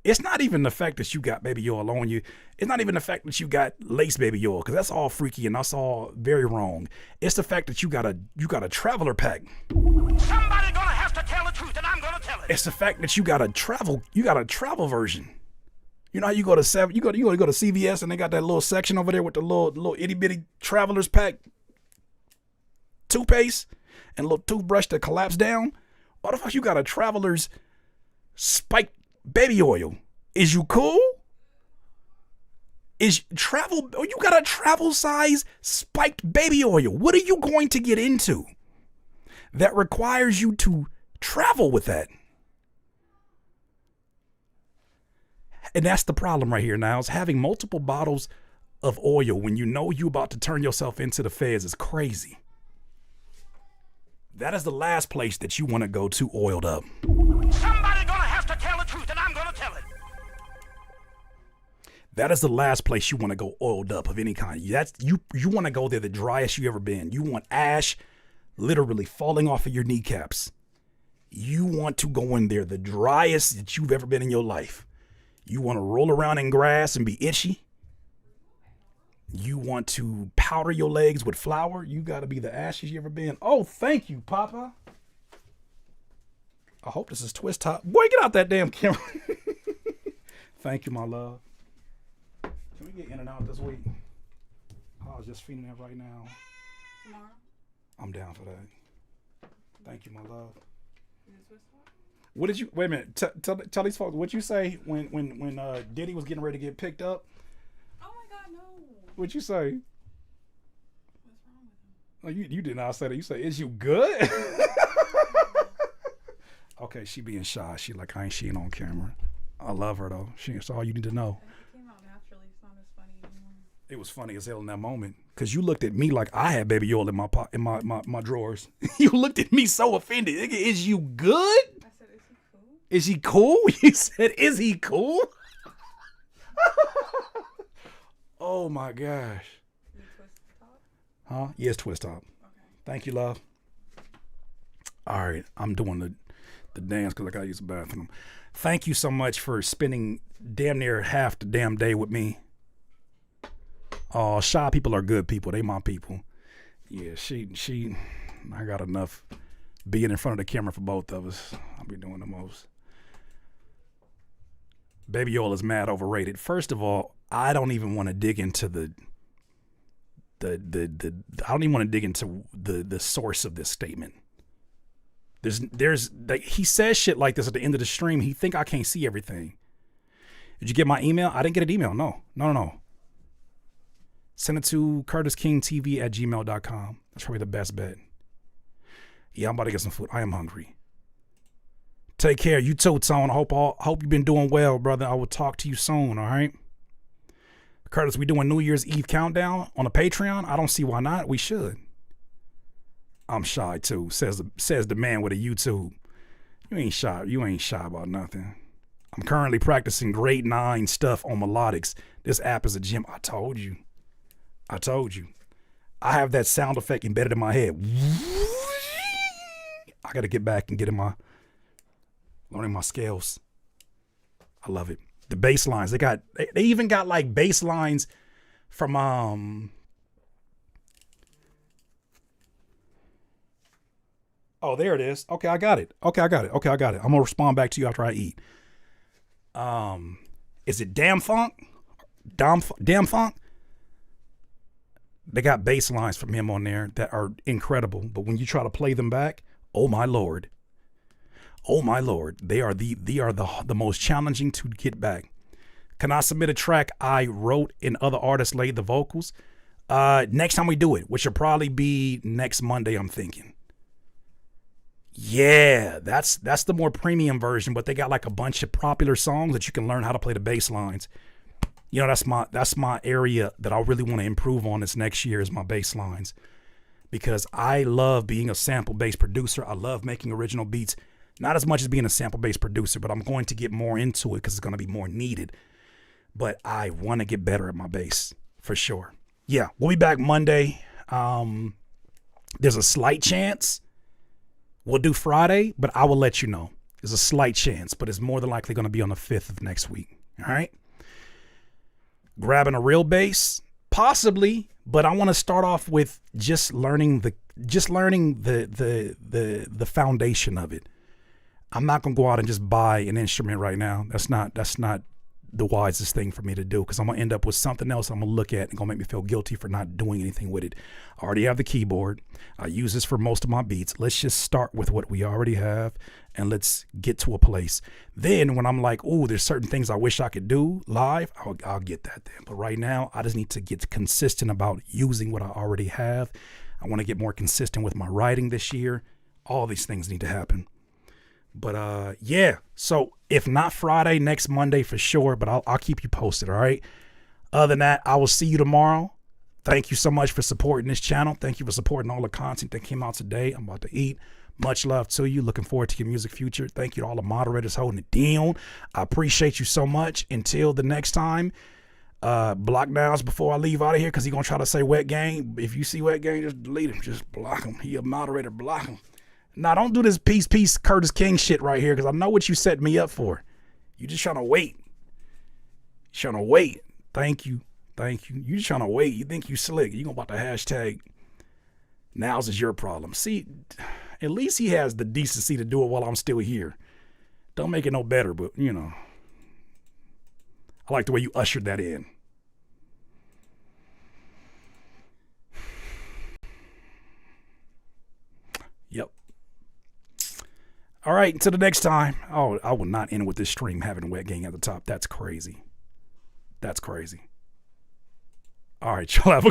It's not even the fact that you got baby oil on you. It's not even the fact that you got laced baby oil, because that's all freaky and that's all very wrong. It's the fact that you got a traveler pack. Somebody gonna have to tell the truth, and I'm gonna tell it. It's the fact that you got a travel version. You know how you go to CVS and they got that little section over there with the little itty bitty travelers pack toothpaste and a little toothbrush that collapse down. What the fuck you got a traveler's spiked baby oil? Is you cool? You got a travel size spiked baby oil. What are you going to get into that requires you to travel with that? And that's the problem right here now, is having multiple bottles of oil when you know you about to turn yourself into the feds is crazy. That is the last place that you want to go to oiled up. Somebody gonna have to tell the truth, and I'm gonna tell it. That is the last place you want to go oiled up of any kind. You want to go there the driest you ever been. You want ash literally falling off of your kneecaps. You want to go in there the driest that you've ever been in your life. You want to roll around in grass and be itchy. You want to powder your legs with flour. You got to be the ashiest you ever been. Oh, thank you, Papa. I hope this is twist top. Boy, get out that damn camera. Thank you, my love. Can we get in and out this week? I was just feeling that right now. Tomorrow? I'm down for that. Thank you, my love. What did you, wait a minute, tell these folks, what'd you say when Diddy was getting ready to get picked up? Oh my God, no. What'd you say? What's wrong with him? Oh, you did not say that. You say, is you good? Okay, she being shy. She like, I ain't on camera. I love her though. That's all you need to know. It came out naturally. It's not as funny anymore. It was funny as hell in that moment, because you looked at me like I had baby oil in my drawers. You looked at me so offended. Nigga, is you good? I said, is he cool? Is he cool? You said, is he cool? Oh my gosh. Is it twist top? Huh? Yes, twist top. Okay. Thank you, love. All right, I'm doing the dance because I gotta use the bathroom. Thank you so much for spending damn near half the damn day with me. Oh, shy people are good people. They my people. Yeah, I got enough being in front of the camera for both of us. I'll be doing the most. Baby oil is mad overrated. First of all, I don't even want to dig into I don't even want to dig into the source of this statement. There's like, he says shit like this at the end of the stream. He think I can't see everything. Did you get my email? I didn't get an email. No. Send it to CurtisKingTV@gmail.com. That's probably the best bet. Yeah, I'm about to get some food. I am hungry. Take care. You too, Tone. Hope you've been doing well, brother. I will talk to you soon, all right? Curtis, we doing New Year's Eve countdown on a Patreon? I don't see why not. We should. I'm shy too, says the man with a YouTube. You ain't shy about nothing. I'm currently practicing grade 9 stuff on melodics. This app is a gym. I told you. I have that sound effect embedded in my head. I gotta get back and learning my scales. I love it. The bass lines, they even got like bass lines from oh, there it is. Okay, I got it. I'm gonna respond back to you after I eat. Is it Damn Funk? Damn Funk? They got bass lines from him on there that are incredible, but when you try to play them back, oh my lord, they are the most challenging to get back. Can I submit a track I wrote and other artists laid the vocals? Next time we do it, which will probably be next Monday, I'm thinking. Yeah, that's the more premium version, but they got like a bunch of popular songs that you can learn how to play the bass lines. You know, that's my area that I really want to improve on this next year is my bass lines. Because I love being a sample-based producer. I love making original beats. Not as much as being a sample-based producer, but I'm going to get more into it because it's going to be more needed. But I want to get better at my bass, for sure. Yeah, we'll be back Monday. There's a slight chance we'll do Friday, but I will let you know. There's a slight chance, but it's more than likely going to be on the 5th of next week. All right? Grabbing a real bass, possibly, but I want to start off with just learning the foundation of it. I'm not going to go out and just buy an instrument right now. That's not the wisest thing for me to do because I'm going to end up with something else I'm going to look at and going to make me feel guilty for not doing anything with it. I already have the keyboard. I use this for most of my beats. Let's just start with what we already have and let's get to a place. Then when I'm like, oh, there's certain things I wish I could do live, I'll get that then. But right now, I just need to get consistent about using what I already have. I want to get more consistent with my writing this year. All these things need to happen. But yeah, so if not Friday, next Monday for sure, but I'll keep you posted, all right? Other than that, I will see you tomorrow. Thank you so much for supporting this channel. Thank you for supporting all the content that came out today. I'm about to eat. Much love to you. Looking forward to your music future. Thank you to all the moderators holding it down. I appreciate you so much. Until the next time, block downs before I leave out of here because he's going to try to say Wet Gang. If you see Wet Gang, just delete him. Just block him. He a moderator. Block him. Now, don't do this peace, Curtis King shit right here because I know what you set me up for. You just trying to wait. You're trying to wait. Thank you. You just trying to wait. You think you slick. You going about the hashtag. Now's is your problem. See, at least he has the decency to do it while I'm still here. Don't make it no better, but, you know. I like the way you ushered that in. Yep. All right, until the next time. Oh, I will not end with this stream having Wet Gang at the top. That's crazy. That's crazy. All right, y'all have a